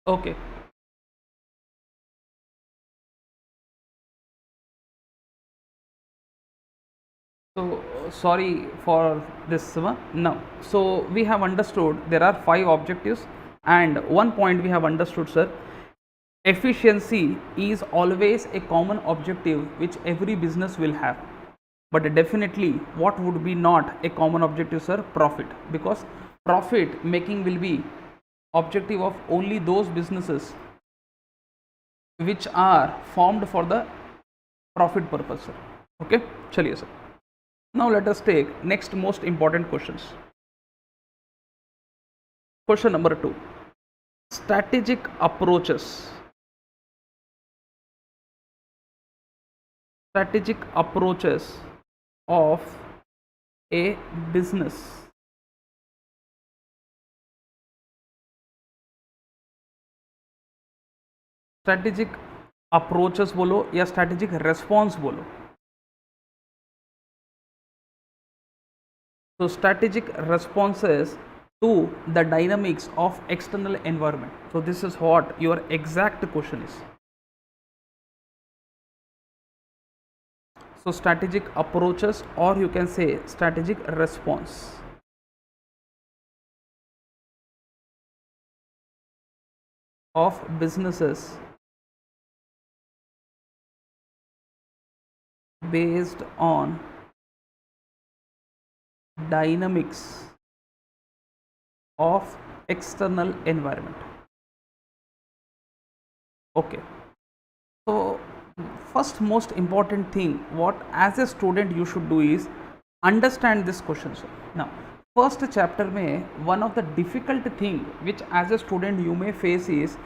Okay. So sorry for this one. Now, so we have understood there are five objectives, and one point we have understood, sir. Efficiency is always a common objective which every business will have. But definitely, what would be not a common objective, sir? Profit, because profit making will be objective of only those businesses which are formed for the profit purpose, sir. Okay, chaliye sir. Now let us take next most important questions. Question number 2. Strategic approaches. Strategic approaches of a business. Strategic approaches बोलो या strategic response बोलो. So strategic responses to the dynamics of external environment. So this is what your exact question is. So strategic approaches, or you can say strategic response of businesses based on dynamics of external environment. Okay, so first most important thing what as a student you should do is understand this question, sir. Now first chapter mein one of the difficult thing which as a student you may face is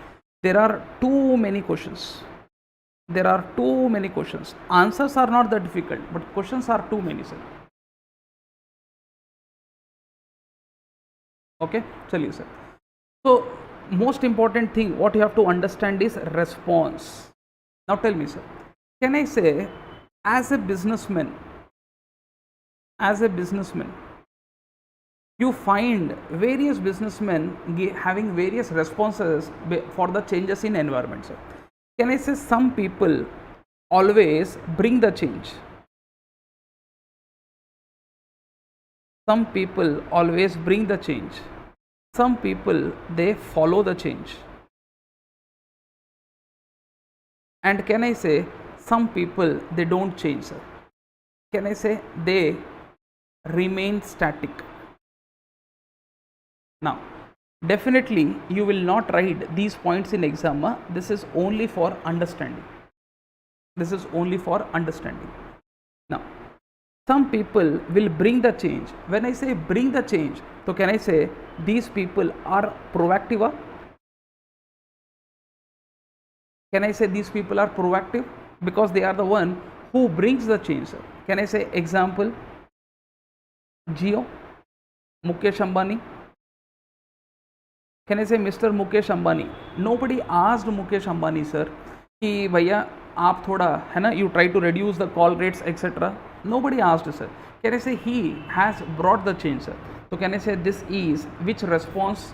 there are too many questions. There are too many questions. Answers are not that difficult, but questions are too many, sir. Okay, chaliye sir. So most important thing what you have to understand is response. Now tell me, sir, can I say as a businessman, you find various businessmen having various responses for the changes in environment, sir? Can I say some people always bring the change? Some people always bring the change. Some people they follow the change. And can I say some people they don't change, sir? Can I say they remain static? Now definitely you will not write these points in exam. This is only for understanding. This is only for understanding. Now some people will bring the change. When I say bring the change, so can I say these people are proactive? Can I say these people are proactive because they are the one who brings the change, sir? Can I say example Jio, Mukesh Ambani? Can I say Mr. Mukesh Ambani? Nobody asked Mukesh Ambani, sir, कि भैया आप थोड़ा है ना, you try to reduce the call rates etc. Nobody asked, sir. Can I say he has brought the change, sir? So can I say this is which response?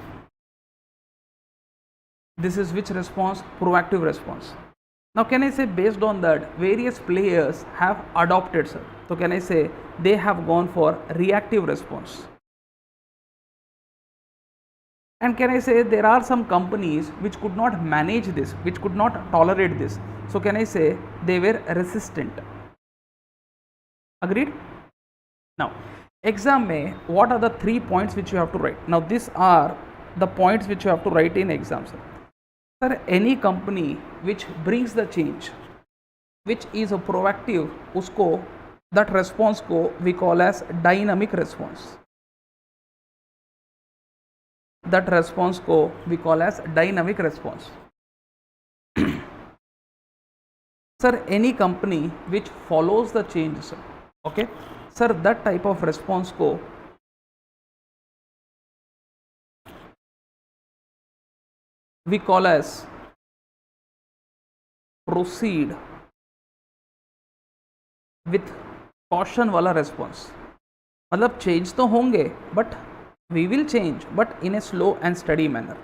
This is which response? Proactive response. Now can I say based on that various players have adopted, sir? So can I say they have gone for reactive response? And can I say there are some companies which could not manage this, which could not tolerate this? So can I say they were resistant? Agreed? Now exam mein what are the 3 points which you have to write? Now these are the points which you have to write in exam, sir. Sir, any company which brings the change, which is a proactive, usko that response ko we call as dynamic response. That response ko we call as dynamic response. Sir, any company which follows the change, sir. Okay, sir, that type of response ko we call as proceed with caution वाला response. मतलब change तो होंगे but we will change but in a slow and steady manner.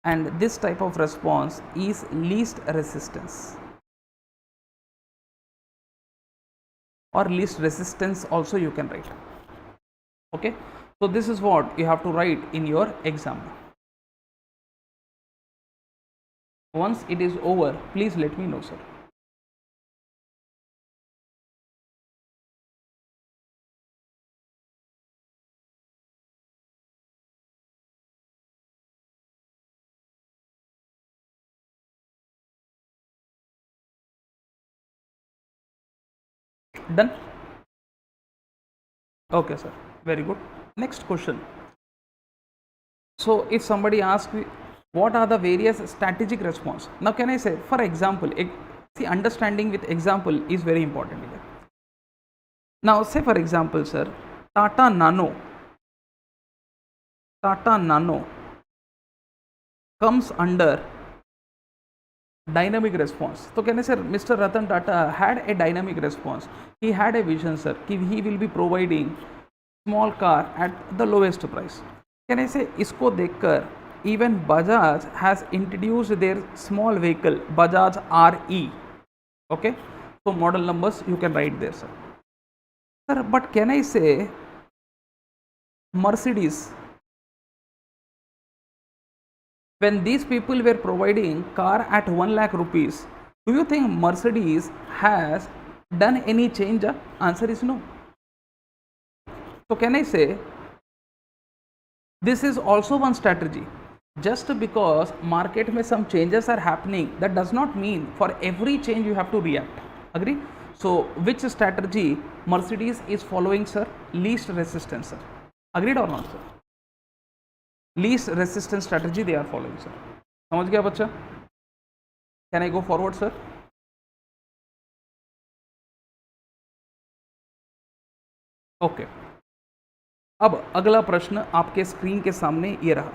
and this type of response is least resistance, or least resistance also you can write. Okay, so this is what you have to write in your exam. Once it is over, please let me know, sir. Done? Okay, sir. Very good. Next question. So, if somebody asks me, what are the various strategic response? Now, can I say, for example, see, understanding with example is very important here. Now, say for example, sir, Tata Nano comes under dynamic response. So can I say Mr. Ratan Tata had a dynamic response. He had a vision, sir. He will be providing small car at the lowest price. Can I say isko dekhkar even Bajaj has introduced their small vehicle Bajaj RE. Okay, so model numbers you can write there, sir. Sir, but can I say Mercedes, when these people were providing car at 1 lakh rupees, do you think Mercedes has done any change? Answer is no. So can I say this is also one strategy? Just because market में some changes are happening, that does not mean for every change you have to react. Agree? So which strategy Mercedes is following, sir? Least resistance, sir. Agreed or not, sir? Least resistance strategy they are following, sir. समझ गया बच्चा? Can I go forward, sir? Okay, अब अगला प्रश्न आपके screen के सामने ये रहा.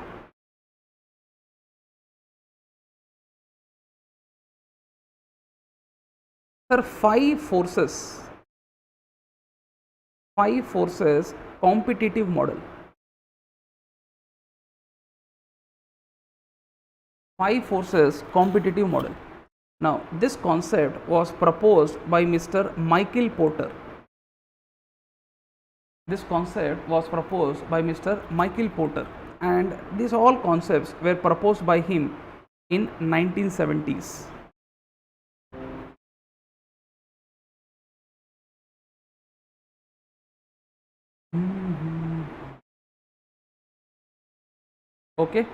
Sir, five forces competitive model. 5 forces competitive model. Now this concept was proposed by Mr. Michael Porter. And these all concepts were proposed by him in 1970s. Okay.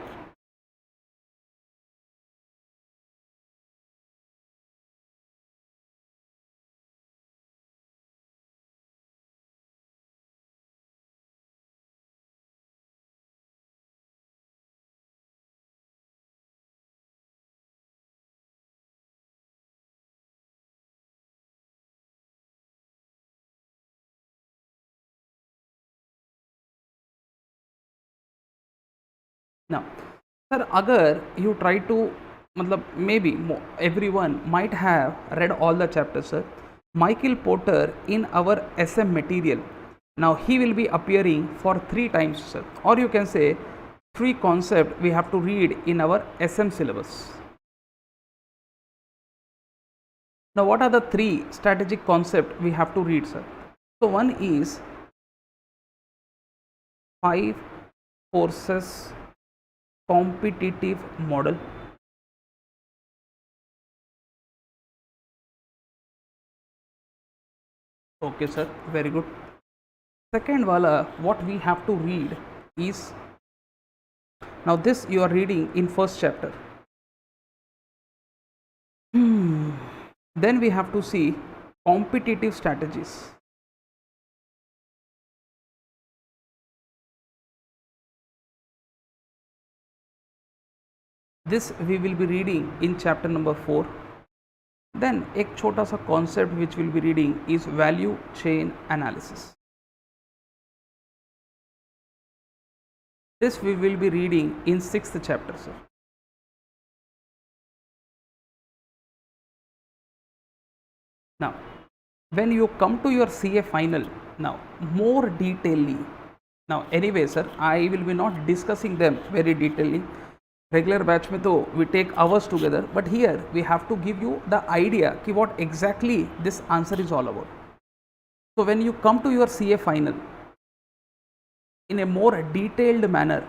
Now, sir, अगर you try to, मतलब maybe everyone might have read all the chapters, sir. Michael Porter in our SM material, now he will be appearing for 3 times, sir, or you can say 3 concepts we have to read in our SM syllabus. Now what are the 3 strategic concepts we have to read, sir? So one is 5 forces competitive model. Okay, sir, very good. Second wala, what we have to read is, now this you are reading in first chapter. Then we have to see competitive strategies. This we will be reading in chapter number 4. Then एक छोटा सा concept which we will be reading is value chain analysis. This we will be reading in 6th chapter, sir. Now when you come to your CA final, now more detailedly, now anyway, sir, I will be not discussing them very detailedly. Regular batch में तो we take hours together, but here we have to give you the idea कि what exactly this answer is all about. So when you come to your CA final in a more detailed manner,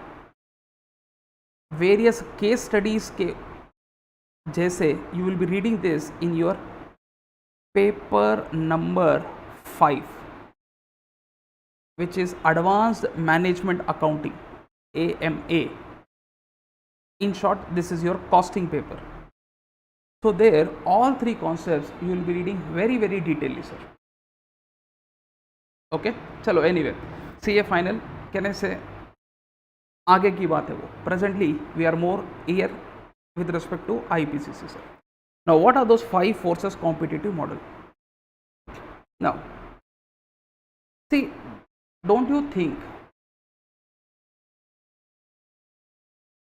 various case studies के जैसे you will be reading this in your paper number 5, which is Advanced Management Accounting, AMA. In short, this is your costing paper. So there all three concepts you will be reading very detailedly, sir. Okay, चलो anyway, CA final can I say आगे की बात है वो. Presently we are more here with respect to IPCC, sir. Now what are those 5 forces competitive model? Now see, don't you think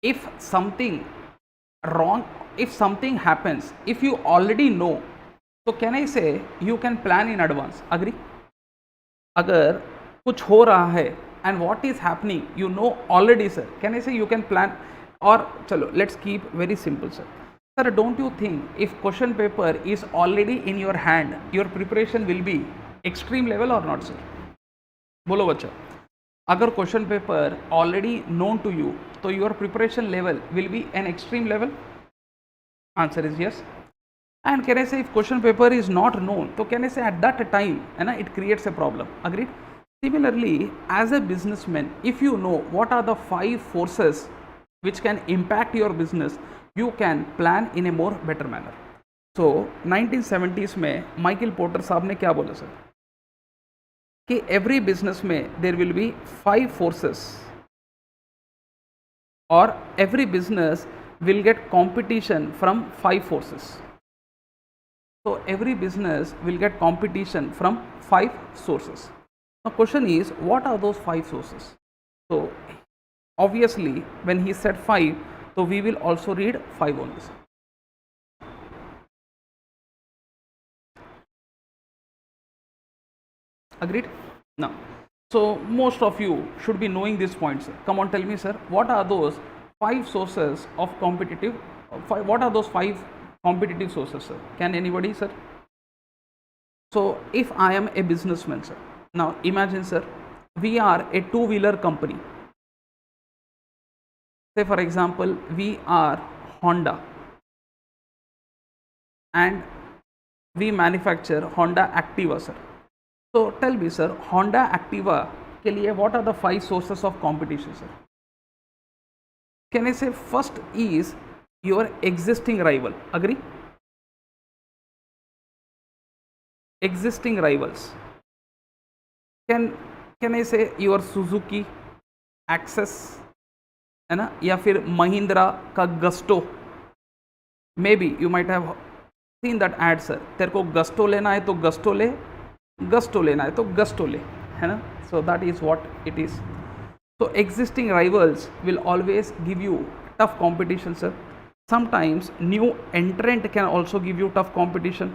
if something wrong, if something happens, if you already know, so can I say you can plan in advance? Agree? अगर कुछ हो रहा है and what is happening you know already, sir, can I say you can plan? Or chalo, let's keep very simple, sir. Sir, don't you think if question paper is already in your hand, your preparation will be extreme level or not, sir? बोलो बच्चा, अगर question paper already known to you तो your preparation level will be an extreme level. Answer is yes. And can I say if question paper is not known तो can I say at that time है ना it creates a problem. Agreed. Similarly as a businessman if you know what are the 5 forces which can impact your business, you can plan in a more better manner. So 1970s में Michael porter साहब ने क्या बोला sir कि every business में there will be 5 forces or every business will get competition from 5 forces. So every business will get competition from 5 sources. Now question is, what are those 5 sources? So obviously when he said 5, so we will also read 5 only. Agreed? Now, so most of you should be knowing these points. Come on, tell me, sir, what are those 5 sources of competitive, what are those 5 competitive sources, sir? Can anybody, sir? So if I am a businessman, sir, now imagine, sir, we are a 2-wheeler company. Say for example we are Honda and we manufacture Honda Activa, sir. So tell me, sir, Honda Activa के लिए what are the 5 sources of competition, sir? Can I say first is your existing rival? Agree? Existing rivals. Can I say your Suzuki Access है ना, या फिर महिंद्रा का Gusto. Maybe you might have seen that ad, sir तेरे को gusto लेना है तो गस्टो ले, गस्टो लेना है तो गस्टो ले, है ना. So that is what it is. So existing rivals will always give you tough competition, sir. Sometimes new entrant can also give you tough competition.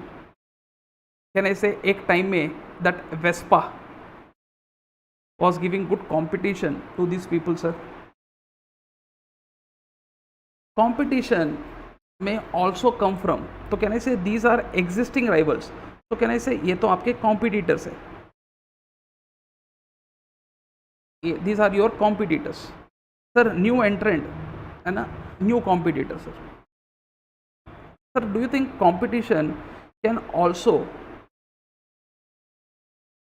Can I say एक time में that Vespa was giving good competition to this people, sir. Competition may also come from, तो can I say these are existing rivals, तो can I say ये तो आपके competitors है, these are your competitors. Sir, new entrant है ना, new competitor, sir. Sir, do you think competition can also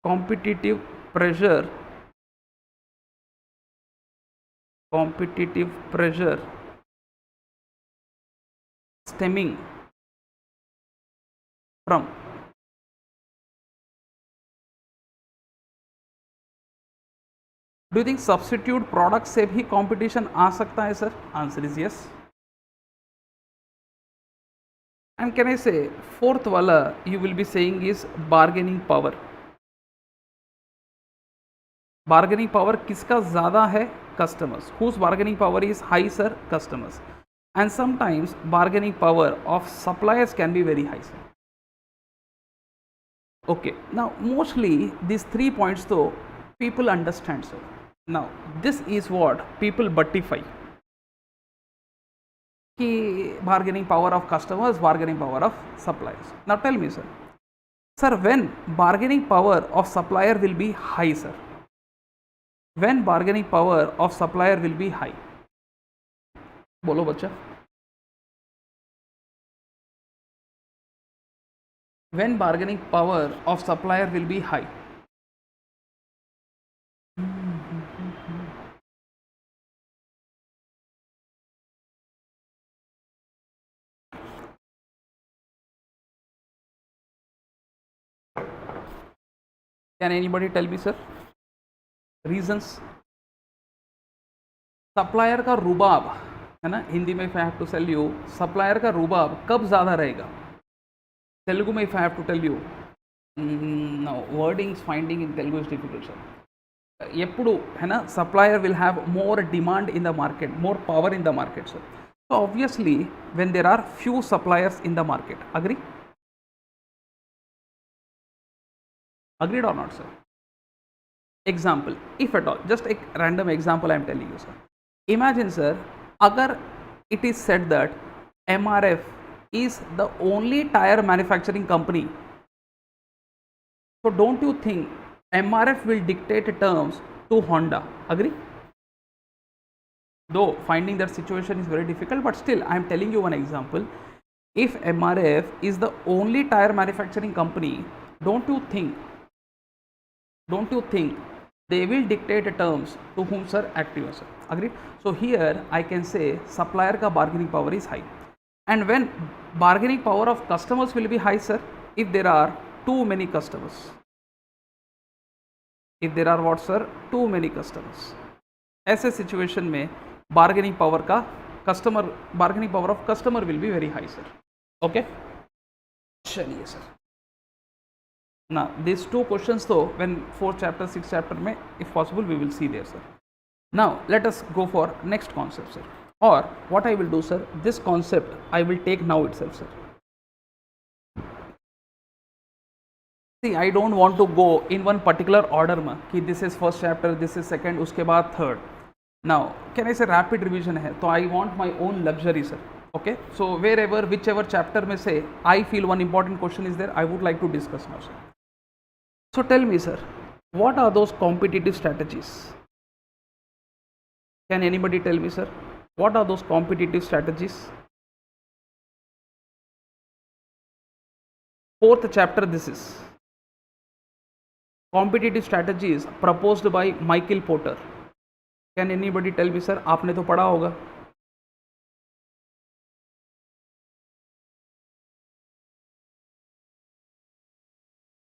competitive pressure stemming from do you think substitute product से भी competition आ सकता है, sir? Answer is yes. And can I say fourth वाला you will be saying is bargaining power. Bargaining power किसका ज़्यादा है? Customers. Whose bargaining power is high, sir? Customers. And sometimes bargaining power of suppliers can be very high, sir. Okay, now mostly these 3 points though people understand, sir. Now this is what people buttify. कि bargaining power of customers, bargaining power of suppliers. Now tell me, sir, when bargaining power of supplier will be high, sir? When bargaining power of supplier will be high? बोलो बच्चा. When bargaining power of supplier will be high? Can anybody tell me, sir? Reasons? Supplier का रुबाब है ना, हिंदी में if I have to tell you, supplier का रुबाब कब ज़्यादा रहेगा? तेलुगु में if I have to tell you, no wordings finding in Telugu is difficult sir. ఎప్పుడు है ना, supplier will have more demand in the market, more power in the market sir. So obviously when there are few suppliers in the market, agreed or not sir? Example, if at all, just a random example I am telling you sir. Imagine sir, agar it is said that MRF is the only tire manufacturing company, so don't you think MRF will dictate terms to Honda? Agree? Though finding that situation is very difficult, but still I am telling you one example. If MRF is the only tire manufacturing company, don't you think they will dictate terms to whom sir? Activa sir. Agreed? So here I can say supplier ka bargaining power is high. And when bargaining power of customers will be high sir? If there are too many customers. If there are what sir? Too many customers. ऐसे situation में bargaining power of customer will be very high sir. Okay, चलिए sir. ना this two questions तो when 4th chapter 6th chapter में if possible we will see there sir. Now let us go for next concept sir, or what I will do sir, this concept I will take now itself sir. See, I don't want to go in one particular order ma कि this is first chapter, this is second, उसके बाद third. Now can I say rapid revision है, तो I want my own luxury sir. Okay, so wherever whichever chapter में से I feel one important question is there, I would like to discuss now sir. So tell me sir, what are those competitive strategies? Can anybody tell me sir, what are those competitive strategies? 4th chapter this is competitive strategies proposed by Michael Porter. Can anybody tell me sir, आपने तो पढ़ा होगा.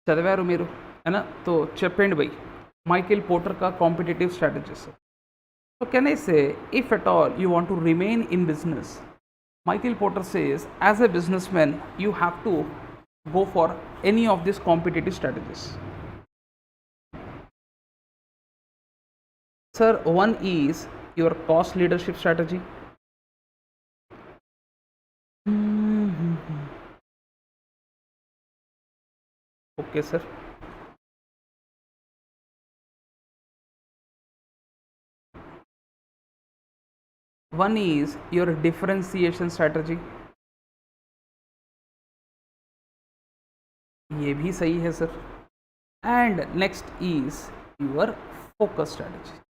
చదివారు మీరు है ना, तो చెప్పండి भाई Michael Porter का competitive strategies. So can I say, if at all you want to remain in business, Michael Porter says as a businessman you have to go for any of these competitive strategies. Sir, one is your cost leadership strategy. Okay sir. One is your differentiation strategy. ये भी सही है sir. And next is your focus strategy.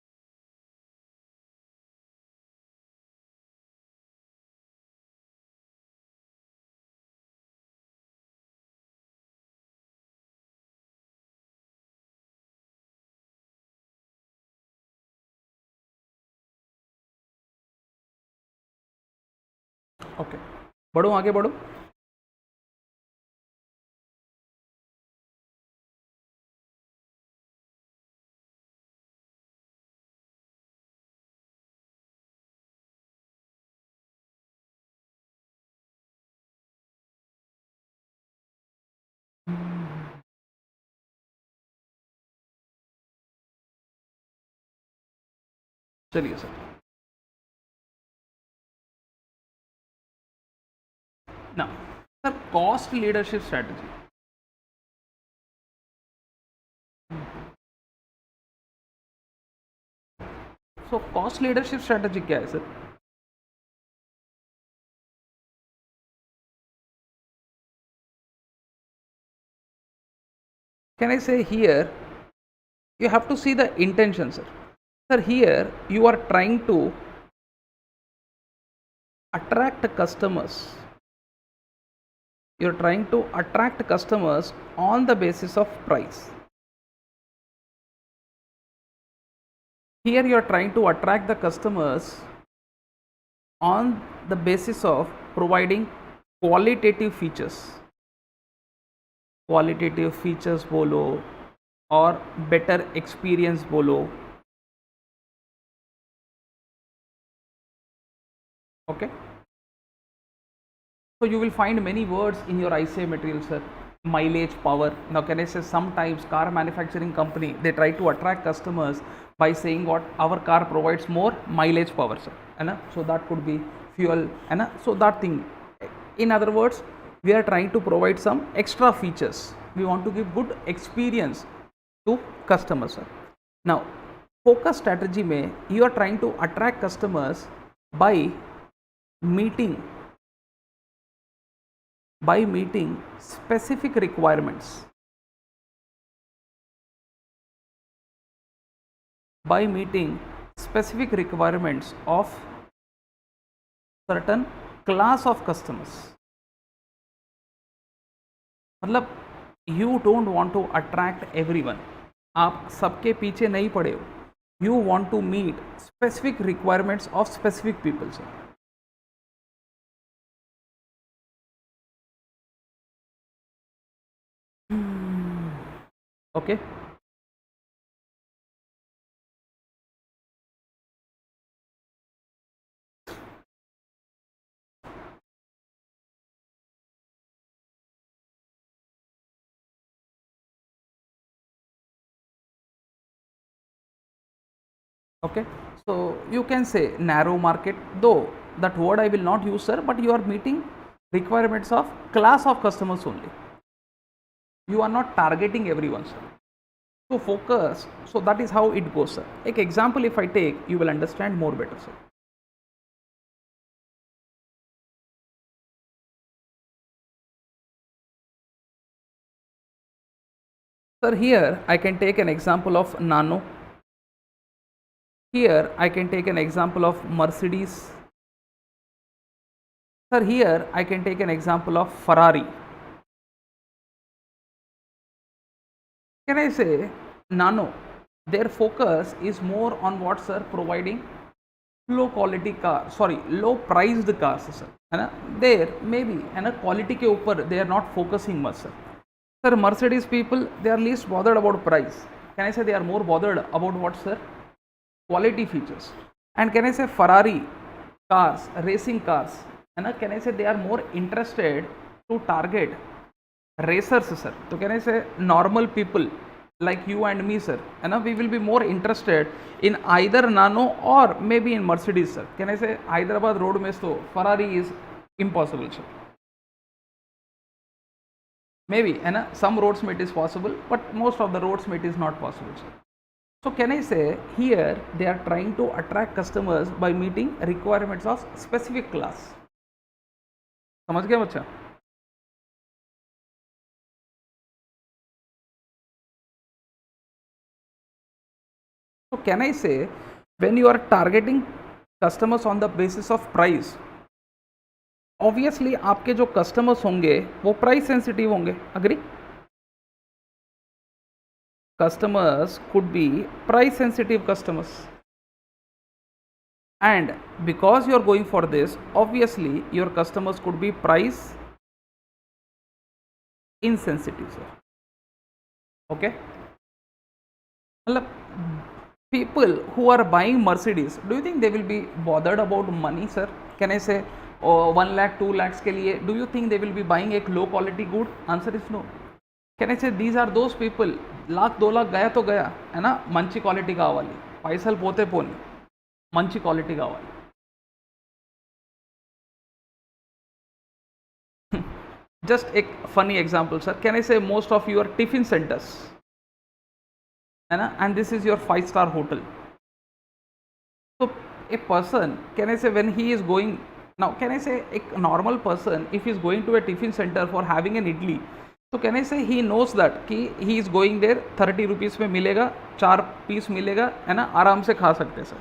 Okay, बढ़ो आगे बढ़ो. चलिए sir. Now sir, cost leadership strategy. So cost leadership strategy क्या है sir? Can I say here you have to see the intention, sir. Sir, here you are trying to attract customers. You're trying to attract customers on the basis of price. Here you are trying to attract the customers on the basis of providing qualitative features. Qualitative features bolo or better experience bolo. Okay. So you will find many words in your ICA material, sir. Mileage, power. Now, can I say sometimes car manufacturing company, they try to attract customers by saying what our car provides more mileage power, sir. So that could be fuel. So that thing. In other words, we are trying to provide some extra features. We want to give good experience to customers, sir. Now, focus strategy mein, you are trying to attract customers by meeting specific requirements. By meeting specific requirements of certain class of customers. मतलब you don't want to attract everyone. आप सबके पीछे नहीं पड़े हो. You want to meet specific requirements of specific people, sir. Okay. Okay, so you can say narrow market, though that word I will not use, sir, but you are meeting requirements of class of customers only. You are not targeting everyone, sir. So focus, so that is how it goes, sir. Like example if I take, you will understand more better, sir. Sir, here I can take an example of Nano. Here I can take an example of Mercedes. Sir, here I can take an example of Ferrari. Can I say Nano? Their focus is more on what, sir? Providing low quality car, sorry, low priced cars, sir. There maybe quality के ऊपर they are not focusing much, sir. Sir, Mercedes people, they are least bothered about price. Can I say they are more bothered about what, sir? Quality features. And can I say Ferrari cars, racing cars, can I say they are more interested to target racers, sir. So can I say normal people like you and me, sir, we will be more interested in either Nano or maybe in Mercedes, sir. Can I say Hyderabad road mein so Ferrari is impossible, sir. Maybe some roads it is possible, but most of the roads it is not possible, sir. So can I say here they are trying to attract customers by meeting requirements of specific class. समझ गया बच्चा? So can I say when you are targeting customers on the basis of price, obviously आपके जो customers होंगे वो price sensitive होंगे. Agree? Customers could be price sensitive customers, and because you are going for this, obviously your customers could be price insensitive, sir. Okay, people who are buying Mercedes, do you think they will be bothered about money, sir? Can I say 1 lakh 2 lakhs के लिए, do you think they will be buying a low quality good? Answer is no. Can I say these are those people, lakh 2 lakh गया तो गया है ना, మంచి quality కావాలి, పైసలు పోతే పోని, మంచి క్వాలిటీ కావాలి. Just a funny example, sir. Can I say most of your tiffin centers, and this is your 5-star hotel. So a person, can I say when he is going, now can I say a normal person if he is going to a tiffin center for having an idli, तो can I say he knows that कि he is going there 30 rupees में मिलेगा, 4 piece मिलेगा, है ना, आराम से खा सकते हैं sir.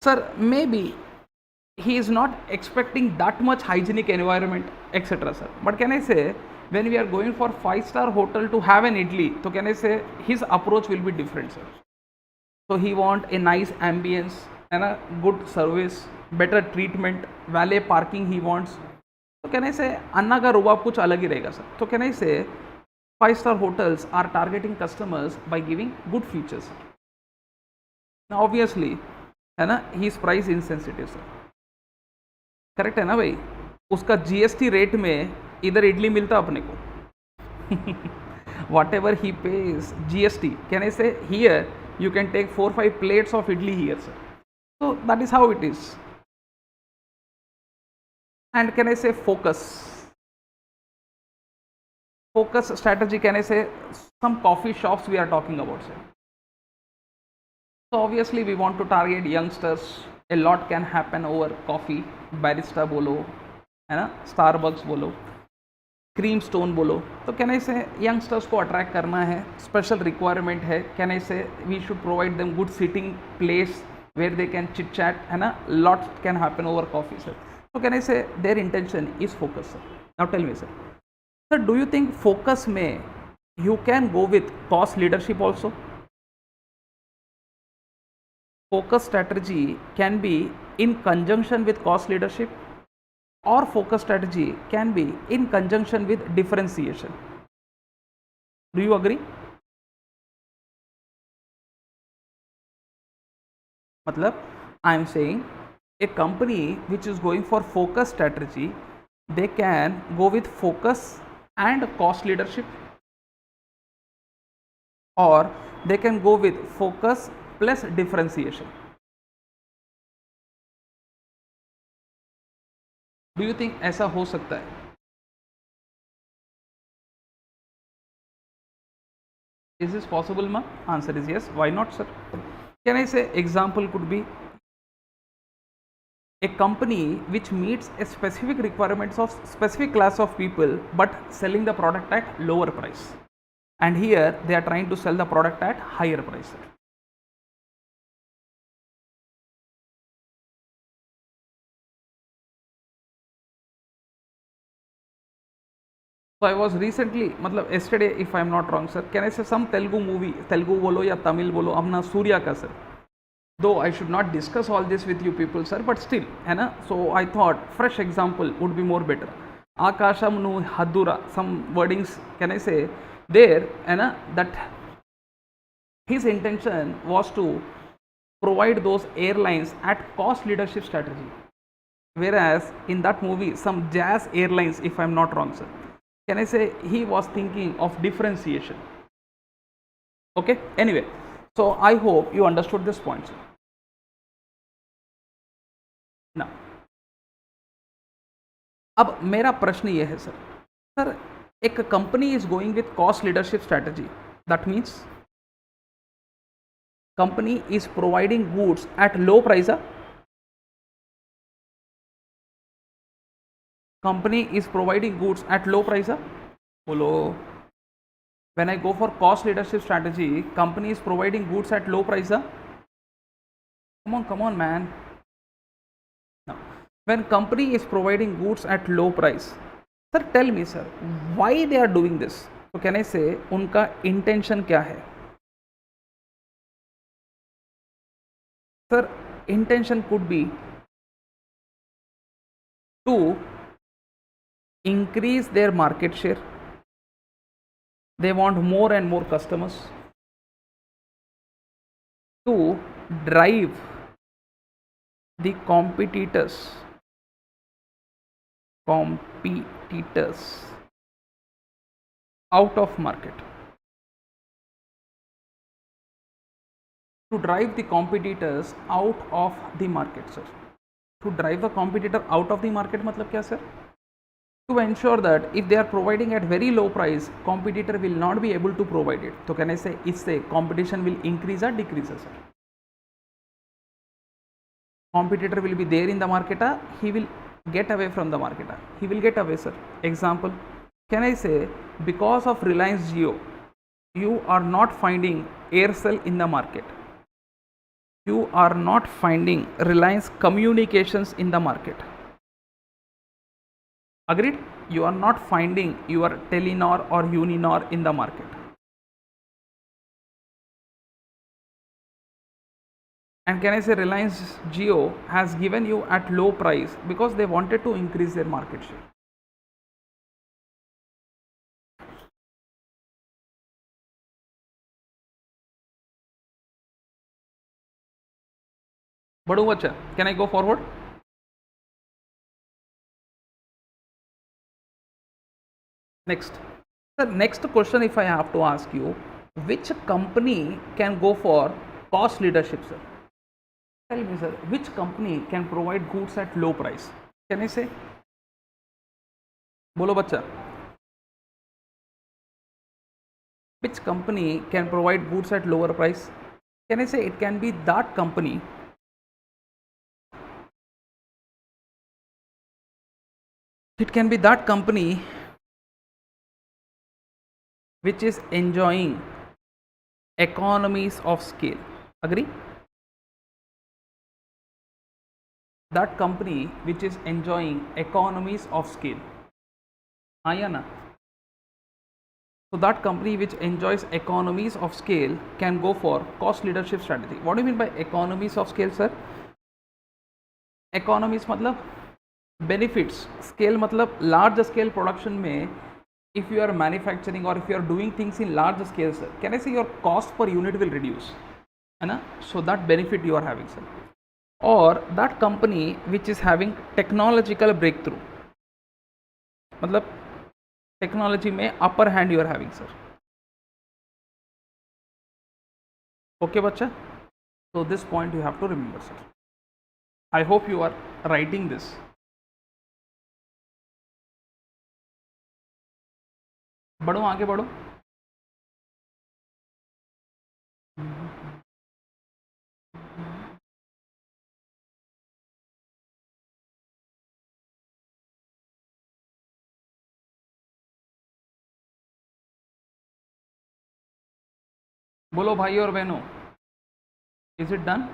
Sir may be he is not expecting that much hygienic environment, etc. sir. But can I say, when we are going for 5-star hotel to have an idli, so can I say his approach will be different, sir. So he want a nice ambience and a good service, better treatment, valet parking he wants. So can I say अन्ना का रुबाब कुछ अलग ही रहेगा, sir. So can I say 5-star hotels are targeting customers by giving good features. Now obviously है ना, he is price insensitive, sir. Correct है ना भाई, उसका जीएसटी रेट में इधर इडली मिलता अपने को वॉट एवर ही page GST, can I say here you can take 4-5 plates of idli here sir. so that is how it is. And can I say focus strategy, can I say some coffee shops we are talking about, sir. So obviously we want to target youngsters. A lot can happen over coffee. Barista बोलो, है ना, Starbucks बोलो, cream stone बोलो. तो can I से youngsters को attract करना है, स्पेशल रिक्वायरमेंट है. Can I say we should provide them good sitting place where they can chit chat, है ना, lot can happen over coffee sir. तो can I say their intention is focus sir. Now tell me sir, sir do you think focus में you can go with cost leadership also? Focus strategy can be in conjunction with cost leadership, or focus strategy can be in conjunction with differentiation. Do you agree? मतलब I am saying a company which is going for focus strategy, they can go with focus and cost leadership, or they can go with focus plus differentiation. Do you think ऐसा हो सकता है? Is this possible मा? Answer is yes. Why not sir? Can I say example could be a company which meets a specific requirements of specific class of people but selling the product at lower price, and here they are trying to sell the product at higher price. So I was recently, मतलब yesterday if I am not wrong sir, can I say some Telugu movie, Telugu बोलो या तमिल बोलो, अपना सूर्या का sir. Though I should not discuss all this with you people sir, but still है ना. So I thought fresh example would be more better. Akasham nu hadura, some wordings can I say there, है ना, that his intention was to provide those airlines at cost leadership strategy, whereas in that movie some Jazz Airlines, if I am not wrong sir, can I say he was thinking of differentiation. Okay, anyway, so I hope you understood this point sir. Now अब मेरा प्रश्न ये है sir, sir एक company is going with cost leadership strategy, that means company is providing goods at low price. Company is providing goods at low price. Bolo. When I go for cost leadership strategy, company is providing goods at low price. Come on man. Now, when company is providing goods at low price, sir tell me sir, why they are doing this? So can I say उनका intention क्या है? Sir, intention could be to increase their market share. They want more and more customers, to drive the competitors out of market, to drive the competitors out of the market sir. To drive the competitor out of the market मतलब क्या sir? To ensure that if they are providing at very low price, competitor will not be able to provide it. So can I say it's a competition will increase or decrease sir? Competitor will be there in the market, he will get away from the market, he will get away sir. Example, Can I say because of Reliance Jio, you are not finding Aircel in the market? You are not finding Reliance Communications in the market. Agreed? You are not finding your Telenor or Uninor in the market. And can I say Reliance Jio has given you at low price because they wanted to increase their market share. Badu bacha, can I go forward? Next. The next question, if I have to ask you, which company can go for cost leadership, sir? Tell me, sir, which company can provide goods at low price? Can I say? Bolo bacha. Which company can provide goods at lower price? Can I say it can be that company which is enjoying economies of scale. Agree? That company which is enjoying economies of scale. Ayana. So that company which enjoys economies of scale can go for cost leadership strategy. What do you mean by economies of scale, sir? Economies मतलब benefits. Scale मतलब large scale production में if you are manufacturing or if you are doing things in large scale, sir, can I say your cost per unit will reduce? So that benefit you are having, sir. Or that company which is having technological breakthrough, मतलब technology में upper hand you are having, sir. Okay बच्चा, so this point you have to remember, sir. I hope you are writing this. बढ़ो आगे बढ़ो. बोलो भाई और बहनों, is it done?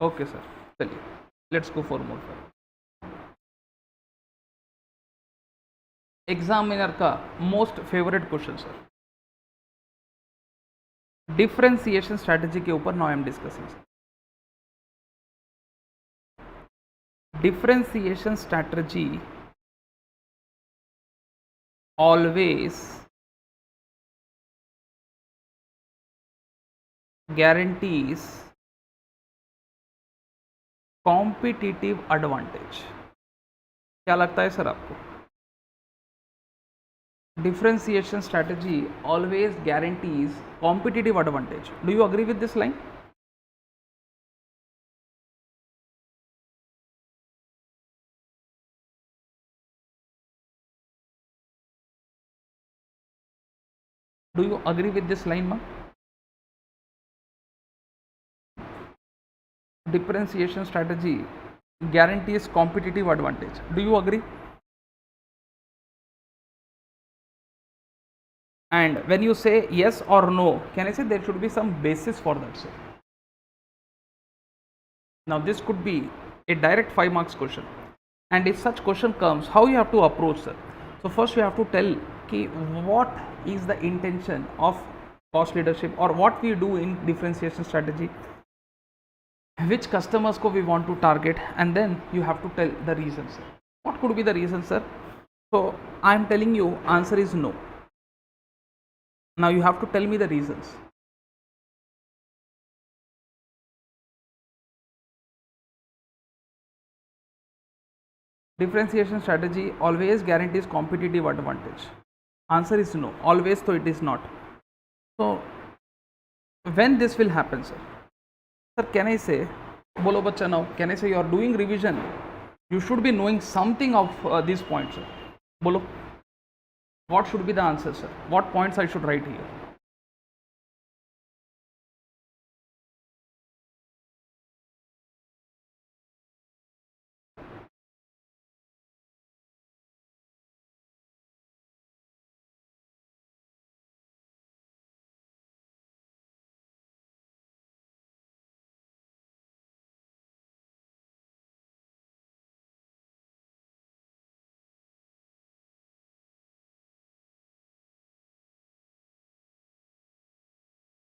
Okay sir, चलिए let's go for more. Examiner का most favourite question sir, differentiation strategy के ऊपर now I am discussing. Differentiation strategy always guarantees competitive advantage. क्या लगता है सर आपको? Differentiation strategy always guarantees competitive advantage. Do you agree with this line? Do you agree with this line, ma? Differentiation strategy guarantees competitive advantage. Do you agree? And when you say yes or no, can I say there should be some basis for that, sir? Now this could be a direct 5 marks question, and if such question comes, how you have to approach, sir? So first you have to tell ki what is the intention of cost leadership, or what we do in differentiation strategy, which customers ko we want to target, and then you have to tell the reason, sir. What could be the reason, sir? So I am telling you answer is no. Now you have to tell me the reasons. Differentiation strategy always guarantees competitive advantage. Answer is no. Always, so it is not. So when this will happen, sir? Sir, can I say, bolo bachcha now, can I say you are doing revision You should be knowing something of these points, sir. Bolo. What should be the answer, sir? What points I should write here?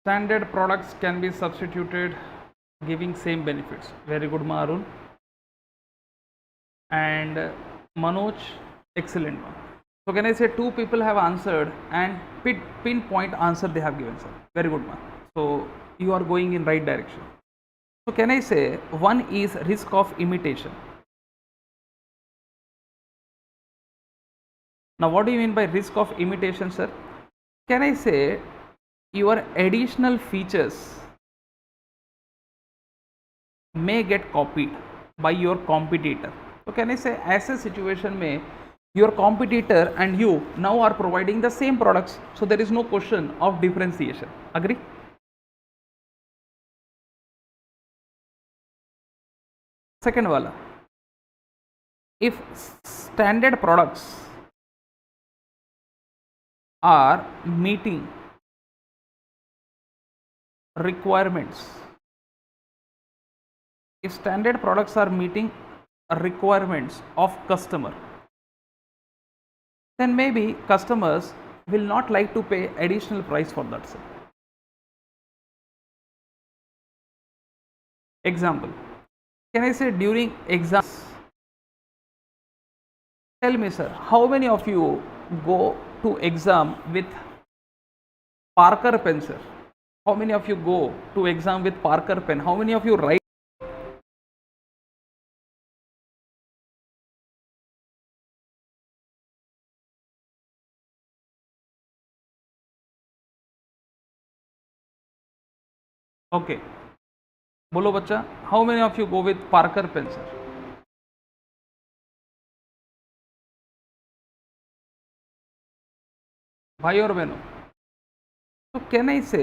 Standard products can be substituted, giving same benefits. Very good, Maroon. And Manoj, excellent one. So can I say two people have answered and pinpoint answer they have given, sir. Very good, man. So you are going in right direction. So can I say one is risk of imitation. Now what do you mean by risk of imitation, sir? Can I say your additional features may get copied by your competitor. So can I say ऐसे situation में your competitor and you now are providing the same products, so there is no question of differentiation. Agree? Second wala, if standard products are meeting requirements, if standard products are meeting requirements of customer, then maybe customers will not like to pay additional price for that, sir. Example, can I say during exams, tell me, sir, how many of you go to exam with Parker pen, sir? How many of you go to exam with Parker pen? How many of you write? Okay, बोलो बच्चा, how many of you go with Parker pen, sir? भाई और बहनों, तो can I say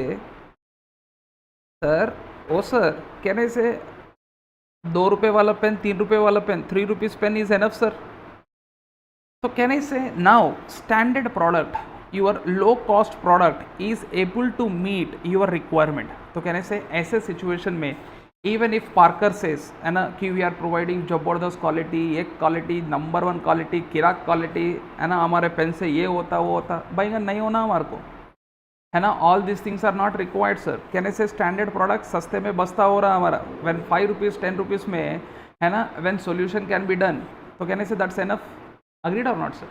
sir, oh sir, can I say 2 रुपये वाला pen, 3 रुपये वाला pen, 3 rupees pen is enough, sir? So can I say now standard product, your low cost product is able to meet your requirement. तो can I say ऐसे situation में even if Parker says है ना कि we are providing जबरदस्त quality, एक quality, number 1 quality, किराक quality, है ना, हमारे पेन से ये होता वो होता, भाई नहीं होना हमारे को, है ना. All this things are not required, sir. Can I say standard product सस्ते में बसता हो रहा हमारा, व्हेन 5 rupees 10 rupees में, है ना, when solution can be done, तो कैन आई से दैट्स एनफ. अग्रीड और नॉट, सर?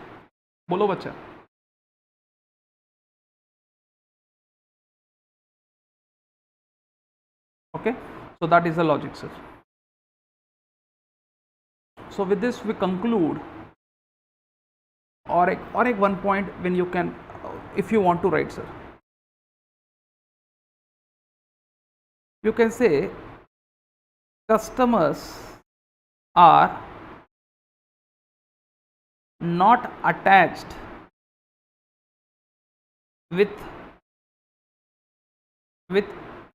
बोलो बच्चा. Okay, so that is the logic, sir. So with this we conclude, or एक one point when you can, if you want to write, sir, you can say customers are not attached with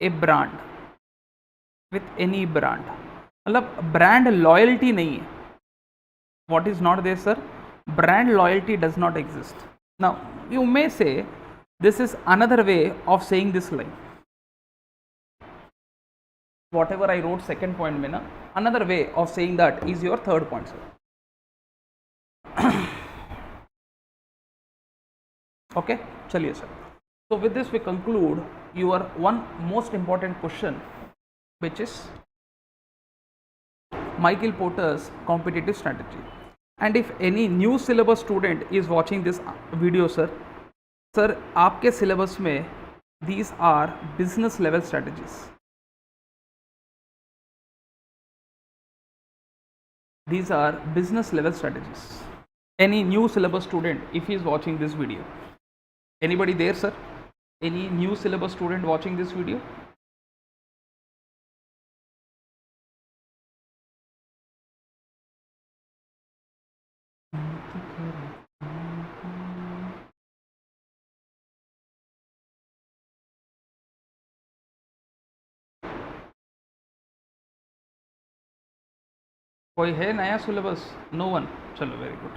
a brand, with any brand. मतलब brand loyalty नहीं है. What is not there, sir? Brand loyalty does not exist. Now you may say this is another way of saying this line. Whatever I wrote second point में ना, another way of saying that is your third point, sir. Okay, चलिए sir. So with this we conclude your one most important question, which is Michael Porter's competitive strategy. And if any new syllabus student is watching this video, sir, आपके syllabus में these are business level strategies. These are business level strategies. Any new syllabus student, if he is watching this video, anybody there, sir? Any new syllabus student watching this video? कोई है नया सिलेबस? No one? चलो very good.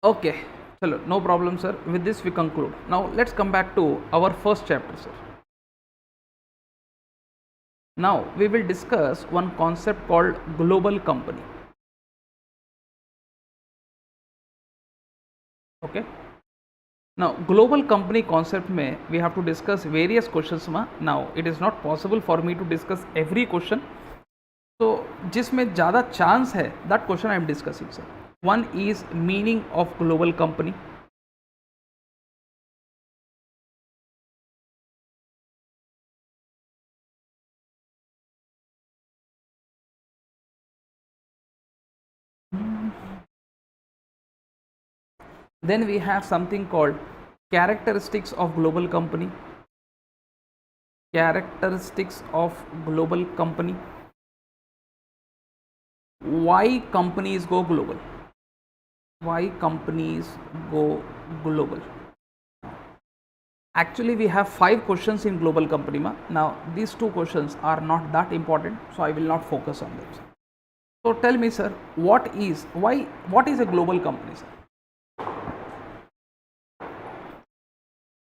Okay, chalo, no problem, sir. With this, we conclude. Now, let's come back to our first chapter, sir. Now, we will discuss one concept called global company. Okay. Now, global company concept में we have to discuss various questions में. Now, it is not possible for me to discuss every question. So, जिसमें ज़्यादा chance है, that question I am discussing, sir. One is meaning of global company. Then we have something called characteristics of global company. Characteristics of global company. Why companies go global? Why companies go global? Actually, we have 5 questions in global company. Now, these 2 questions are not that important, so I will not focus on them. So, tell me, sir, what is a global company, sir?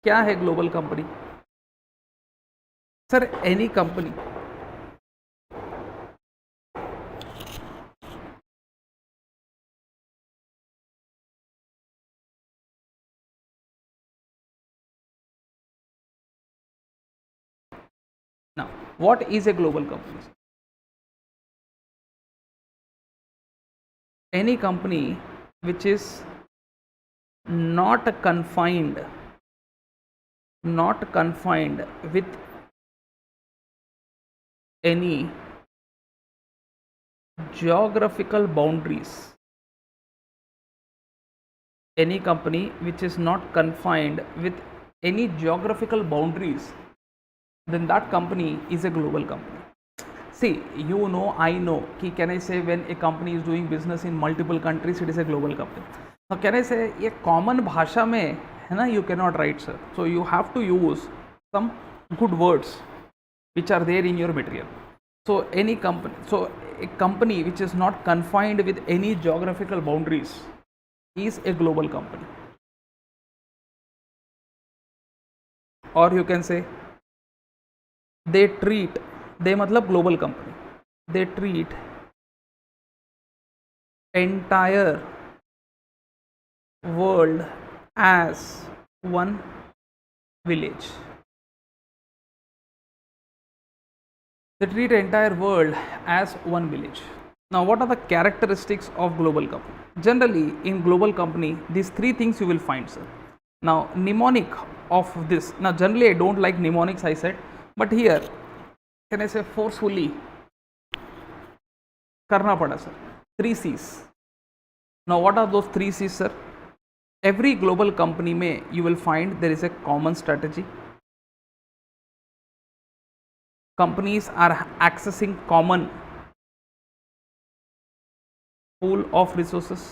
क्या है global company? Sir, any company. Now, what is a global company? Any company which is not confined with any geographical boundaries. Any company which is not confined with any geographical boundaries, then that company is a global company. See, you know, I know, can I say when a company is doing business in multiple countries, it is a global company. Now, can I say, ये common भाषा में है ना, you cannot write, sir. So you have to use some good words which are there in your material. So a company which is not confined with any geographical boundaries is a global company. Or you can say they मतलब global company. They treat entire world as one village. They treat entire world as one village. Now, what are the characteristics of global company? Generally, in global company, these 3 things you will find, sir. Now, mnemonic of this. Now, generally, I don't like mnemonics, I said, but here, can I say forcefully? Karna pada, sir. 3 C's. Now, what are those 3 C's, sir? Every global company may you will find there is a common strategy. Companies are accessing common pool of resources.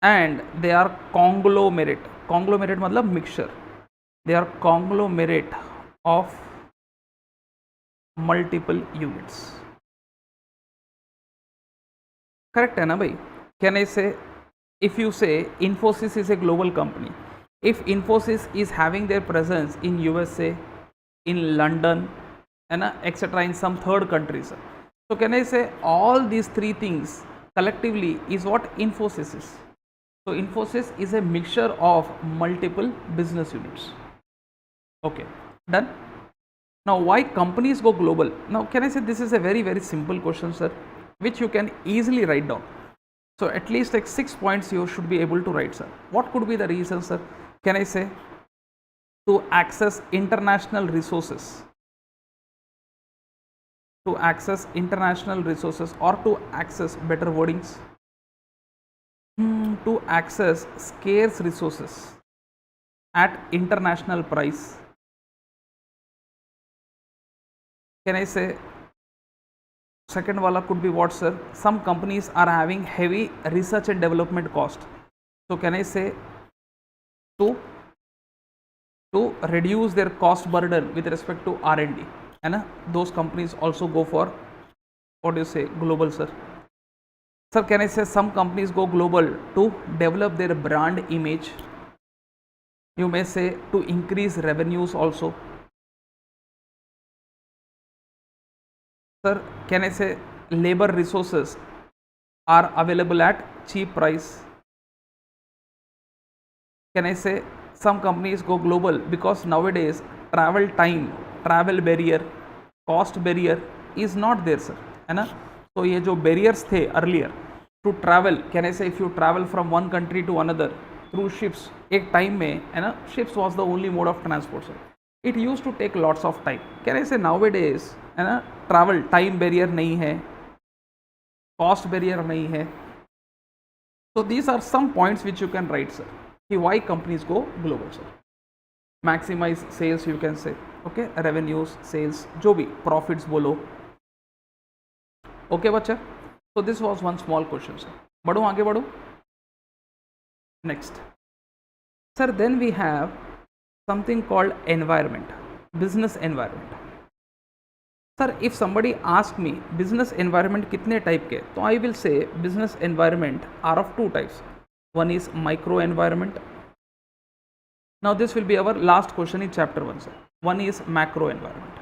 And they are conglomerate. Conglomerate मतलब mixture. They are conglomerate of multiple units. Correct है ना भाई? Can I say, if you say Infosys is a global company, if Infosys is having their presence in USA, in London, and etc., in some third countries, so can I say all these 3 things collectively is what Infosys is? So Infosys is a mixture of multiple business units. Okay, done. Now, why companies go global? Now, can I say this is a very, very simple question, sir, which you can easily write down. So, at least like 6 points you should be able to write, sir. What could be the reason, sir? Can I say to access international resources? To access international resources, or to access better wordings, to access scarce resources at international price. Can I say second wala could be what, sir? Some companies are having heavy research and development cost. So can I say to reduce their cost burden with respect to R&D, and those companies also go for, what do you say, global, sir. Sir, can I say some companies go global to develop their brand image? You may say to increase revenues also. Sir, can I say labor resources are available at cheap price? Can I say some companies go global because nowadays travel time, travel barrier, cost barrier is not there, sir, है ना. तो ये जो barriers थे earlier to travel, can I say if you travel from one country to another through ships, एक time में, है ना, ships was the only mode of transport, sir. It used to take lots of time. Can I say nowadays, है ना, travel time barrier नहीं है, cost barrier नहीं है. So these are some points which you can write, sir, कि why companies go global, sir. Maximize sales, you can say, okay, revenues, sales, जो भी profits बोलो. Okay बच्चा, so this was one small question, sir. बढ़ो आगे बढ़ो. Next, sir, then we have something called environment, business environment. Sir, if somebody asks me business environment कितने type के, तो I will say business environment are of two types. One is micro environment. Now this will be our last question in chapter 1, sir. One is macro environment.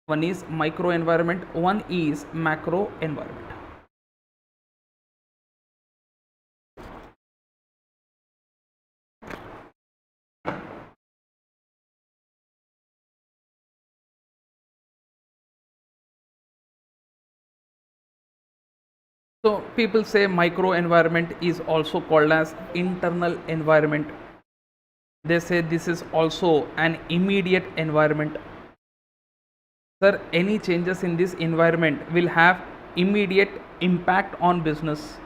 One is micro environment, one is macro environment. So people say micro environment is also called as internal environment. They say this is also an immediate environment. Sir, any changes in this environment will have immediate impact on business.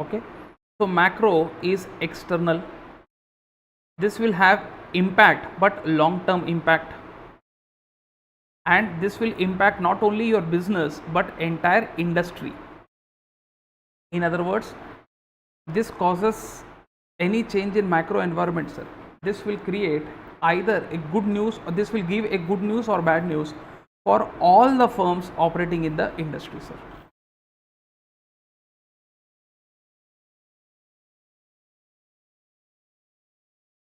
Okay, so macro is external. This will have impact, but long-term impact. And this will impact not only your business but entire industry. In other words, this causes any change in macro environment, sir. This will create either a good news, or this will give a good news or bad news for all the firms operating in the industry, sir.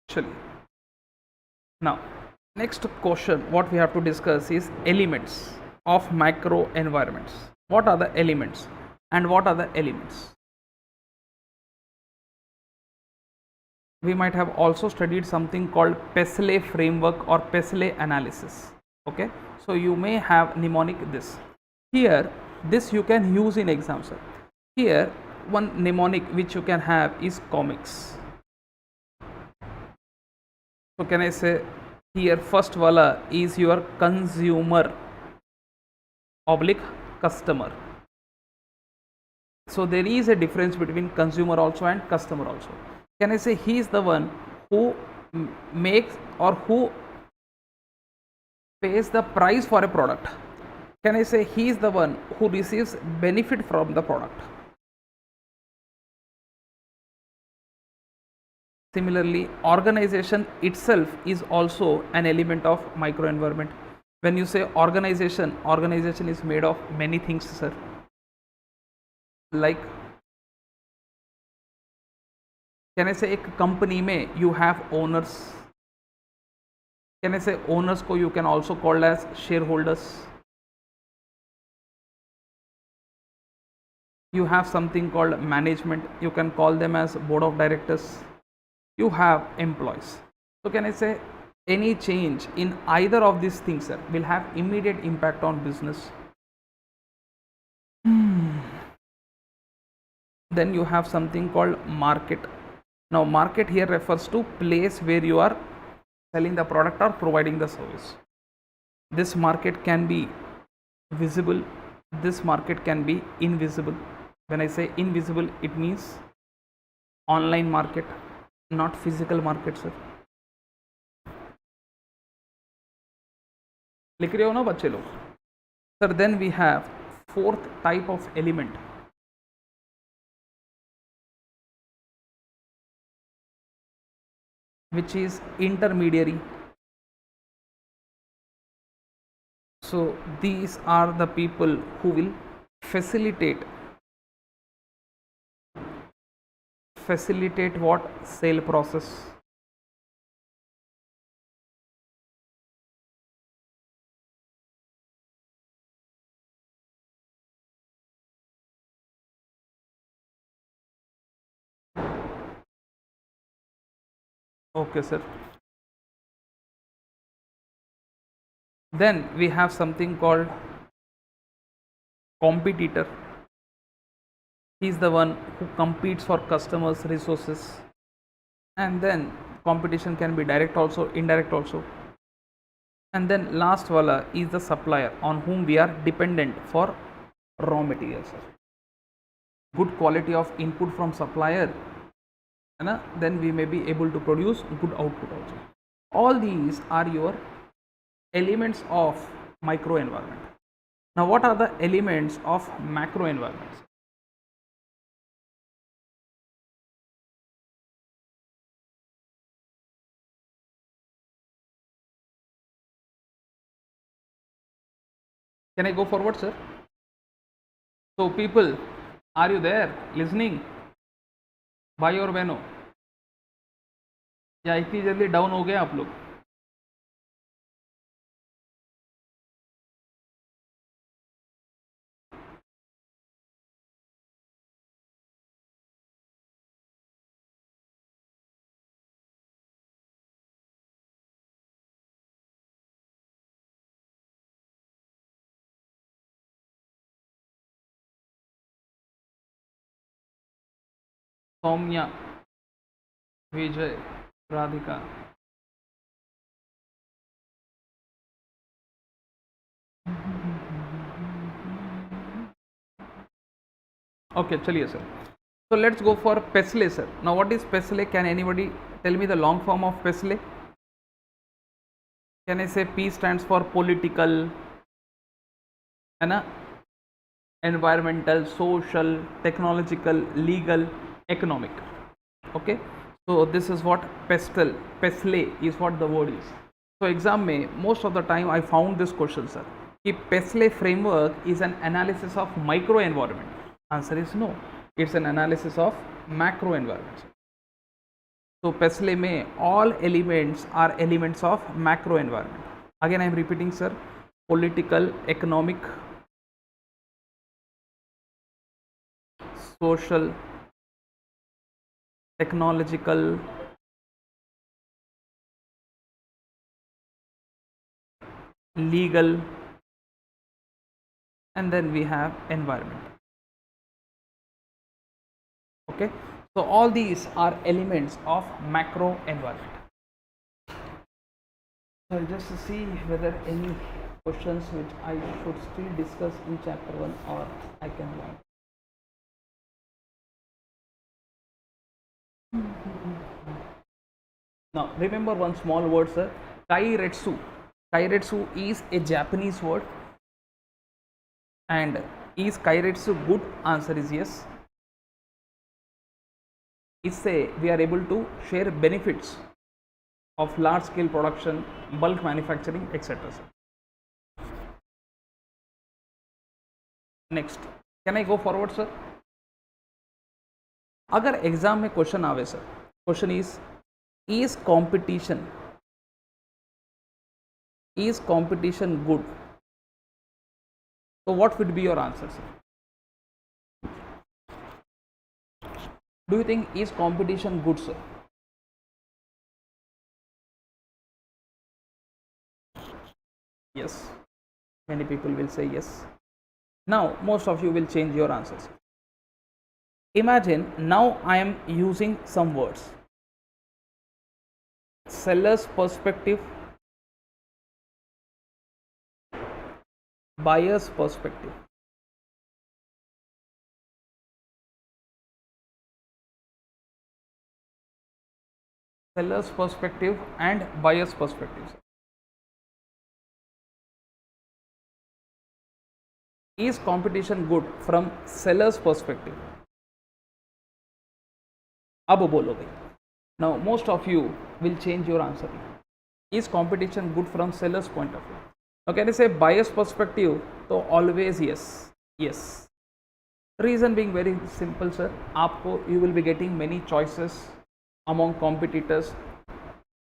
Actually, now next question what we have to discuss is elements of macro environments. What are the elements and what are the elements? We might have also studied something called Pestle framework or Pestle analysis. Okay, so you may have mnemonic this. Here, this you can use in exam, sir. Here, one mnemonic which you can have is comics. So can I say here first wala is your consumer oblique customer. So there is a difference between consumer also and customer also. Can I say he is the one who makes or who pays the price for a product? Can I say he is the one who receives benefit from the product? Similarly, organization itself is also an element of microenvironment. When you say organization, organization is made of many things, sir. Like, can I say एक company में you have owners? Can I say owners को you can also call as shareholders? You have something called management. You can call them as board of directors. You have employees. So can I say any change in either of these things, sir, will have immediate impact on business. Then you have something called market. Now market here refers to place where you are selling the product or providing the service. This market can be visible, this market can be invisible. When I say invisible, it means online market, not physical market, sir. लिख रहे हो ना बच्चे लोग? Sir, then we have fourth type of element, which is intermediary. So these are the people who will facilitate what sale process. Okay, sir. Then we have something called competitor. He is the one who competes for customers resources, and then competition can be direct also, indirect also. And then last wala is the supplier on whom we are dependent for raw materials. Good quality of input from supplier, then we may be able to produce good output also. All these are your elements of micro environment. Now what are the elements of macro environments? Can I go forward, sir? So people, are you there listening? भाई और बहनों, या इतनी जल्दी down हो गए आप लोग? सौम्या, विजय, Radhika. Okay, chaliye sir. So let's go for PESLE, sir. Now what is PESLE? Can anybody tell me the long form of PESLE? Can I say P stands for political, environmental, social, technological, legal, economic. Okay, so this is what PESLE is, what the word is. So exam mein most of the time I found this question, sir, कि PESLE framework is an analysis of micro environment. Answer is no, it's an analysis of macro environment. So PESLE mein all elements are elements of macro environment. Again I am repeating, sir: political, economic, social, technological, legal, and then we have environment. Okay, so all these are elements of macro environment. So I'll just see whether any questions which I should still discuss in chapter 1 or I can learn. Now remember one small word, sir: kairetsu. Kairetsu is a Japanese word. And is kairetsu good? Answer is yes. It say we are able to share benefits of large scale production, bulk manufacturing, etc. Next, can I go forward, sir? अगर exam में question आवे, sir, question is competition good? So what would be your answer, sir? Do you think is competition good, sir? Yes, many people will say yes. Now most of you will change your answers. Imagine now I am using some words: seller's perspective, buyer's perspective, seller's perspective and buyer's perspective. Is competition good from seller's perspective? अब बोलो भाई. Now most of you will change your answer. Is competition good from seller's point of view? Now can I say buyer's perspective? So always yes. Yes. Reason being very simple, sir. आपको you will be getting many choices among competitors,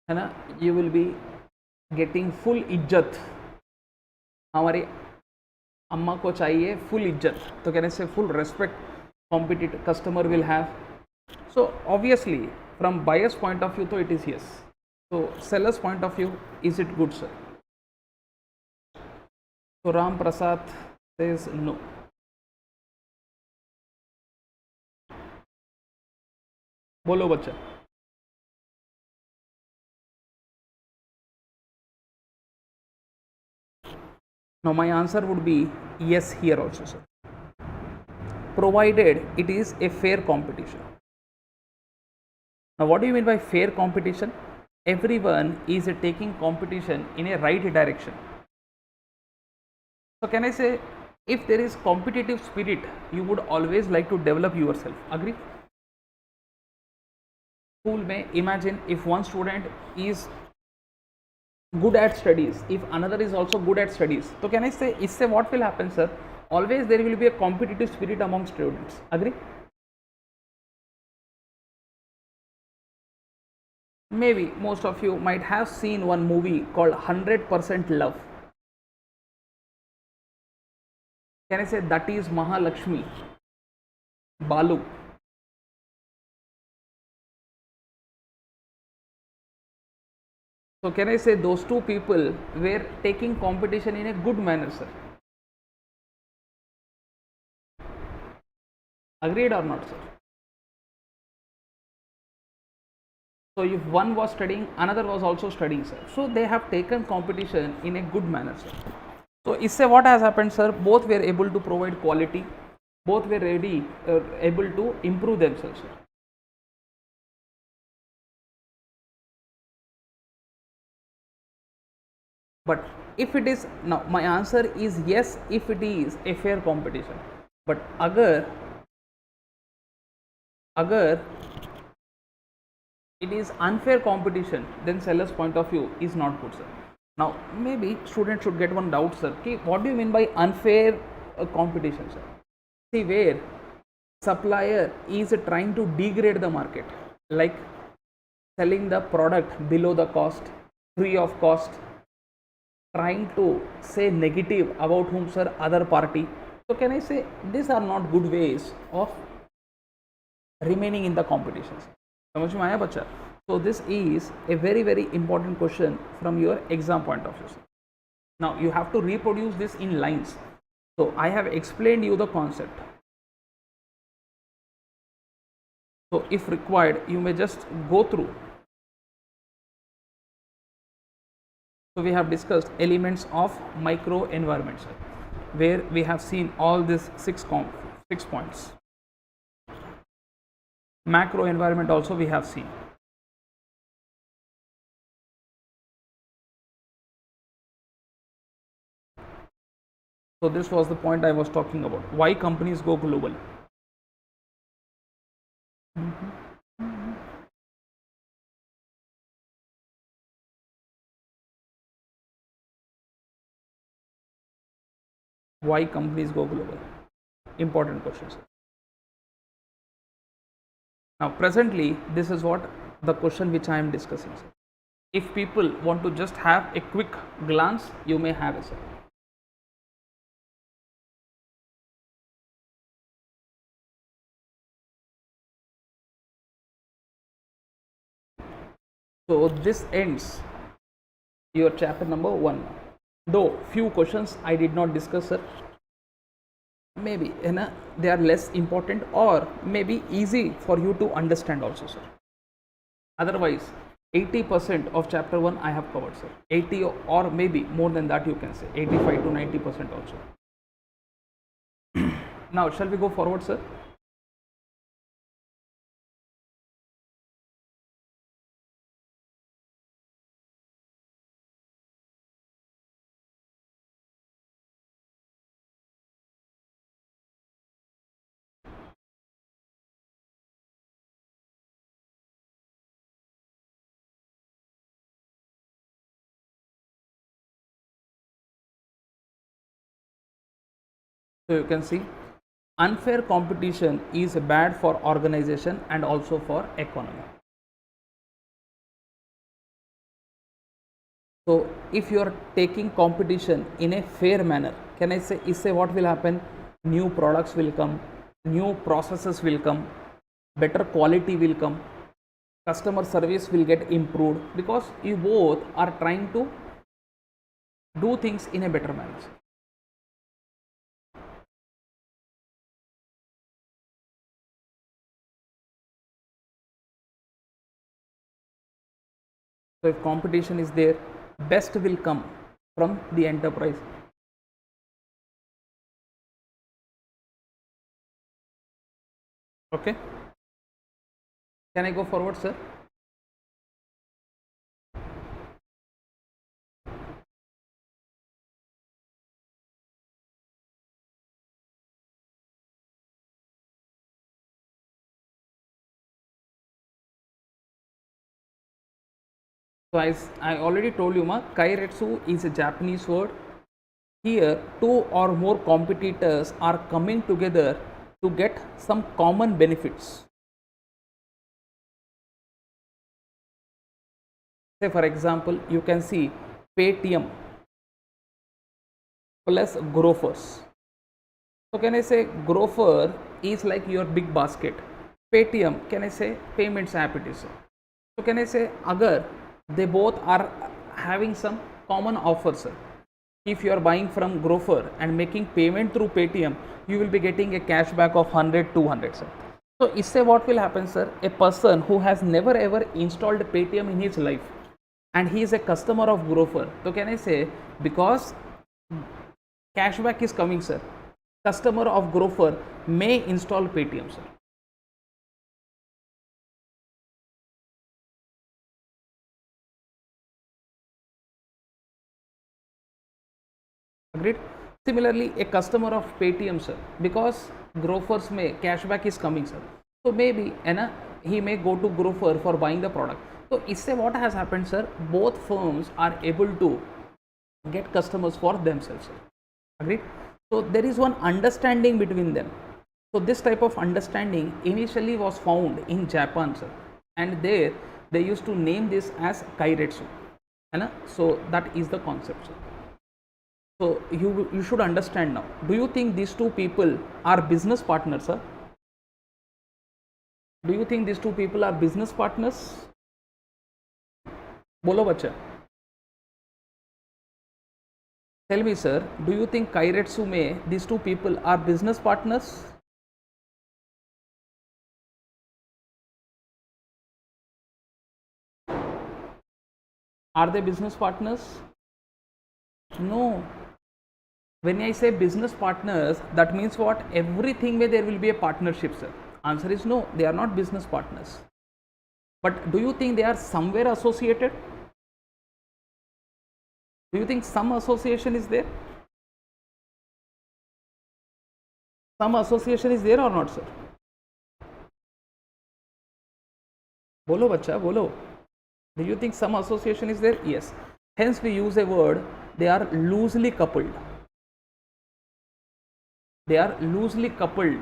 है ना. You will be getting full इज्जत. हमारी अम्मा को चाहिए full इज्जत, तो कहने से full respect competitor customer will have. So obviously from buyer's point of view, so it is yes. So seller's point of view, is it good, sir? So Ram Prasad says no. बोलो बच्चा. Now my answer would be yes here also, sir, provided it is a fair competition. Now what do you mean by fair competition? Everyone is taking competition in a right direction. So can I say, if there is competitive spirit, you would always like to develop yourself. Agree? School may imagine if one student is good at studies, if another is also good at studies, so can I say, isse what will happen, sir? Always there will be a competitive spirit among students. Agree? Maybe most of you might have seen one movie called 100% Love. Can I say that is Mahalakshmi, Balu? So can I say those two people were taking competition in a good manner, sir? Agreed or not, sir? So if one was studying, another was also studying, sir. So they have taken competition in a good manner, sir. So isse what has happened, sir? Both were able to provide quality, both were able to improve themselves, sir. But if it is, now my answer is yes if it is a fair competition. But agar it is unfair competition, then seller's point of view is not good, sir. Now maybe students should get one doubt, sir. Okay, what do you mean by unfair competition, sir? See, where supplier is trying to degrade the market, like selling the product below the cost, free of cost, trying to say negative about whom, sir, other party. So can I say these are not good ways of remaining in the competitions? समझ में आया बच्चा? So this is a very very important question from your exam point of view. Now you have to reproduce this in lines. So I have explained you the concept. So if required, you may just go through. So we have discussed elements of micro environments, where we have seen all these six points. Macro environment also we have seen. So this was the point I was talking about. Why companies go global? Why companies go global? Important questions. Now presently this is what the question which I am discussing, sir. If people want to just have a quick glance, you may have it, sir. So this ends your chapter number 1. Though few questions I did not discuss, sir. Maybe they are less important, or maybe easy for you to understand also, sir. Otherwise 80% of chapter 1 I have covered, sir. 80 or maybe more than that, you can say 85 to 90% also. Now shall we go forward, sir? So you can see unfair competition is bad for organization and also for economy. So if you are taking competition in a fair manner, can I say, what will happen? New products will come, new processes will come, better quality will come, customer service will get improved, because you both are trying to do things in a better manner. So if competition is there, best will come from the enterprise. Okay, can I go forward, sir? So as I already told you, kairetsu is a Japanese word. Here, two or more competitors are coming together to get some common benefits. Say for example, you can see Paytm plus Grofers. So can I say Grofer is like your big basket. Paytm, can I say payments app it is. So can I say agar they both are having some common offers. If you are buying from Grofer and making payment through Paytm, you will be getting a cashback of 100, 200, sir. So isse what will happen, sir? A person who has never ever installed Paytm in his life and he is a customer of Grofer, so can I say, because cashback is coming, sir, customer of Grofer may install Paytm, sir. Agreed? Similarly, a customer of Paytm, sir, because Grofers may cashback is coming, sir. So maybe he may go to Grofer for buying the product. So isse what has happened, sir? Both firms are able to get customers for themselves, sir. Agreed? So there is one understanding between them. So this type of understanding initially was found in Japan, sir, and there they used to name this as kairetsu. So that is the concept, sir. So you should understand now. Do you think these two people are business partners, sir? Do you think these two people are business partners? Bolo bacha. Tell me, sir, do you think kairetsu mein these two people are business partners? Are they business partners? No. When I say business partners, that means what? Everything where there will be a partnership, sir. Answer is no, they are not business partners. But do you think they are somewhere associated? Do you think some association is there? Some association is there or not, sir? Bolo bacha, bolo. Do you think some association is there? Yes. Hence we use a word, they are loosely coupled. They are loosely coupled.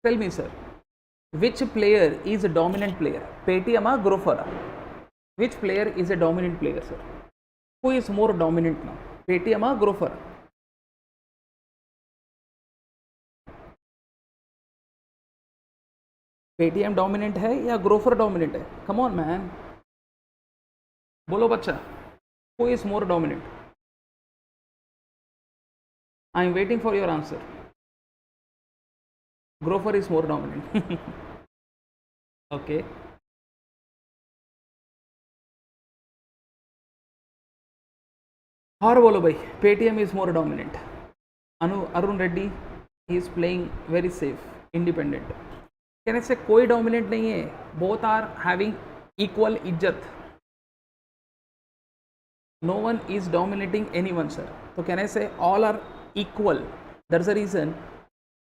Tell me, sir, which player is a dominant player? Paytm or Grofer? Which player is a dominant player, sir? Who is more dominant now? Paytm or Grofer? Paytm dominant है या Grofer dominant है? Come on, man. बोलो बच्चा. Who is more dominant? I am waiting for your answer. Grofer is more dominant. Okay. और बोलो भाई, Paytm is more dominant. Arun Reddy, he is playing very safe, independent. Can I say कोई dominant नहीं है? Both are having equal इज्जत. No one is dominating anyone, sir. So can I say all are equal? That's the reason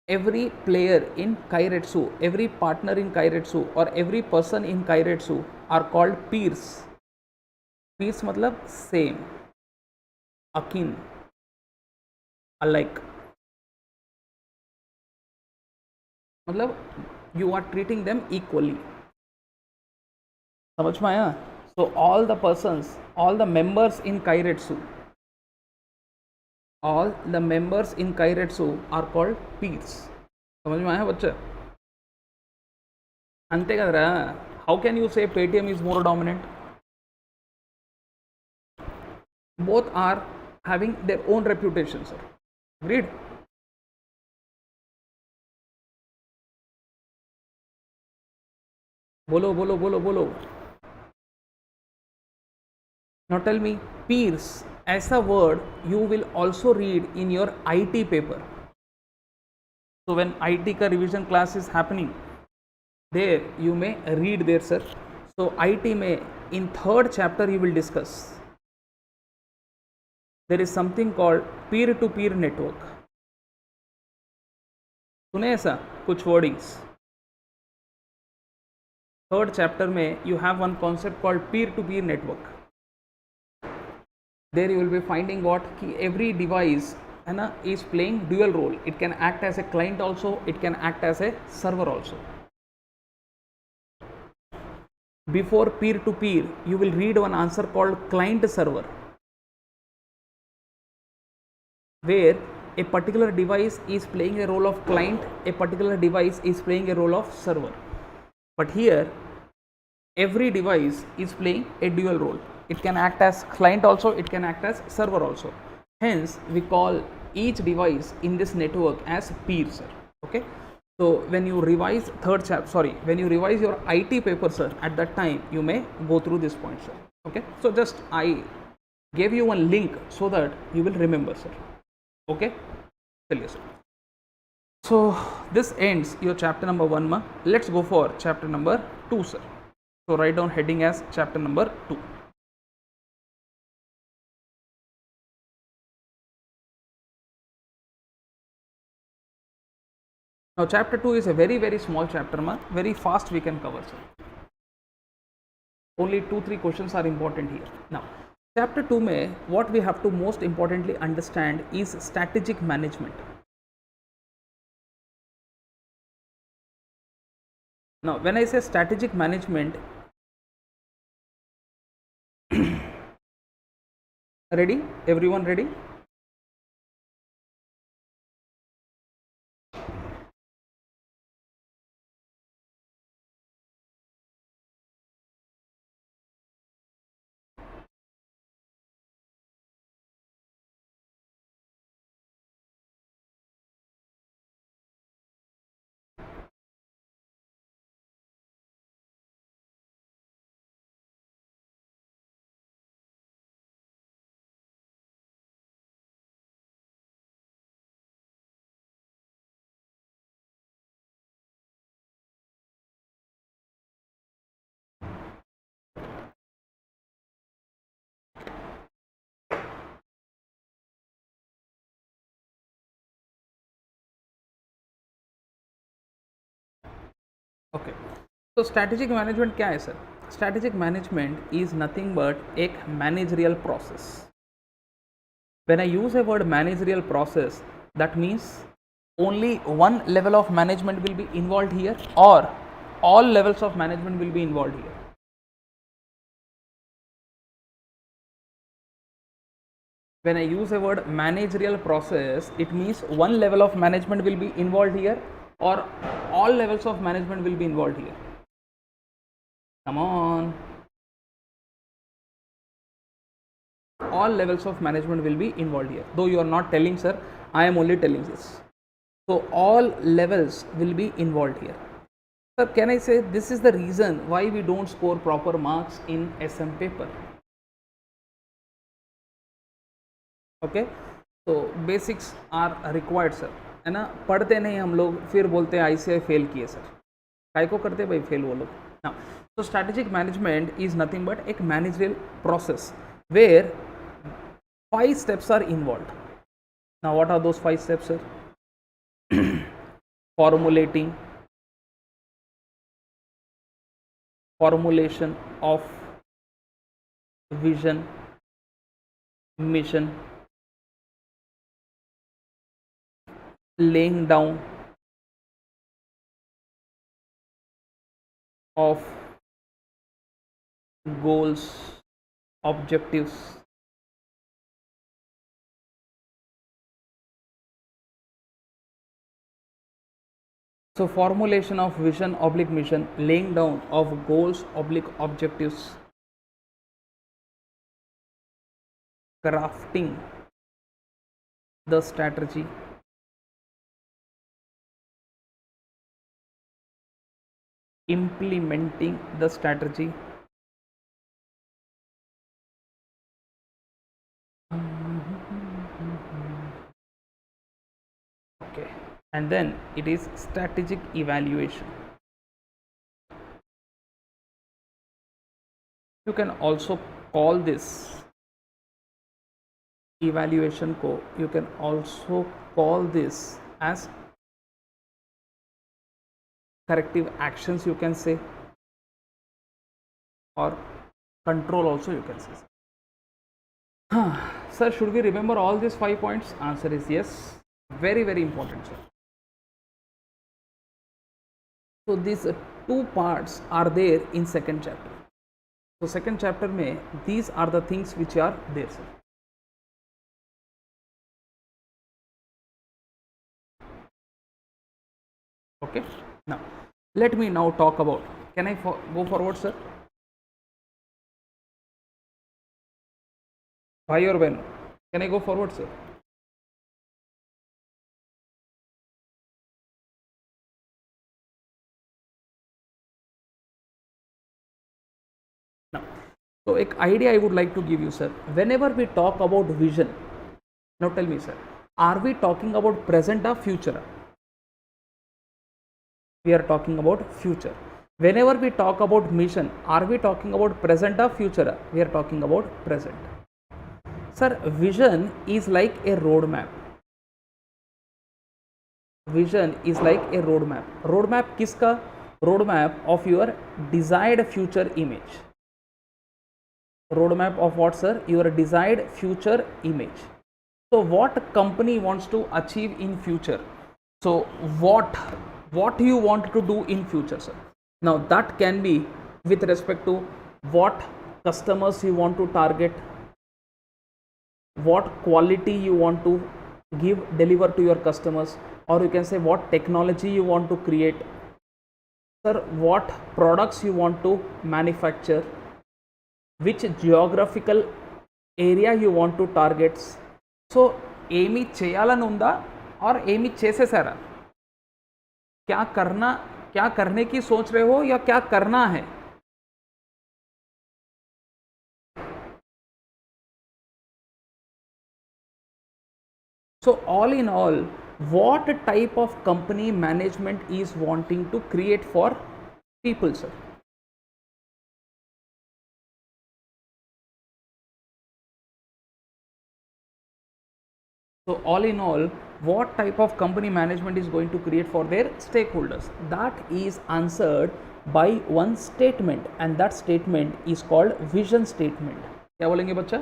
every player in kairetsu, every partner in kairetsu, or every person in kairetsu are called peers. Peers matlab same. akin, alike. मतलब you are treating them equally. समझ में आया? So all the persons, all the members in kairetsu, all the members in kairetsu are called peers. समझ में आया बच्चे? अंते कदरा, how can you say Paytm is more dominant? Both are having their own reputation, sir. Agreed? बोलो बोलो बोलो बोलो. Now tell me, peers as a word you will also read in your IT paper. So when IT ka revision class is happening, there you may read there, sir. So IT may in third chapter you will discuss. There is something called peer-to-peer network. सुने ऐसा कुछ wordings. Third chapter में you have one concept called peer-to-peer network. There you will be finding what कि every device है ना is playing dual role. It can act as a client also, it can act as a server also. Before peer-to-peer, you will read one answer called client server, where a particular device is playing a role of client, a particular device is playing a role of server. But here, every device is playing a dual role. It can act as client also, it can act as server also. Hence, we call each device in this network as peer, sir. Okay. So when you revise when you revise your IT paper, sir, at that time you may go through this point, sir. Okay. So just I gave you one link so that you will remember, sir. Okay. Tell you, sir. So this ends your chapter number 1, ma. Let's go for chapter number 2, sir. So write down heading as chapter number 2. Now chapter 2 is a very small chapter, ma. Very fast we can cover, sir. Only 2-3 questions are important here. Now chapter 2 mein what we have to most importantly understand is strategic management. Now when I say strategic management, ready? Everyone ready? Okay. So strategic management क्या है sir? Strategic management is nothing but एक managerial process. When I use a word managerial process, that means only one level of management will be involved here, or all levels of management will be involved here. When I use a word managerial process, it means one level of management will be involved here, or all levels of management will be involved here. Come on. All levels of management will be involved here. Though you are not telling, sir, I am only telling this. So all levels will be involved here. Sir, can I say this is the reason why we don't score proper marks in SM paper? Okay. So basics are required, sir. है ना, पढ़ते नहीं हम लोग, फिर बोलते हैं ICI fail किए सर. काय को करते भाई फेल वो लोग. Now, so strategic management is nothing but एक managerial process where 5 steps are involved. Now what are those 5 steps, sir? Formulation of vision, mission, laying down of goals, objectives, so formulation of vision oblique mission, laying down of goals oblique objectives, crafting the strategy, implementing the strategy, okay, and then it is strategic evaluation. You can also call this evaluation को you can also call this as corrective actions, you can say, or control also you can say. Sir, should we remember all these 5 points? Answer is yes. Very very important, sir. So these two parts are there in second chapter. So second chapter में these are the things which are there, sir. Okay, now let me now talk about, can I go forward, sir? Bhai or Ben, can I go forward, sir? Now, so एक idea I would like to give you, sir. Whenever we talk about vision, now tell me, sir, are we talking about present or future? We are talking about future. Whenever we talk about mission, are we talking about present or future? We are talking about present. Sir, vision is like a roadmap. Vision is like a roadmap. Roadmap किसका? Roadmap of your desired future image. Roadmap of what, sir? Your desired future image. So what company wants to achieve in future? So what you want to do in future, sir? Now that can be with respect to what customers you want to target, what quality you want to deliver to your customers, or you can say what technology you want to create, sir, what products you want to manufacture, which geographical area you want to target. So ఏమి చేయాలని ఉందా और ఏమి చేసేసారా? क्या करने की सोच रहे हो या क्या करना है? So all in all, what type of company management is wanting to create for people, sir? So all in all, what type of company management is going to create for their stakeholders? That is answered by one statement, and that statement is called vision statement. क्या बोलेंगे बच्चा?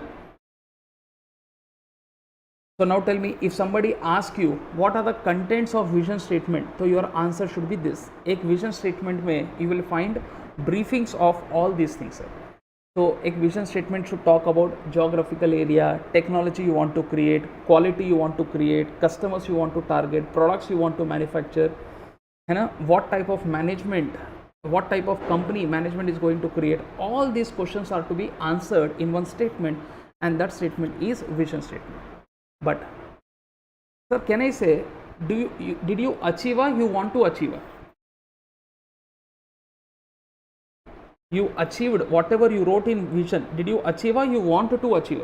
So now tell me, if somebody asks you what are the contents of vision statement, so your answer should be this. एक vision statement में you will find briefings of all these things, sir. So एक vision statement should talk about geographical area, technology you want to create, quality you want to create, customers you want to target, products you want to manufacture, है ना, what type of management, what type of company management is going to create. All these questions are to be answered in one statement, and that statement is vision statement. But sir, can I say, did you achieve or you want to achieve? You achieved whatever you wrote in vision. Did you achieve or you want to achieve?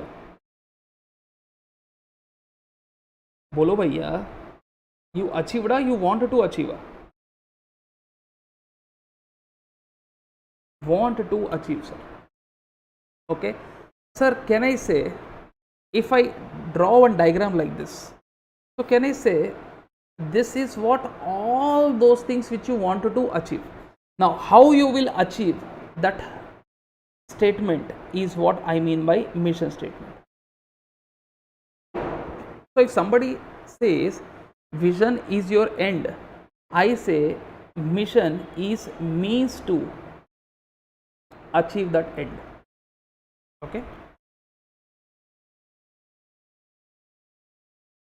बोलो भैया, you achieved or you wanted to achieve? Want to achieve, sir. Okay, sir, can I say, if I draw one diagram like this, so can I say this is what all those things which you wanted to achieve? Now how you will achieve that statement is what I mean by mission statement. So if somebody says vision is your end. I say mission is means to achieve that end. Okay.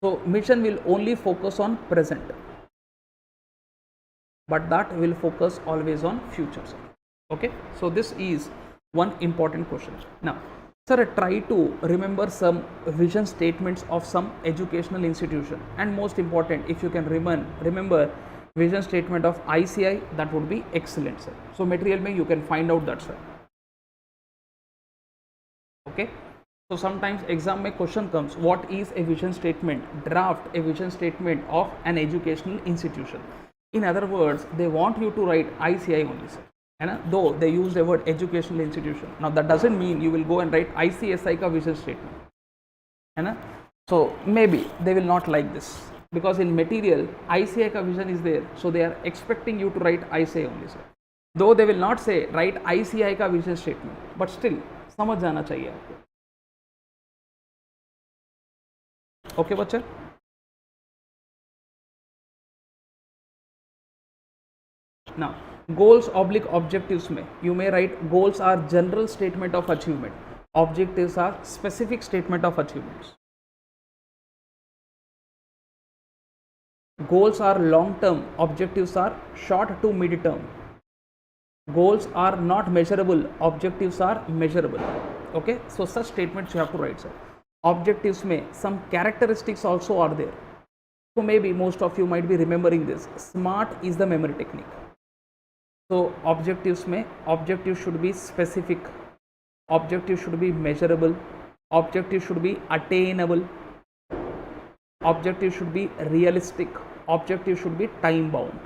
So mission will only focus on present, but that will focus always on future. Okay. So this is one important question. Now, sir, try to remember some vision statements of some educational institution, and most important, if you can remember vision statement of ICI, that would be excellent, sir. So material mein you can find out that, sir. Okay. So sometimes exam mein question comes, what is a vision statement? Draft a vision statement of an educational institution. In other words, they want you to write ICI only, sir. Though they use the word educational institution. Now that doesn't mean you will go and write ICSI ka vision statement. So maybe they will not like this, because in material ICI ka vision is there, so they are expecting you to write ICI only, sir. Though they will not say write ICI ka vision statement, but still समझ जाना चाहिए आपको. Okay, बच्चे. Now, goals oblique objectives में you may write goals are general statement of achievement, objectives are specific statement of achievements. Goals are long term, objectives are short to mid term. Goals are not measurable, objectives are measurable. Okay, so such statements you have to write, sir. Objectives में some characteristics also are there. So maybe most of you might be remembering this. SMART is the memory technique. So objectives में objective should be specific, objective should be measurable, objective should be attainable, objective should be realistic, objective should be time bound.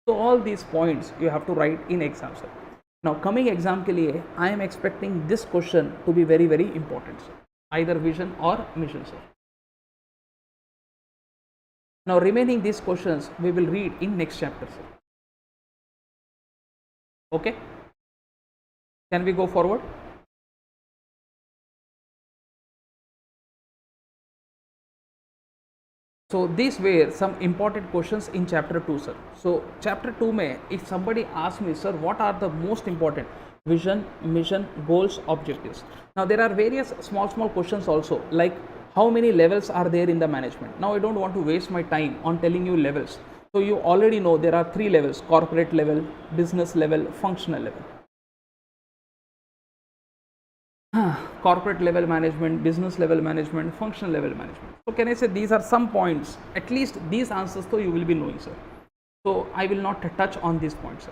So all these points you have to write in exam, sir. Now coming exam के लिए I am expecting this question to be very very important, sir. Either vision or mission, sir. Now remaining these questions we will read in next chapter, sir. Okay, can we go forward? So these were some important questions in chapter 2, sir. So chapter 2 mein if somebody asks me, sir, what are the most important vision, mission, goals, objectives? Now there are various small questions also, like how many levels are there in the management. Now I don't want to waste my time on telling you levels. So you already know there are 3 levels: corporate level, business level, functional level. Corporate level management, business level management, functional level management. So can I say these are some points, at least these answers though you will be knowing, sir. So I will not touch on these points, sir.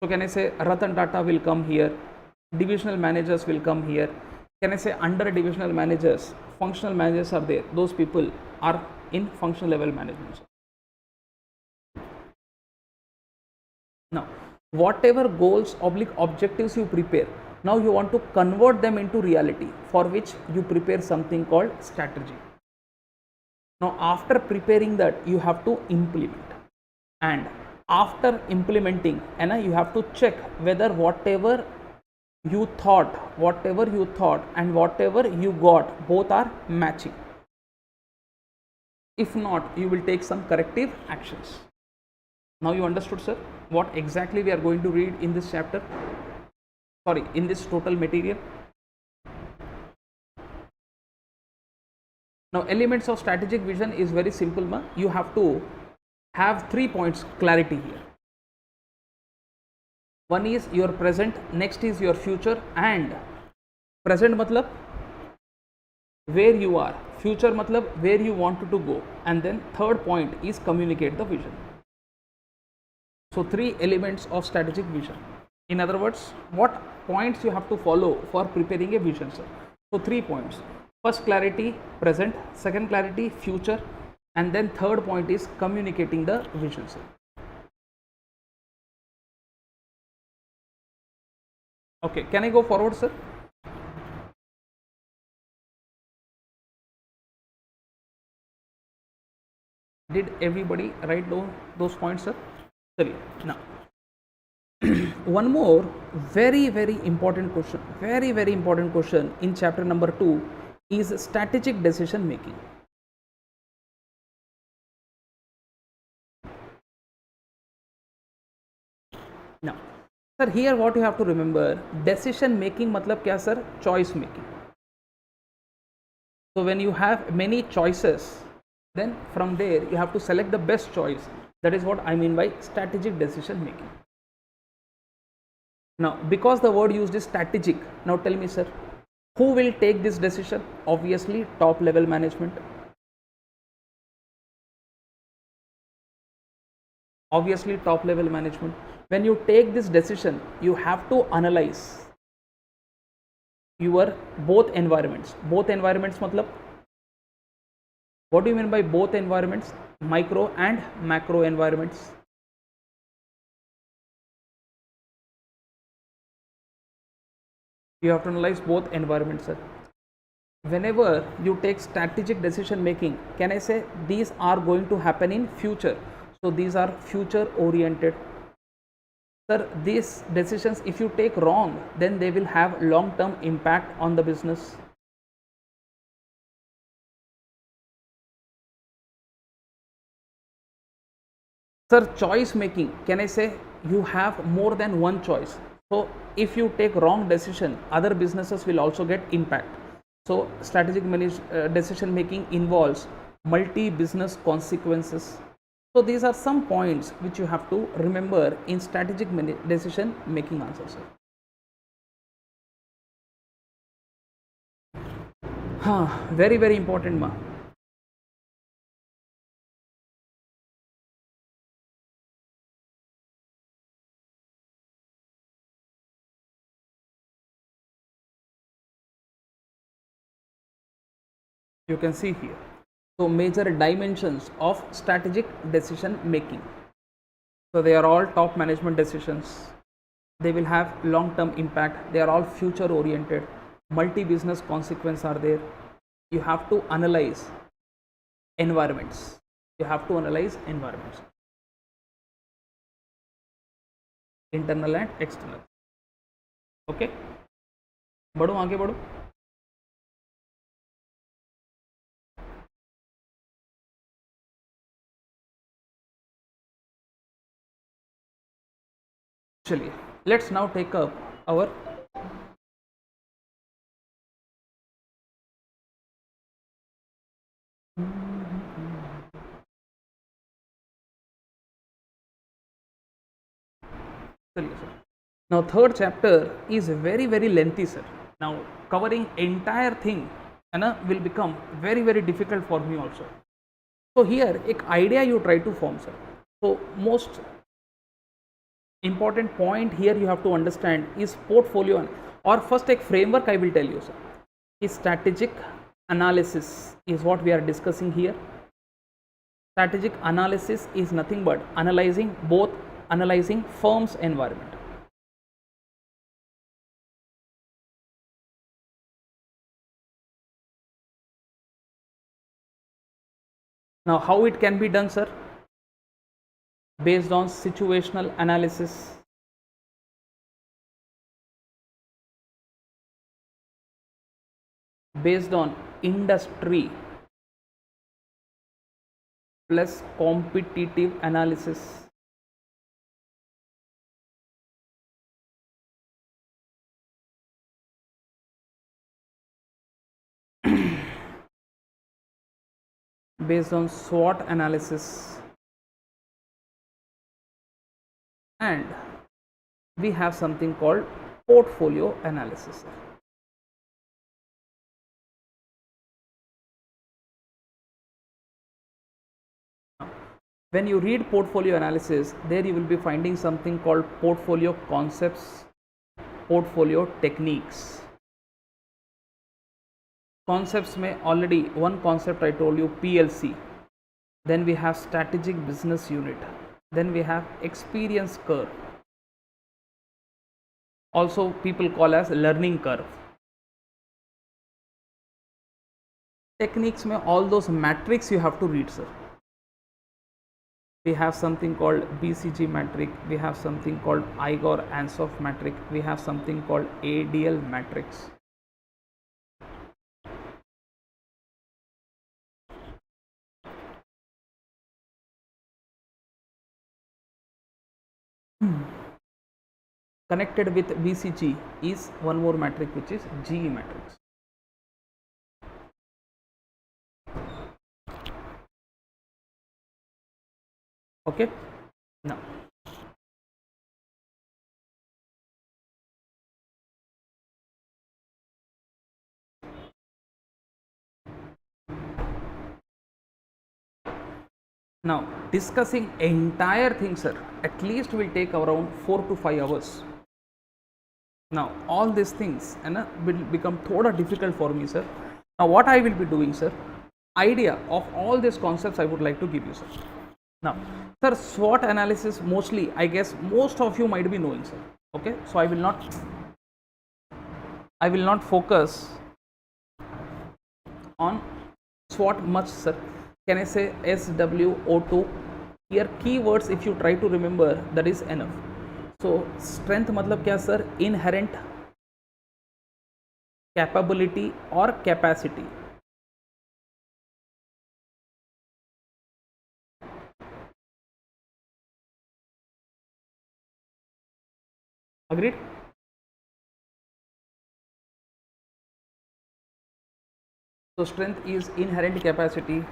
So can I say Ratan Tata will come here, divisional managers will come here. Can I say under divisional managers, functional managers are there, those people are in functional level management, sir. Now whatever goals oblique objectives you prepare, now you want to convert them into reality, for which you prepare something called strategy. Now after preparing that you have to implement, and after implementing you have to check whether whatever you thought and whatever you got, both are matching. If not, you will take some corrective actions. Now you understood, sir, what exactly we are going to read in this chapter, sorry, in this total material. Now elements of strategic vision is very simple, ma. You have to have 3 points clarity here. One is your present, next is your future, and present matlab where you are, future matlab where you wanted to go, and then third point is communicate the vision. So 3 elements of strategic vision. In other words, what points you have to follow for preparing a vision, sir? So 3 points. First, clarity, present. Second, clarity, future. And then third point is communicating the vision, sir. Okay, can I go forward, sir? Did everybody write down those points, sir? Now one more very important question in chapter number 2 is strategic decision making. Now, sir, here what you have to remember, decision making matlab kya sir? Choice making. So when you have many choices, then from there you have to select the best choice. That is what I mean by strategic decision making. Now, because the word used is strategic, now tell me, sir, who will take this decision? Obviously, top level management. Obviously, top level management. When you take this decision, you have to analyze your both environments. Both environments, matlab, what do you mean by both environments? Micro and macro environments. You have to analyze both environments, sir. Whenever you take strategic decision making, can I say these are going to happen in future? So these are future oriented. Sir, these decisions, if you take wrong, then they will have long term impact on the business. Sir, choice making, can I say you have more than one choice? So if you take wrong decision, other businesses will also get impact. So strategic decision making involves multi business consequences. So these are some points which you have to remember in strategic decision making answers. Very very important, ma. You can see here. So major dimensions of strategic decision making. So they are all top management decisions. They will have long term impact. They are all future oriented. Multi business consequences are there. You have to analyze environments. You have to analyze environments, internal and external. Okay, बढ़ो आगे बढ़ो. चलिए, let's now take up our चलिए sir. Now third chapter is very very lengthy, sir. Now covering entire thing will become very very difficult for me also. So here एक idea you try to form, sir. So most important point here you have to understand is portfolio, or first एक framework I will tell you, sir. Is strategic analysis is what we are discussing here. Strategic analysis is nothing but analyzing firm's environment. Now how it can be done, sir? Based on situational analysis, based on industry plus competitive analysis, based on SWOT analysis, and we have something called portfolio analysis. When you read portfolio analysis, there you will be finding something called portfolio concepts, portfolio techniques. Concepts में already one concept I told you, PLC. Then we have strategic business unit. Then we have experience curve. Also people call as learning curve. Techniques में all those matrix you have to read, sir. We have something called BCG matrix. We have something called Igor-Ansoff matrix. We have something called ADL matrix. connected with BCG is one more matrix, which is GE matrix. Okay, now discussing entire thing, sir, at least will take around 4 to 5 hours. Now all these things will become thoda difficult for me, sir. Now what I will be doing, sir, idea of all these concepts I would like to give you, sir. Now sir, SWOT analysis, mostly I guess most of you might be knowing, sir. Okay, so I will not focus on SWOT much, sir. Can I say SWOT? Here keywords, if you try to remember, that is enough. So strength मतलब क्या sir? Inherent capability or capacity. Agreed? So strength is inherent capacity.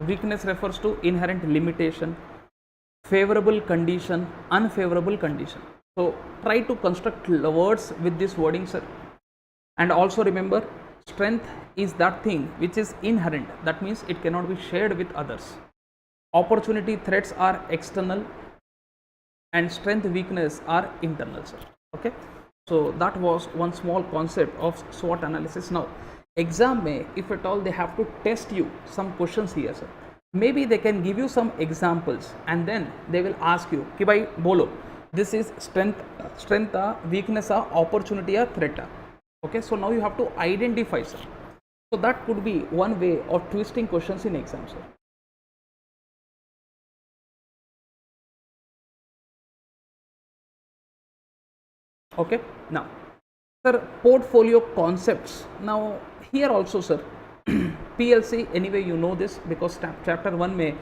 Weakness refers to inherent limitation. Favorable condition, unfavorable condition. So try to construct words with this wording, sir. And also remember, strength is that thing which is inherent. That means it cannot be shared with others. Opportunity threats are external and strength weakness are internal, sir. Okay. So that was one small concept of SWOT analysis. Now exam may, if at all they have to test you some questions here, sir. Maybe they can give you some examples and then they will ask you कि भाई बोलो this is strength weakness opportunity threat. Okay, so now you have to identify, sir. So that could be one way of twisting questions in exam, sir. Okay, now sir, portfolio concepts. Now here also, sir, PLC, anyway you know this because chapter 1 may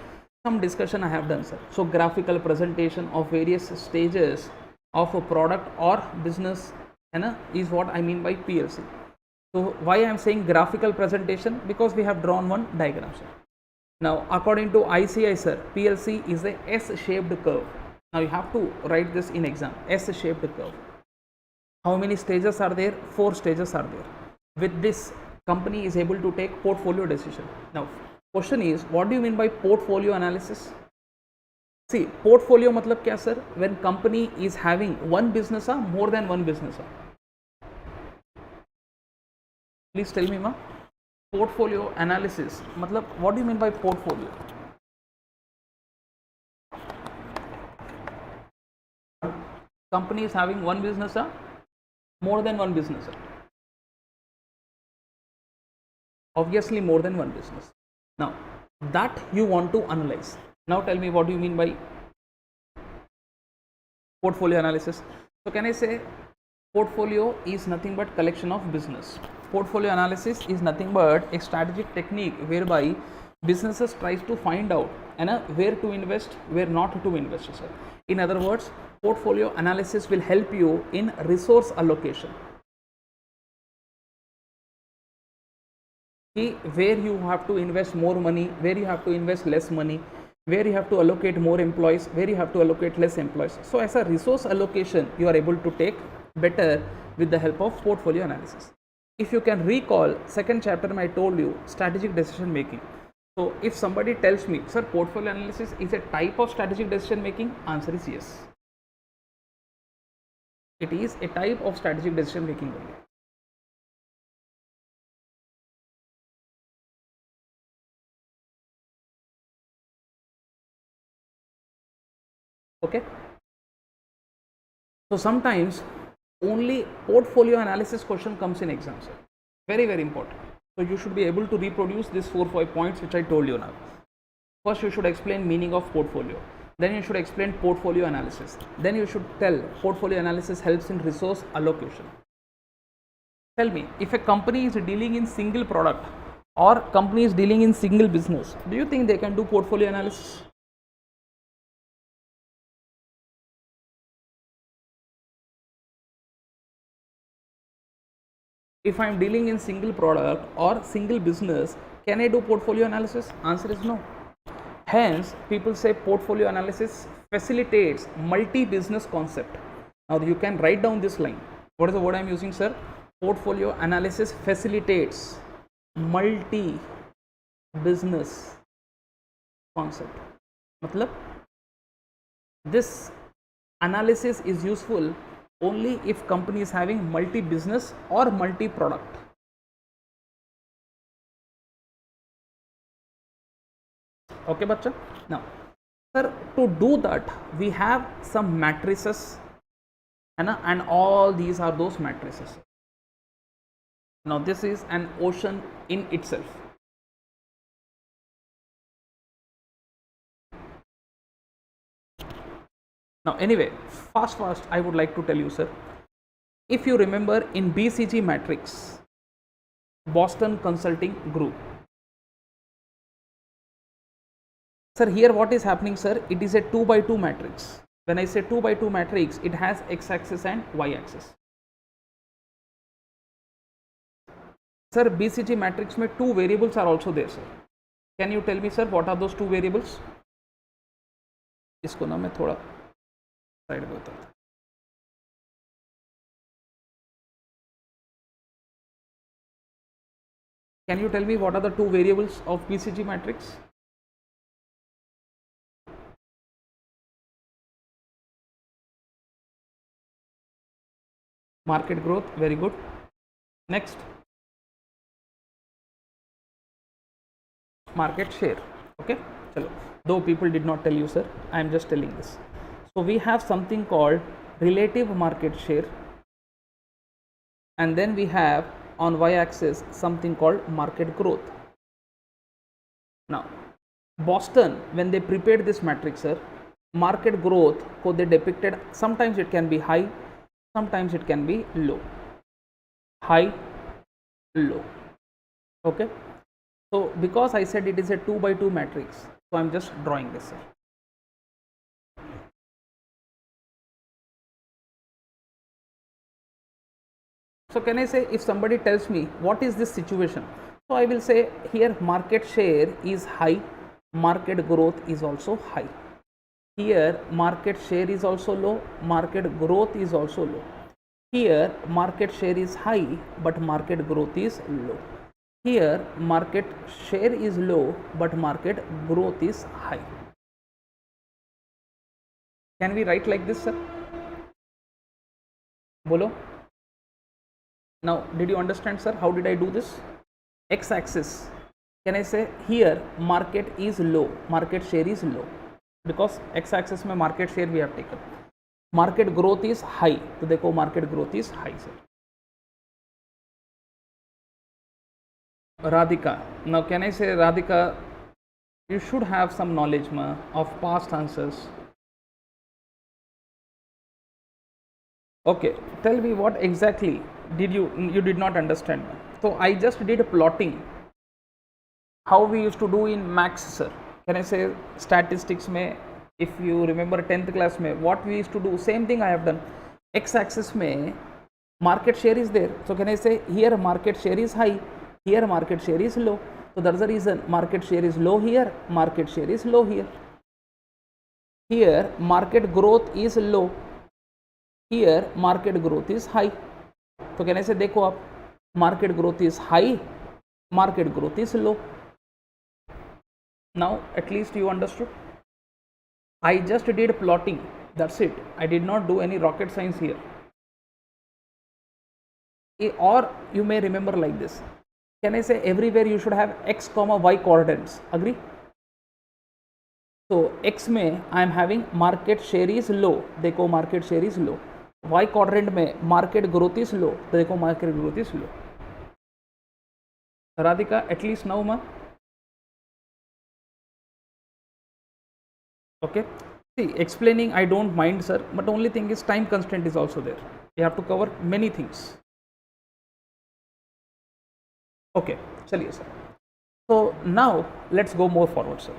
some discussion I have done, sir. So graphical presentation of various stages of a product or business is what I mean by PLC. So why I am saying graphical presentation? Because we have drawn one diagram, sir. Now according to ICI, sir, PLC is a S-shaped curve. Now you have to write this in exam, S-shaped curve. How many stages are there? 4 stages are there. With this, company is able to take portfolio decision. Now question is, what do you mean by portfolio analysis? See, portfolio matlab kya, sir? When company is having one business or more than one business. Please tell me, ma. Portfolio analysis matlab, what do you mean by portfolio? Company is having one business or more than one business? Obviously more than one business. Now that you want to analyze. Now tell me, what do you mean by portfolio analysis? So can I say portfolio is nothing but collection of business. Portfolio analysis is nothing but a strategic technique whereby businesses tries to find out where to invest, where not to invest, sir. In other words, portfolio analysis will help you in resource allocation. Where you have to invest more money, where you have to invest less money, where you have to allocate more employees, where you have to allocate less employees. So as a resource allocation, you are able to take better with the help of portfolio analysis. If you can recall, second chapter I told you strategic decision making. So if somebody tells me, sir, portfolio analysis is a type of strategic decision making, answer is yes. It is a type of strategic decision making only. Okay, so sometimes only portfolio analysis question comes in exams, sir. Very, very important. So you should be able to reproduce these 4-5 points which I told you now. First you should explain meaning of portfolio, then you should explain portfolio analysis, then you should tell portfolio analysis helps in resource allocation. Tell me, if a company is dealing in single product or company is dealing in single business, do you think they can do portfolio analysis? If I am dealing in single product or single business, can I do portfolio analysis? Answer is no. Hence, people say portfolio analysis facilitates multi-business concept. Now you can write down this line. What is the word I am using, sir? Portfolio analysis facilitates multi-business concept. Matlab, this analysis is useful only if company is having multi-business or multi-product. Okay, bacha. Now, sir, to do that, we have some matrices, and all these are those matrices. Now, this is an ocean in itself. Now, anyway, fast, I would like to tell you, sir. If you remember in BCG matrix, Boston Consulting Group. Sir, here what is happening, sir? It is a 2 by 2 matrix. When I say 2 by 2 matrix, it has x-axis and y-axis. Sir, BCG matrix में 2 variables are also there, sir. Can you tell me, sir, what are those 2 variables? इसको ना मैं थोड़ा side में बताता हूँ. Can you tell me what are the 2 variables of BCG matrix? Market growth, very good. Next, market share. Okay, chalo. Though people did not tell you, sir, I am just telling this. So we have something called relative market share, and then we have on y-axis something called market growth. Now, Boston, when they prepared this matrix, sir, market growth ko they depicted, sometimes it can be high, sometimes it can be low. High, low. Okay. So because I said it is a 2 by 2 matrix, so I am just drawing this, sir. So can I say, if somebody tells me what is this situation, so I will say here market share is high, market growth is also high. Here market share is also low, market growth is also low. Here market share is high, but market growth is low. Here market share is low, but market growth is high. Can we write like this, sir? Bolo. Now, did you understand, sir? How did I do this? X-axis. Can I say here market is low, market share is low, because x-axis में market share we have taken. Market growth is high, तो देखो market growth is high, sir. Radhika. Now, can I say, Radhika, you should have some knowledge of past answers. Okay, tell me what exactly did you did not understand. So I just did plotting, how we used to do in max, sir. Can I say statistics mein, if you remember 10th class mein, what we used to do, same thing I have done. X-axis mein market share is there, so can I say here market share is high, here market share is low, so that's the reason market share is low here, market share is low here. Here market growth is low, here market growth is high. So can I say, देखो आप, market growth is high, market growth is low. Now at least you understood. I just did plotting, that's it. I did not do any rocket science here. Or you may remember like this. Can I say everywhere you should have x comma y coordinates? Agree? So x में I am having market share is low, देखो market share is low. Y quadrant में market growth is low, तो देखो market growth is low. Radhika, at least now ma. Okay. See, explaining I don't mind, sir, but only thing is time constraint is also there. You have to cover many things. Okay, chaliye sir. So now let's go more forward, sir.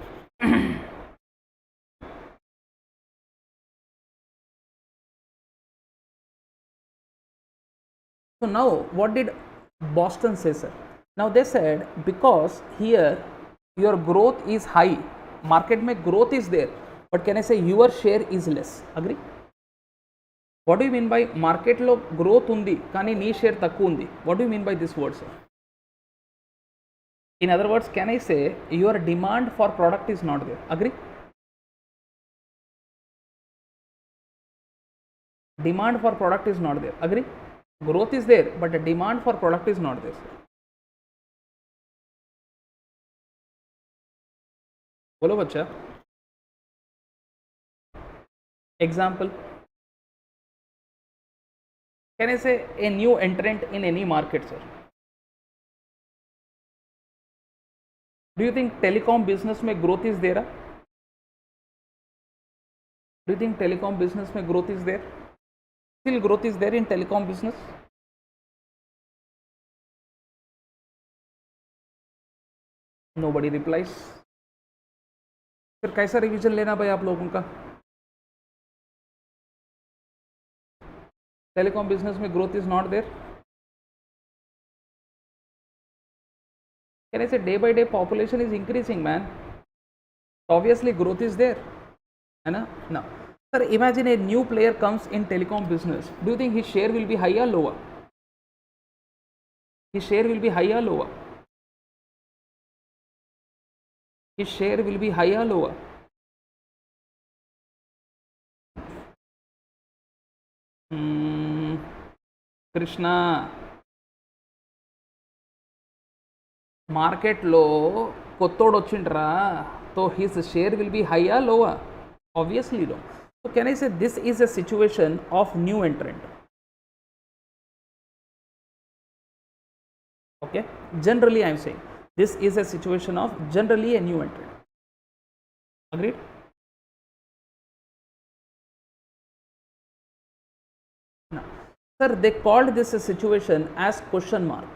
So now what did Boston says, sir. Now they said because here your growth is high, market में growth is there, but can I say your share is less? Agree? What do you mean by market lo growth undi కానీ నీ share తక్కువ ఉంది? What do you mean by this word, sir? In other words, can I say your demand for product is not there? Agree? Demand for product is not there. Agree? Growth is there, but the demand for product is not there, sir. बोलो बच्चा. Example. Can I say a new entrant in any market, sir? Do you think telecom business में growth is there? Do you think telecom business में growth is there? Still growth is there in telecom business? Nobody replies. फिर कैसा revision लेना भाई आप लोगों का? Telecom business में growth is not there. Can I say day by day population is increasing, man? Obviously growth is there, है ना? Now, sir, imagine a new player comes in telecom business. Do you think his share will be higher or lower? His share will be higher or lower? His share will be higher or lower? Krishna, market లో కొత్తోడు వచ్చిండ్రా, so his share will be high ఆ లోవా? Obviously low. So can I say this is a situation of new entrant. Okay, generally I'm saying this is a situation of generally a new entrant. Agreed? Sir, they called this a situation as question mark.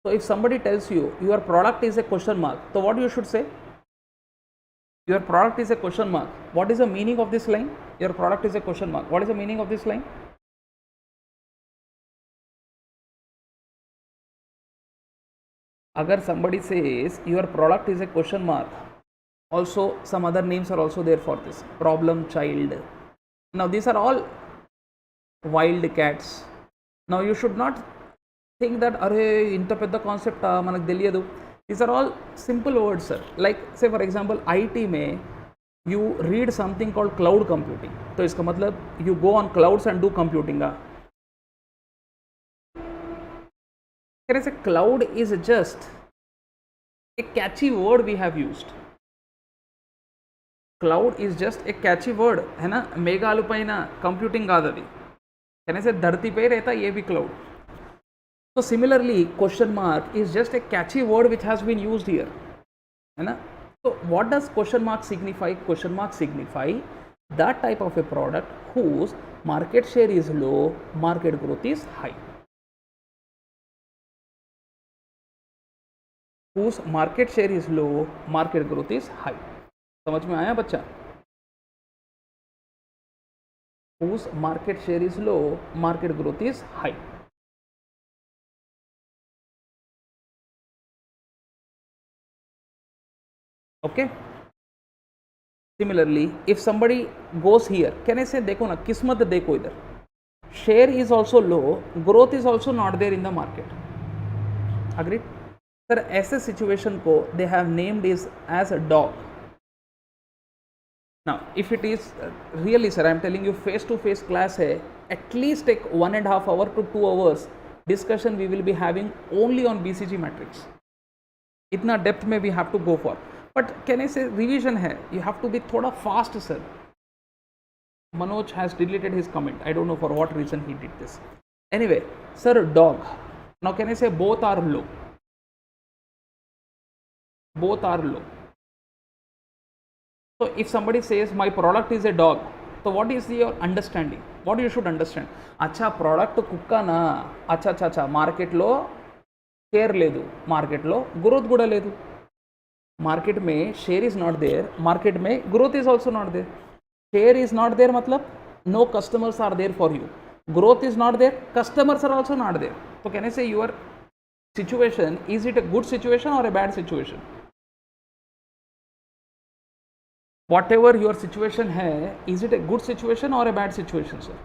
So if somebody tells you your product is a question mark, so what you should say? Your product is a question mark. What is the meaning of this line? Your product is a question mark. What is the meaning of this line? Agar somebody says your product is a question mark, also some other names are also there for this. Problem child. Now these are all wild cats. Now you should not think that అరే ఇంత పెద్ద concept మనకు తెలియదు. These are all simple words sir. Like say for example IT में you read something called cloud computing, तो इसका मतलब you go on clouds and do computing. Say cloud is just a catchy word we have used. Cloud is just a catchy word, है ना? మేఘాలు పైన computing కాదు అది. कैसे धरती पे रहता ये भी cloud. So similarly question mark is just a catchy word which has been used here, है ना? So what does question mark signify? Question mark signify that type of a product whose market share is low, market growth is high. Whose market share is low, market growth is high. समझ में आया बच्चा? Whose market share is low, market growth is high. Okay. Similarly, if somebody goes here, can I say देखो ना, किस्मत देखो इधर, share is also low, growth is also not there in the market. Agreed? Sir, ऐसे situation को they have named is as a dog. Now, if it is really, sir, I am telling you, face-to-face class है, at least take 1.5 hour to 2 hours discussion we will be having only on BCG matrix. इतना depth में we have to go for. But can I say revision है, you have to be थोड़ा fast, sir. Manoj has deleted his comment. I don't know for what reason he did this. Anyway, sir, dog. Now, can I say both are low? Both are low. So if somebody says my product is a dog, so what is your understanding? What you should understand? अच्छा product కుక్క నా, अच्छा अच्छा अच्छा మార్కెట్లో share లేదు, మార్కెట్లో growth కూడా లేదు. మార్కెట్ में share is not there, market में growth is also not there. Share is not there मतलब no customers are there for you. Growth is not there, customers are also not there. तो can I say your situation, is it a good situation or a bad situation? Whatever your situation है, is it a good situation or a bad situation, sir?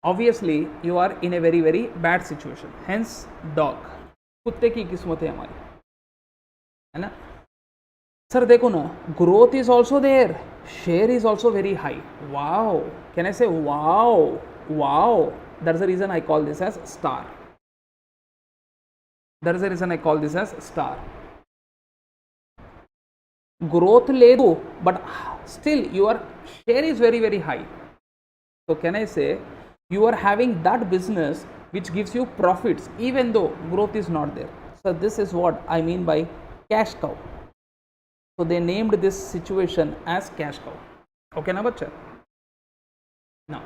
Obviously you are in a very very bad situation, hence dog. कुत्ते की किस्मत है हमारी, है ना sir? देखो ना, growth is also there, share is also very high. Wow, can I say wow? Wow, that is the reason I call this as star. That is the reason I call this as star. Growth ले दो but still your share is very very high. So can I say you are having that business which gives you profits even though growth is not there. So this is what I mean by cash cow. So they named this situation as cash cow. Okay na bachcha? Now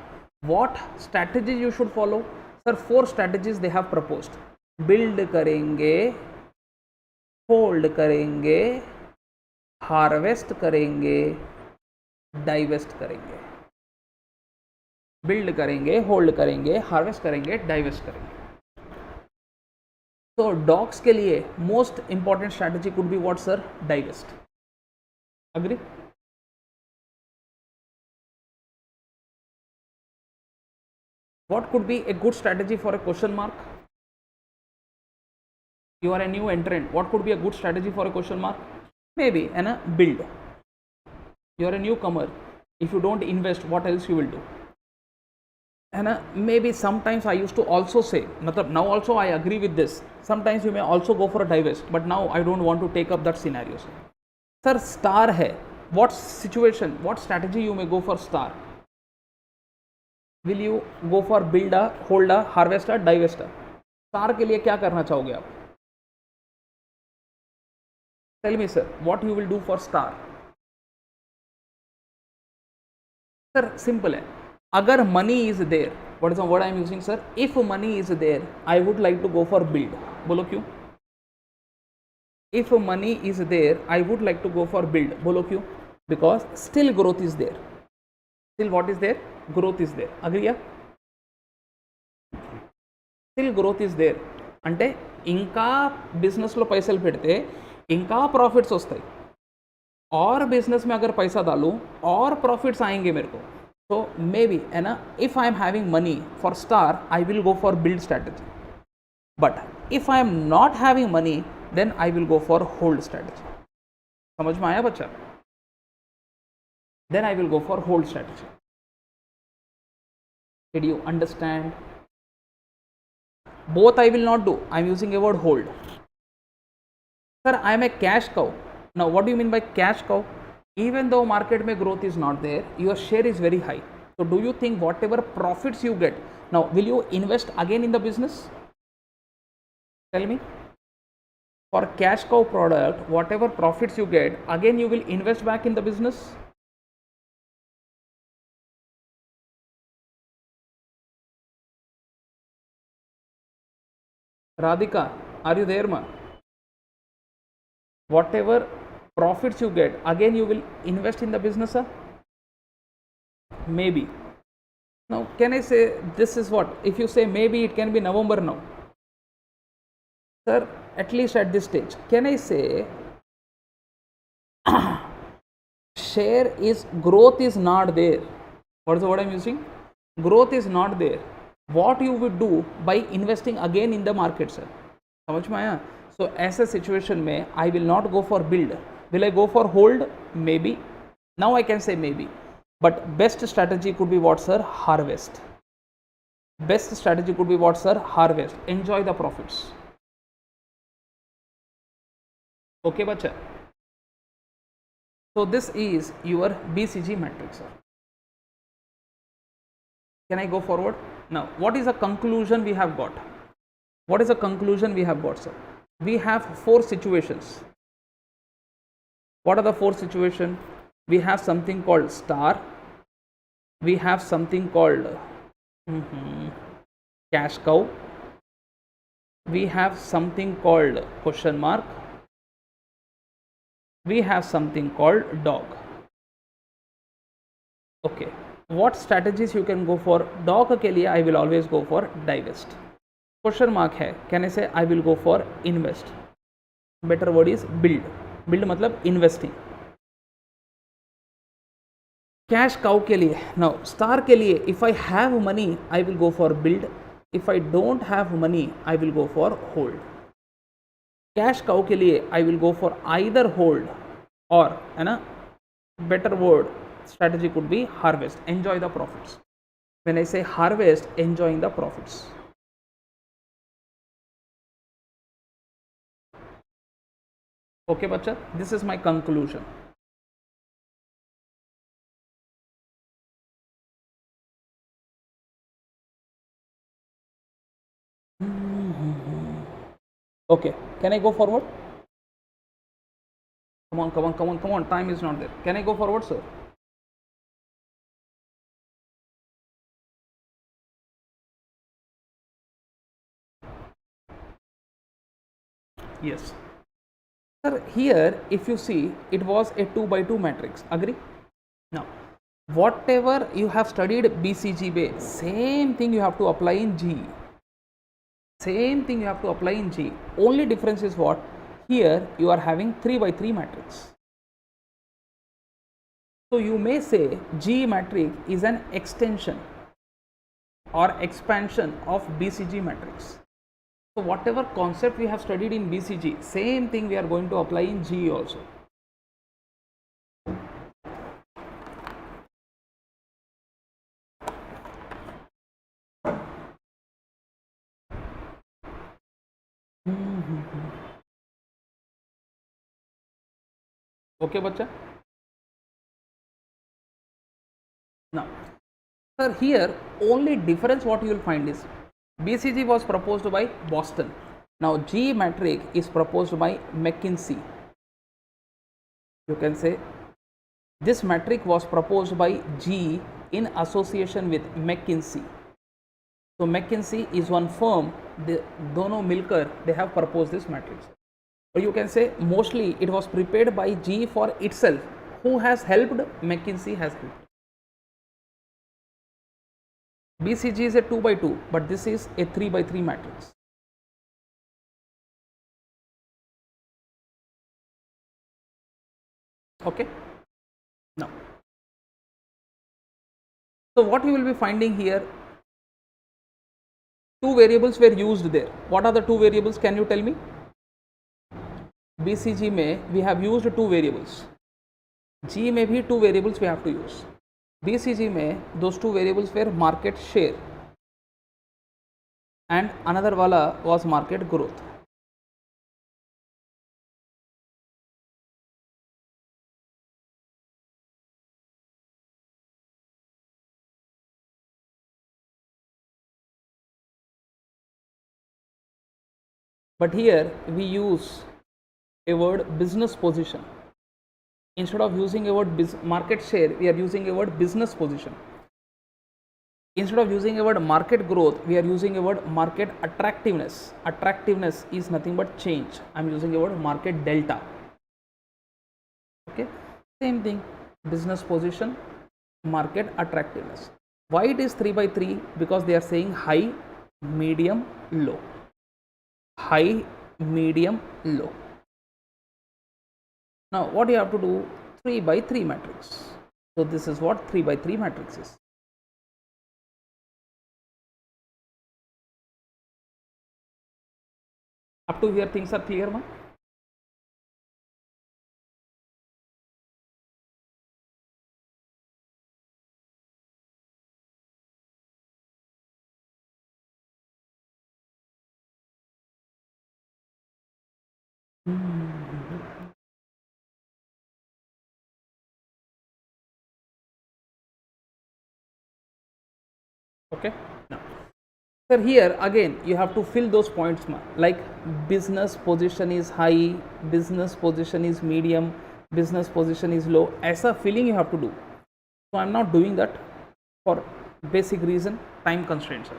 what strategies you should follow? Sir, 4 strategies they have proposed. Build karenge, hold karenge, harvest karenge, divest karenge. Build करेंगे, hold करेंगे, harvest करेंगे, divest करेंगे. तो dogs के लिए most important strategy could be what sir? Divest. Agree? What could be a good strategy for a question mark? You are a new entrant, what could be a good strategy for a question mark? Maybe, है ना, build. You are a newcomer, if you don't invest what else you will do, है ना? Maybe sometimes I use to also say, मतलब now also I agree with this, sometimes you may also go for a divest, but now I don't want to take up that scenario. Sir star है, what situation, what strategy you may go for star? Will you go for builder, holder, harvester, divester? Star के लिए क्या करना चाहोगे आप? Tell me sir, what you will do for star? Sir simple है, अगर money is there, what is the word I am using sir? If money is there I would like to go for build. बोलो क्यों? If money is there I would like to go for build. बोलो क्यों? Because still growth is there. Still what is there? Growth is there. Agreed? Still growth is there అంటే ఇంకా బిజినెస్లో పైసలు పెడితే ఇంకా ప్రాఫిట్స్ వస్తాయి. और बिजनेस में अगर पैसा डालूँ और प्रॉफिट्स आएंगे मेरे को. So maybe, है ना, if I am having money for star, I will go for build strategy. But if I am not having money, then I will go for hold strategy. समझ में आया बच्चा? Then I will go for hold strategy. Did you understand? Both I will not do. I am using a word hold. Sir, I am a cash cow. Now what do you mean by cash cow? Even though market में growth is not there, your share is very high. So do you think whatever profits you get, now will you invest again in the business? Tell me. For cash cow product, whatever profits you get, again you will invest back in the business? Radhika, are you there, ma? Whatever profits you get, again you will invest in the business, sir? Maybe. Now can I say this is what, if you say maybe, it can be November now. Sir, at least at this stage, can I say share is, growth is not there. What is the word I am using? Growth is not there. What you would do by investing again in the market, sir? समझ में आया? So ऐसे situation में I will not go for build. Will I go for hold? Maybe. Now I can say maybe. But best strategy could be what, sir? Harvest. Best strategy could be what, sir? Harvest. Enjoy the profits. Okay, bacha? So this is your BCG matrix, sir. Can I go forward? Now, what is the conclusion we have got? What is the conclusion we have got, sir? We have 4 situations. What are the 4 situations? We have something called star. We have something called cash cow. We have something called question mark. We have something called dog. Okay. what strategies you can go for? Dog के लिए I will always go for divest. Question mark है, can I say I will go for invest? Better word is build. Build मतलब investing. Cash cow के लिए, now star के लिए, if I have money I will go for build, if I don't have money I will go for hold. Cash cow के लिए I will go for either hold or, है ना, better word strategy could be harvest, enjoy the profits. When I say harvest, enjoying the profits. Okay bachcha, this is my conclusion. Okay, can I go forward? Come on, time is not there. Can I go forward, sir? Yes. Sir, here if you see, it was a 2 by 2 matrix. Agree? Now, whatever you have studied BCG way, same thing you have to apply in G. Same thing you have to apply in G. Only difference is what? Here you are having 3 by 3 matrix. So you may say G matrix is an extension or expansion of BCG matrix. So whatever concept we have studied in BCG, same thing we are going to apply in G also. Okay, bacha? Now, sir, here only difference what you will find is BCG was proposed by Boston. Now, G matrix is proposed by McKinsey. You can say this matrix was proposed by G in association with McKinsey. So, McKinsey is one firm, they dono milkar, they have proposed this matrix. Or you can say mostly it was prepared by G for itself. Who has helped? McKinsey has helped. BCG is a 2 by 2, but this is a 3 by 3 matrix. Okay. Now, so what you will be finding here, two variables were used there. What are the two variables? Can you tell me? BCG में we have used two variables. G में भी two variables we have to use. BCG में those two variables were market share and another wala was market growth. But here we use a word business position. Instead of using a word market share, we are using a word business position. Instead of using a word market growth, we are using a word market attractiveness. Attractiveness is nothing but change. I am using a word market delta. Okay, same thing, business position, market attractiveness. Why it is 3 by 3? Because they are saying high, medium, low. High, medium, low. Now what you have to do? 3 by 3 matrix. So this is what 3 by 3 matrix is. Up to here things are clear, ma? Okay. Now, sir, here again you have to fill those points, like business position is high, business position is medium, business position is low. Aisa filling you have to do. So I'm not doing that for basic reason, time constraints.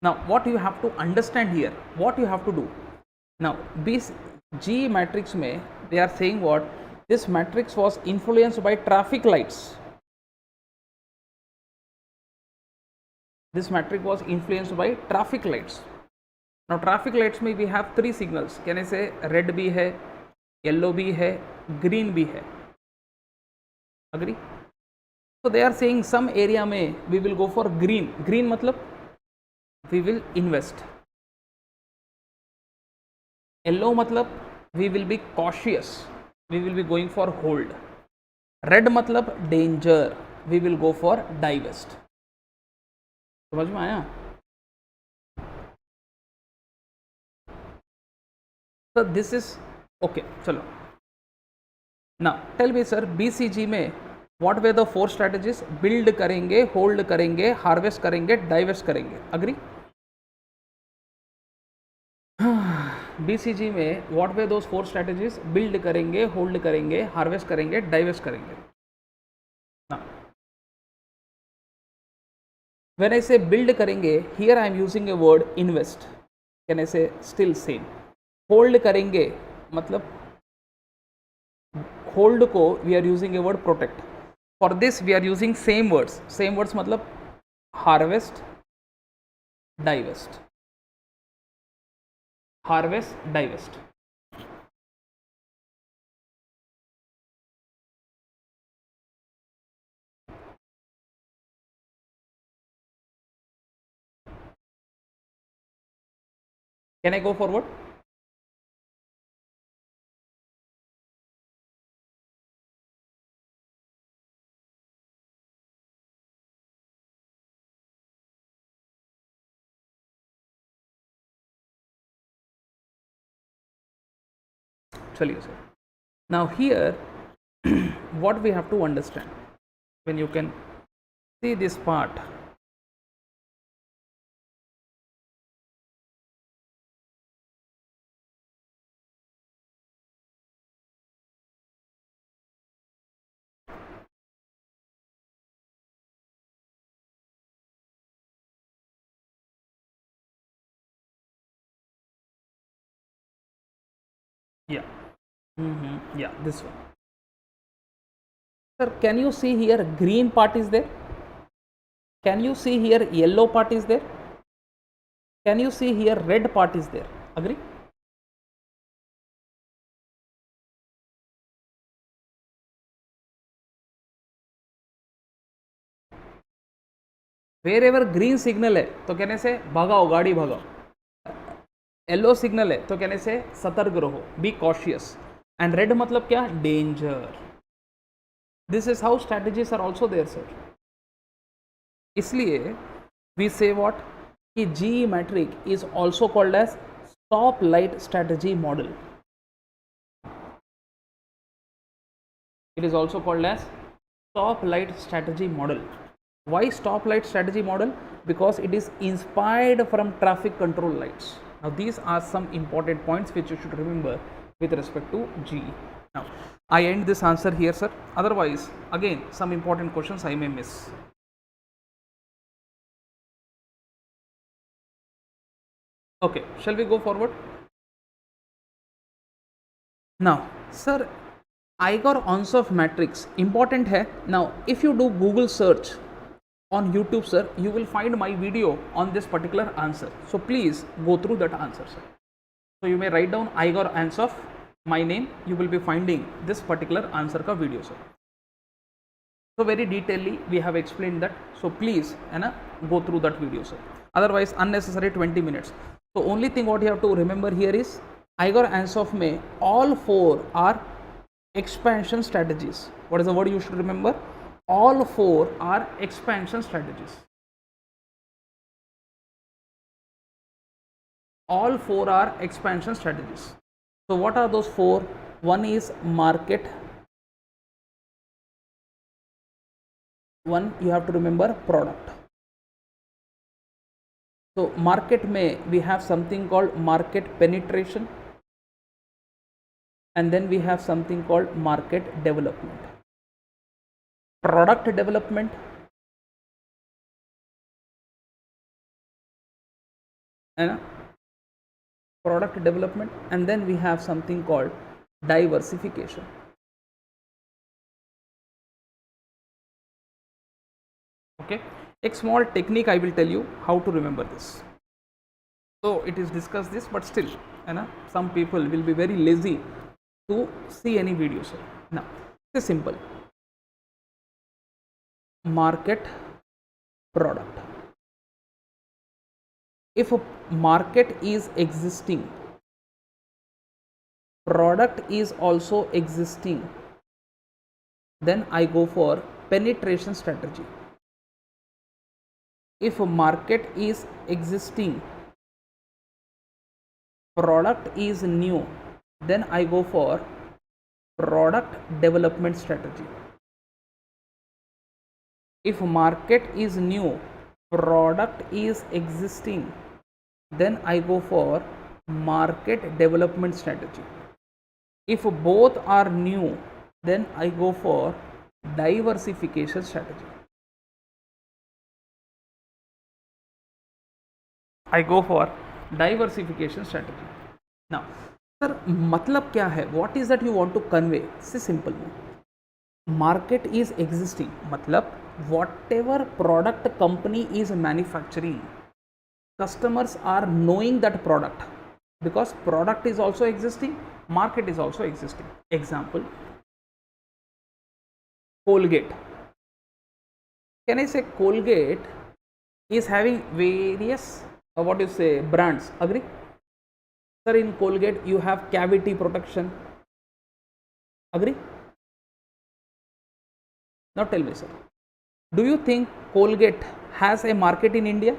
Now what you have to understand here, what you have to do. Now G matrix में they are saying what? This matrix was influenced by traffic lights. This metric was influenced by traffic lights. Now traffic lights में we have three signals. Can I say red भी है, yellow भी है, green भी है. Agree? So they are saying some area में we will go for green. Green मतलब we will invest. Yellow मतलब we will be cautious. We will be going for hold. Red मतलब danger. We will go for divest. समझ में आया? So this is okay. चलो. Now tell me sir, BCG में what were the four strategies? Build करेंगे, hold करेंगे, harvest करेंगे, divest करेंगे. Agree? BCG में what were those four strategies? Build करेंगे, hold करेंगे, harvest करेंगे, divest करेंगे. Now when I say build करेंगे, here I am using a word invest. Can I say still same? Hold करेंगे मतलब hold को we are using a word protect. For this we are using same words. Same words मतलब harvest, divest. Harvest, divest. Can I go forward? चलिए sir. Now here what we have to understand, when you can see this part, yeah, yeah, this one. Sir, can you see here green part is there? Can you see here yellow part is there? Can you see here red part is there? Agree? Wherever green signal है तो कहने से भगाओ, गाड़ी भगाओ. Yellow signal है तो कहने से सतर्क रहो, बी कॉशियस. एंड रेड मतलब क्या? Danger. This is how strategies are also there sir. इसलिए वी से व्हाट कि G matrix is also called as stop light strategy model. It is also called as stop light strategy model. Why stop light strategy model? Because it is inspired from traffic control lights. Now these are some important points which you should remember with respect to GE. Now I end this answer here sir, otherwise again some important questions I may miss. Okay, shall we go forward? Now sir, Igor Onsoff matrix important है. Now if you do Google search on YouTube sir, you will find my video on this particular answer, so please go through that answer sir. So you may write down Igor Onsoff, my name, you will be finding this particular answer का video sir. So very detailedly we have explained that, so please go through that video sir, otherwise unnecessary 20 minutes. So only thing what you have to remember here is Igor Onsoff में all four are expansion strategies. What is the word you should remember? All four are expansion strategies. All four are expansion strategies. So what are those four? One is market. One you have to remember product. So market में we have something called market penetration, and then we have something called market development. Product development and product development, and then we have something called diversification. Okay, एक small technique I will tell you how to remember this. So it is discussed this, but still, some people will be very lazy to see any videos. Now it's simple. Market, product. If a market is existing, product is also existing, then I go for penetration strategy. If a market is existing, product is new, then I go for product development strategy. If market is new, product is existing, then I go for market development strategy. If both are new, then I go for diversification strategy. I go for diversification strategy. Now, sir, मतलब क्या है? What is that you want to convey? It's simple. Market is existing. मतलब whatever product company is manufacturing, customers are knowing that product, because product is also existing, market is also existing. Example, Colgate. Can I say Colgate is having various what you say brands? Agree? Sir, in Colgate you have cavity protection. Agree? Now tell me, sir, do you think Colgate has a market in India?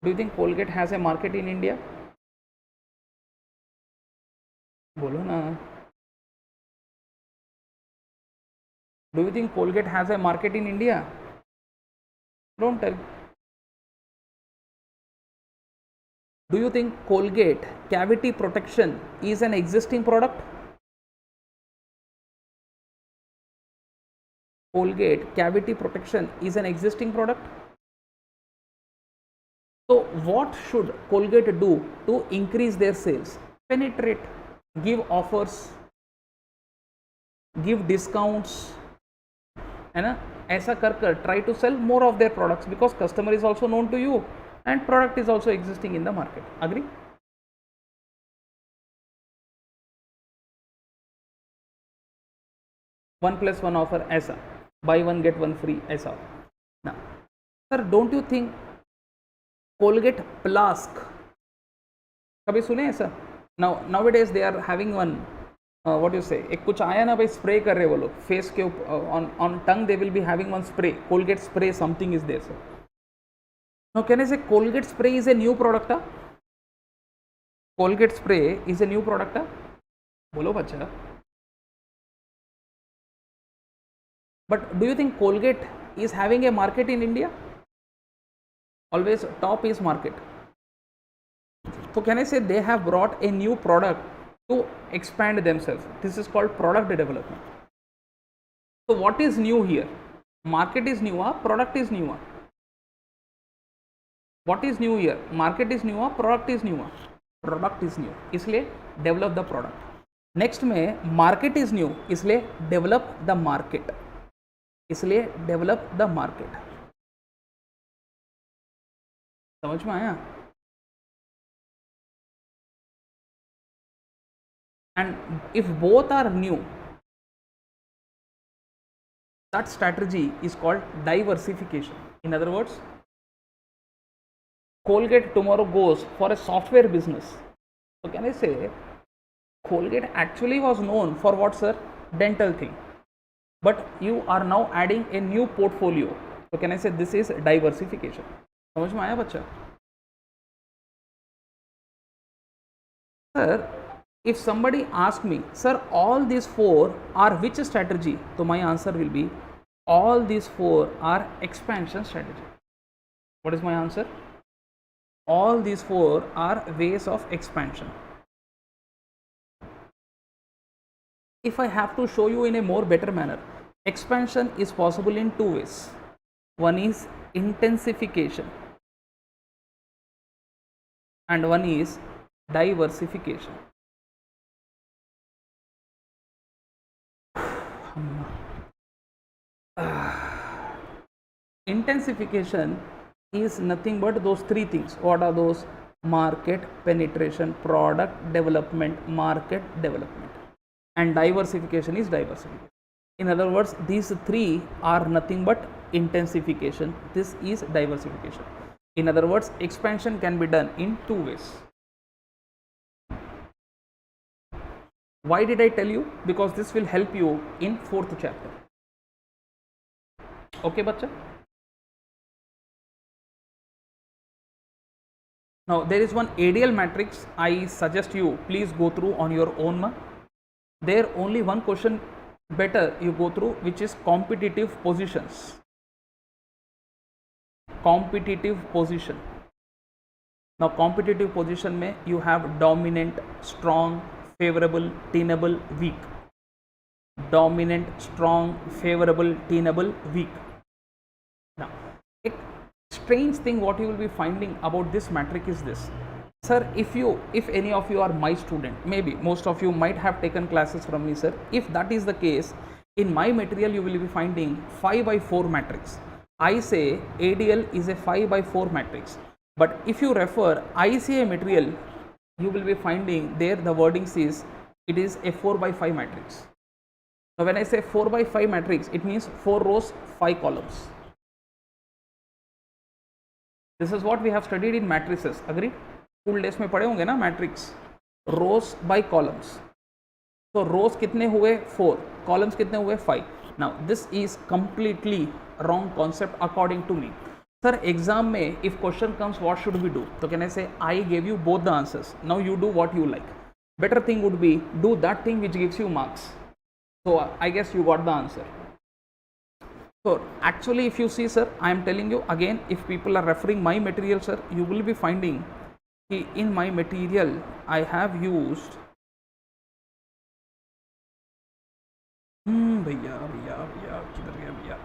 Do you think Colgate has a market in India? बोलो ना. Do you think Colgate has a market in India? Don't tell. Do you think Colgate cavity protection is an existing product? Colgate cavity protection is an existing product. So what should Colgate do to increase their sales? Penetrate, give offers, give discounts, है ना? ऐसा कर कर try to sell more of their products, because customer is also known to you and product is also existing in the market. Agree? One plus one offer ऐसा, buy one get one free ऐसा. Now, sir, don't you think Colgate Flask, कभी सुने ऐसा? Nowadays they are having one what you say, एक कुछ आया ना भाई, स्प्रे कर रहे वो लोग फेस के on tongue, they will be having one spray, Colgate spray something is there, sir. Now can I say Colgate spray is a new product? Colgate spray is a new product? बोलो बच्चा. But do you think Colgate is having a market in India? Always top is market. So can I say they have brought a new product to expand themselves? This is called product development. So what is new here? Market is new, product is new. What is new here? Market is new, product is new. Product is new, इसलिए develop the product. Next में market is new, इसलिए develop the market. इसलिए develop the market. समझ में आया? And if both are new, that strategy is called diversification. In other words, Colgate tomorrow goes for a software business. So can I say Colgate actually was known for what, sir? Dental thing. But you are now adding a new portfolio. So can I say this is diversification? समझ में आया बच्चा? Sir, if somebody asks me, sir, all these four are which strategy? So my answer will be, all these four are expansion strategy. What is my answer? All these four are ways of expansion. If I have to show you in a more better manner, expansion is possible in two ways. One is intensification and one is diversification. Intensification is nothing but those three things. What are those? Market penetration, product development, market development, and diversification is diversification. In other words, these three are nothing but intensification. This is diversification. In other words, expansion can be done in two ways. Why did I tell you? Because this will help you in fourth chapter. Okay, bacha? Now there is one ADL matrix I suggest you please go through on your own. There only one question better you go through, which is competitive positions. Competitive position. Now competitive position में you have dominant, strong, favorable, tenable, weak. Dominant, strong, favorable, tenable, weak. Now a strange thing what you will be finding about this matrix is this. Sir, if any of you are my student, maybe most of you might have taken classes from me, sir. If that is the case, in my material you will be finding 5 by 4 matrix. I say ADL is a 5 by 4 matrix, but if you refer ICA material, you will be finding there the wording says it is a 4 by 5 matrix. Now when I say 4 by 5 matrix, it means 4 rows, 5 columns. This is what we have studied in matrices. Agree? School days में पढ़े होंगे ना matrix, रोज bye columns. तो रोज कितने हुए 4, columns कितने हुए 5. Now this is completely wrong concept according to me. Sir exam में if question comes what should we do, तो can I say I gave you both the answers, now you do what you like. Better thing would be do that thing which gives you marks. So I guess you got the answer. So actually if you see, sir, I am telling you again, if people are referring my material, sir, you will be finding in my material I have used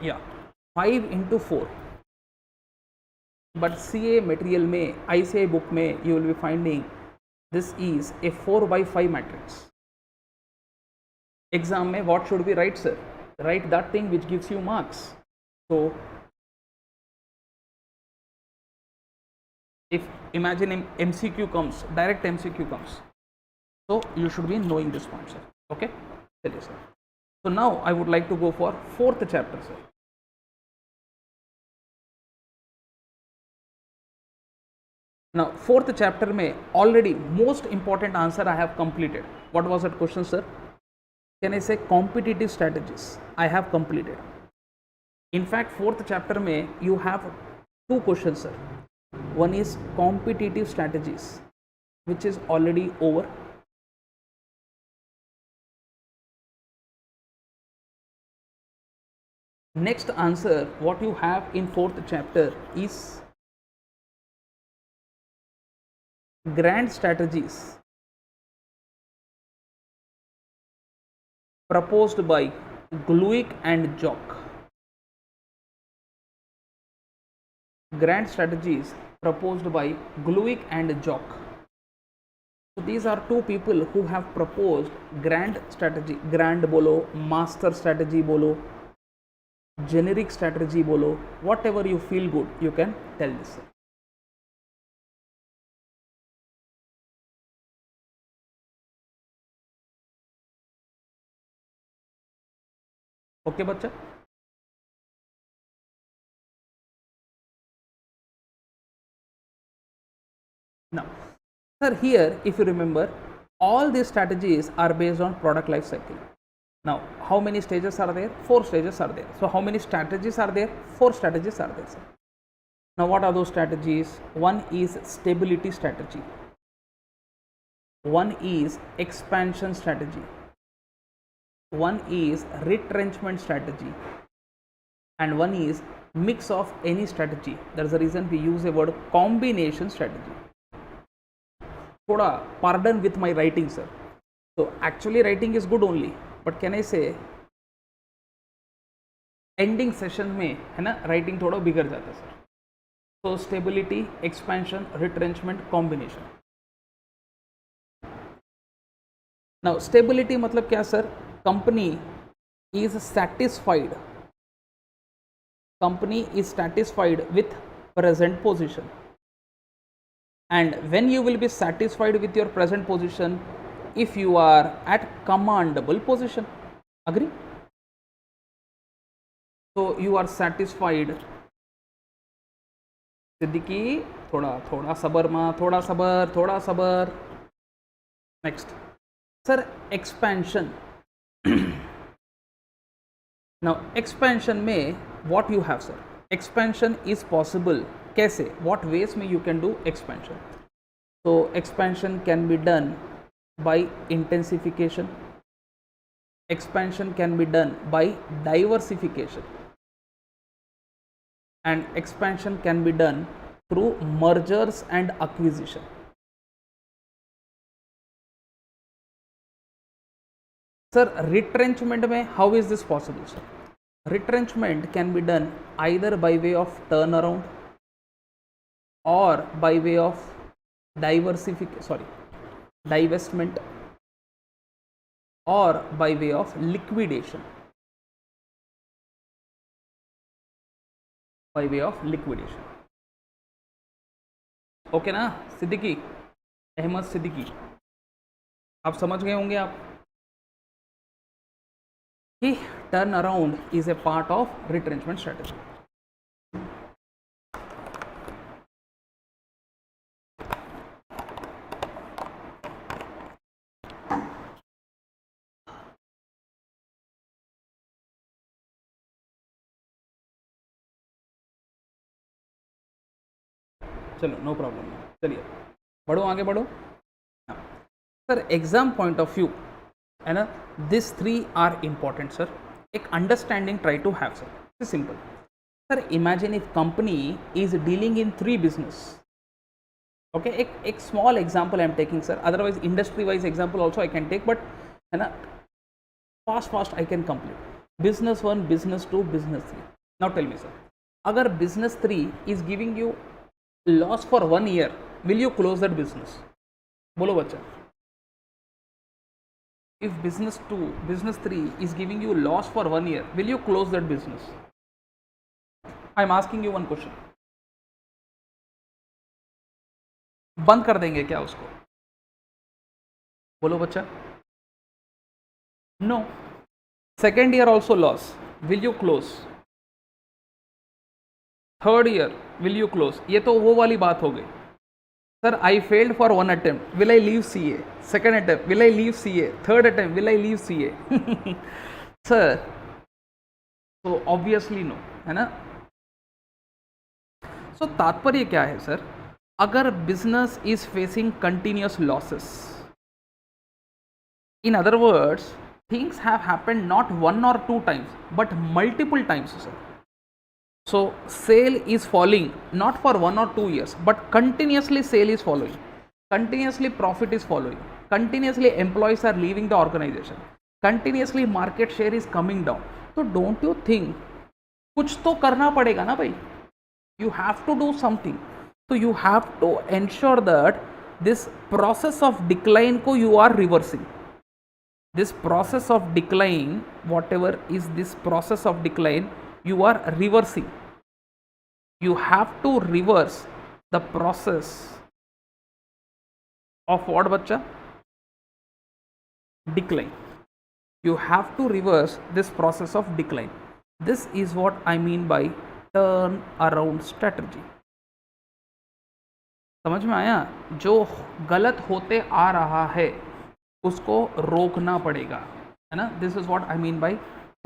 yeah 5 into 4, but CA material में ICA book में you will be finding this is a 4 by 5 matrix. Exam में what should be right, sir? Write that thing which gives you marks. So if imagine MCQ comes, direct MCQ comes, so you should be knowing this point, sir. Okay, चलिए sir. So now I would like to go for fourth chapter, sir. Now fourth chapter में already most important answer I have completed. What was that question, sir? Can I say competitive strategies? I have completed. In fact, fourth chapter में you have 2 questions, sir. One is competitive strategies, which is already over. Next answer what you have in fourth chapter is grand strategies proposed by Gluick and Jock. Grand strategies proposed by Gluick and Jock. So these are 2 people who have proposed grand strategy. Grand bolo, master strategy bolo, generic strategy bolo, whatever you feel good, you can tell this. Okay, bachcha? Now, sir, here if you remember, all these strategies are based on product life cycle. Now, how many stages are there? 4 stages are there. So, how many strategies are there? 4 strategies are there, sir. Now, what are those strategies? One is stability strategy. One is expansion strategy. One is retrenchment strategy. And one is mix of any strategy. That is the reason we use a word combination strategy. Thoda pardon with my writing, sir. So actually writing is good only, but can I say ending session में है ना writing थोड़ा बिगड़ जाता है, sir. So stability, expansion, retrenchment, combination. Now stability मतलब क्या, sir? Company is satisfied company is satisfied with present position, and when you will be satisfied with your present position, if you are at commandable position. Agree? So you are satisfied. Siddiqui थोड़ा सबर माँ, थोड़ा सबर. Next, sir, expansion. Now expansion में what you have, sir? Expansion is possible. कैसे? What ways में you can do expansion? So expansion can be done by intensification. Expansion can be done by diversification. And expansion can be done through mergers and acquisition. Sir, retrenchment mein how is this possible, sir? Retrenchment can be done either by way of turnaround or by way of divestment or by way of liquidation. By way of liquidation. Okay ना सिद्दीकी, अहमद सिद्दीकी, आप समझ गए होंगे आप कि turn around is a part of retrenchment strategy. चलो no problem. चलिए बढ़ो, आगे बढ़ो. Sir exam point of view है ना, दिस 3 आर इम्पॉर्टेंट सर. एक understanding try to have sir. It's simple sir. Imagine if company is dealing in 3 business. Okay, एक small example I am taking sir, otherwise industry wise example also I can take, but है ना fast I can complete. Business 1, business 2, business 3. Now tell me sir, अगर business 3 is giving you loss for 1 year, will you close that business? बोलो बच्चा. If business 2, business 3 is giving you loss for 1 year, will you close that business? I am asking you one question. बंद कर देंगे क्या उसको? बोलो बच्चा. No. Second year also loss, will you close? Third year will you close? ये तो वो वाली बात हो गई sir. I failed for 1 attempt, will I leave CA? Second attempt, will I leave CA? Third attempt, will I leave CA? Sir तो obviously no, है ना. सो तात्पर्य क्या है सर, अगर business is facing continuous losses, in other words things have happened not 1 or 2 times but multiple times sir. So sale is falling not for 1 or 2 years, but continuously sale is following, continuously profit is following, continuously employees are leaving the organization, continuously market share is coming down. So don't you think कुछ तो करना पड़ेगा ना भाई? You have to do something. So you have to ensure that this process of decline को you are reversing. This process of decline, whatever is this process of decline, you are reversing. You have to reverse the process of what bachcha? Decline. You have to reverse this process of decline. This is what I mean by turn around strategy. समझ में आया? जो गलत होते आ रहा है उसको रोकना पड़ेगा, है ना. This is what I mean by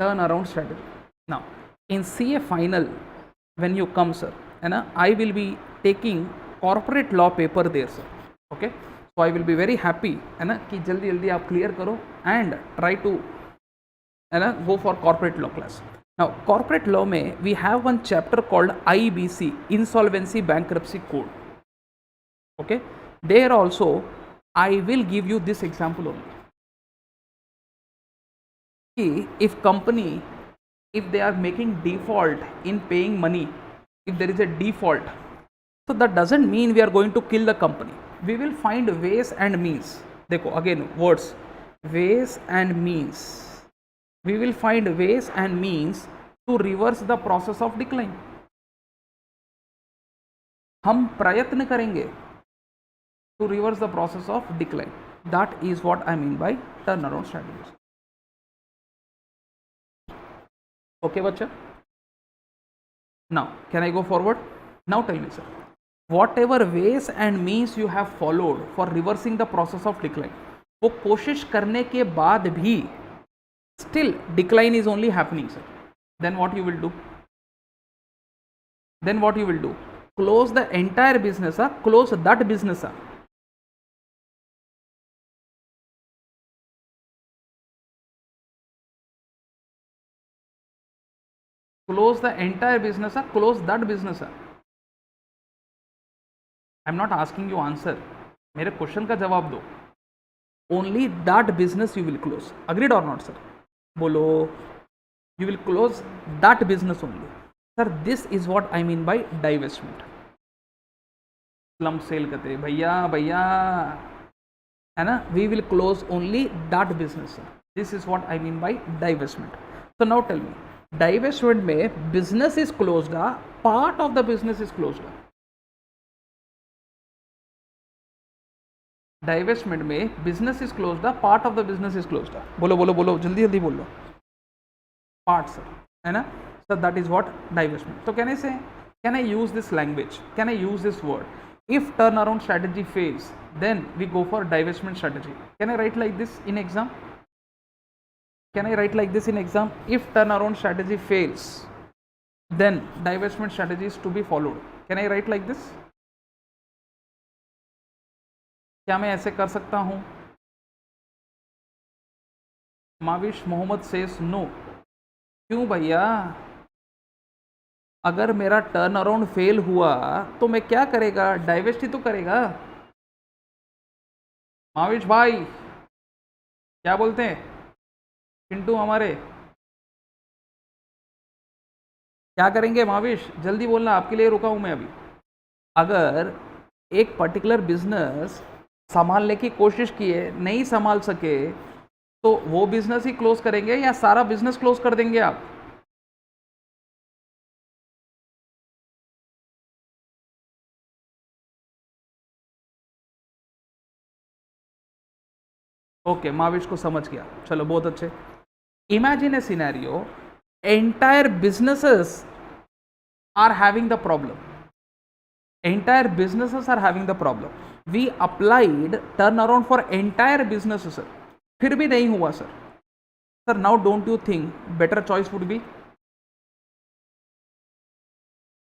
turn around strategy. Now in CA final when you come sir, है ना, I will be taking corporate law paper there sir. Okay, so I will be very happy, है ना, कि जल्दी जल्दी आप clear करो and try to, है ना, go for corporate law class. Now corporate law में we have one chapter called IBC, Insolvency Bankruptcy Code. Okay, there also I will give you this example only. If company, if they are making default in paying money, if there is a default, so that doesn't mean we are going to kill the company. We will find ways and means. देखो again words, ways and means. We will find ways and means to reverse the process of decline. हम प्रयत्न करेंगे to reverse the process of decline. That is what I mean by turn around strategies. Okay बच्चा, now can I go forward? Now tell me sir, whatever ways and means you have followed for reversing the process of decline, वो कोशिश करने के बाद भी still decline is only happening sir, then what you will do? Then what you will do? Close the entire business, close that business. Close the entire business, close that business. I am not asking you answer, मेरे question का जवाब दो। Only that business you will close, agreed और not sir? बोलो, you will close that business only. Sir this is what I mean by divestment. Slump sale करते भैया भैया, है ना? We will close only that business sir, this is what I mean by divestment. तो now tell me, divestment में business is closed, part of the business is closed. Divestment में business is closed, part of the business is closed. बोलो बोलो बोलो, जल्दी जल्दी बोलो। Part sir, है ना sir? That is what divestment. तो can I say, can I use this language, can I use this word? If turn around strategy fails, then we go for divestment strategy. Can I write like this in exam? Can I write like this in exam? If turnaround strategy fails, then divestment strategy is to be followed. Can I write like this? क्या मैं ऐसे कर सकता हूं? Mavish Mohammad says no. क्यों भैया? अगर मेरा टर्न अराउंड फेल हुआ तो मैं क्या करेगा? डाइवेस्ट ही तो करेगा। माविश भाई क्या बोलते हैं? पिंटू हमारे क्या करेंगे? माविश जल्दी बोलना, आपके लिए रुका हूं मैं अभी। अगर एक पर्टिकुलर बिजनेस संभालने की कोशिश किए, नहीं संभाल सके, तो वो बिजनेस ही क्लोज करेंगे या सारा बिजनेस क्लोज कर देंगे आप? ओके, माविश को समझ गया, चलो बहुत अच्छे। Imagine a scenario, entire businesses are having the problem. Entire businesses are having the problem. We applied turnaround for entire businesses, sir. फिर भी नहीं हुआ, sir. Sir, now don't you think better choice would be?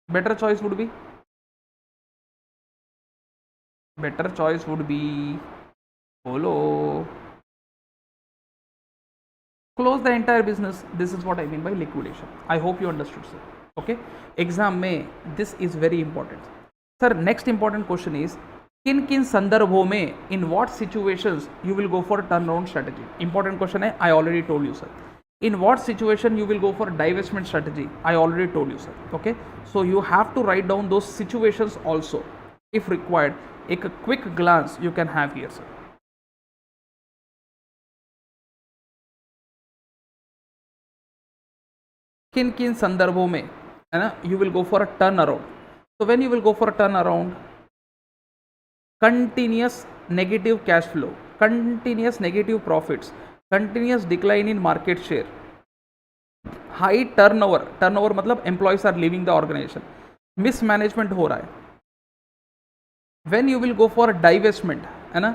Better choice would be? Better choice would be, follow. Close the entire business. This is what I mean by liquidation. I hope you understood, sir. Okay, exam में this is very important. Sir, next important question is, किन किन संदर्भों में, in what situations you will go for turnaround strategy? Important question है, I already told you, sir. In what situation you will go for divestment strategy? I already told you, sir. Okay, so you have to write down those situations also, if required. एक quick glance you can have here, sir. किन किन संदर्भों में, है ना, you will go for a turn around? तो when you will go for a turn around, continuous negative cash flow, continuous negative profits, continuous decline in market share, high turnover, turnover मतलब employees are leaving the organisation, mismanagement हो रहा है। When you will go for divestment, है ना,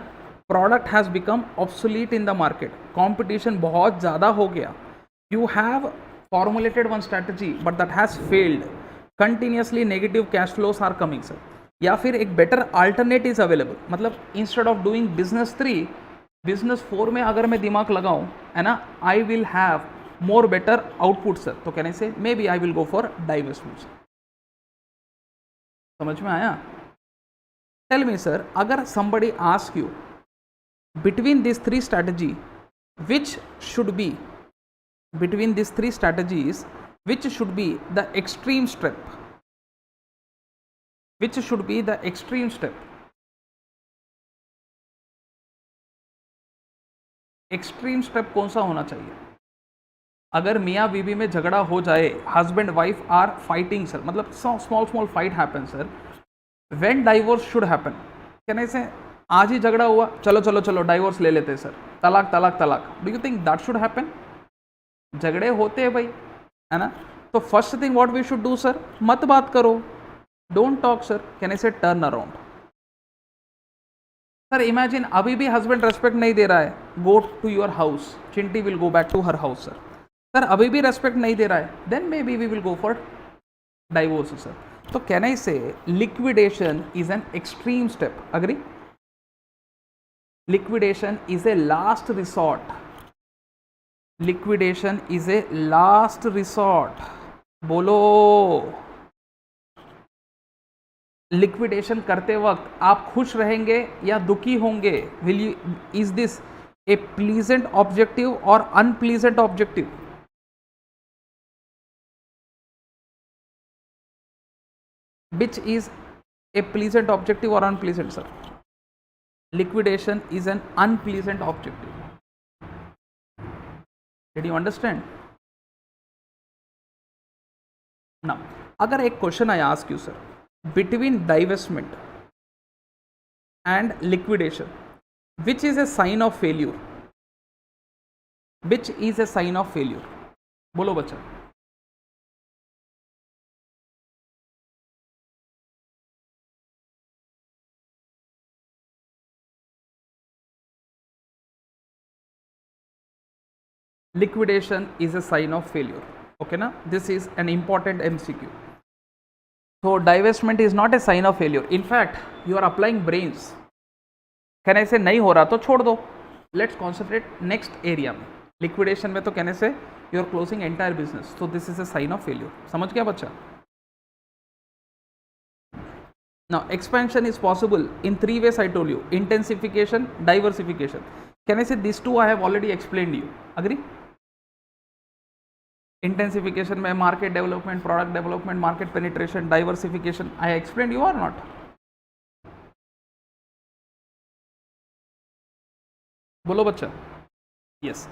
product has become obsolete in the market, competition बहुत ज़्यादा हो गया, you have formulated one strategy but that has failed, continuously negative cash flows are coming, sir. या फिर एक better alternate is available, मतलब instead of doing business 3, business 4 में अगर मैं दिमाग लगाऊं, है ना, I will have more better output, sir. तो कहने से maybe I will go for divestment. समझ में आया? Tell me, sir, अगर somebody ask you between these 3 strategy, which should be, between these 3 strategies, which should be the extreme step? Which should be the extreme step? Extreme step कौन सा होना चाहिए? अगर मियाँ बीबी में झगड़ा हो जाए, husband wife are fighting sir, मतलब small small fight happen sir, when divorce should happen, कहने से आज ही झगड़ा हुआ, चलो चलो चलो डाइवोर्स ले लेते सर, तलाक तलाक तलाक, do you think that should happen? झगड़े होते हैं भाई, है ना? तो first thing what we should do sir, मत बात करो, डोंट टॉक सर, कहने से टर्न अराउंड। सर इमेजिन अभी भी हस्बैंड रेस्पेक्ट नहीं दे रहा है, go to your house, Chinti will go back to her house sir. Sir अभी भी रेस्पेक्ट नहीं दे रहा है, then may be we will go for divorce sir. तो can I say liquidation is an extreme step, agree? Liquidation is a last resort, liquidation is a last resort, बोलो। Liquidation करते वक्त आप खुश रहेंगे या दुखी होंगे? Will you, is this a pleasant objective और unpleasant objective? Which is a pleasant objective or unpleasant sir? Liquidation is an unpleasant objective. Did you understand? Now अगर एक question I ask you sir, between divestment and liquidation, which is a sign of failure? Which is a sign of failure? बोलो बच्चा। Liquidation is a sign of failure. Okay na? This is an important MCQ. So divestment is not a sign of failure. In fact, you are applying brains. कहने से नहीं हो रहा तो छोड़ दो. Let's concentrate next area में. Liquidation में तो कहने से you are closing entire business. So this is a sign of failure. समझ गया बच्चा? Now expansion is possible in three ways I told you. Intensification, diversification. Can I say these two I have already explained you. Agree? Intensification में market development, product development, market penetration, diversification. I explained you or not? बोलो बच्चा. Yes.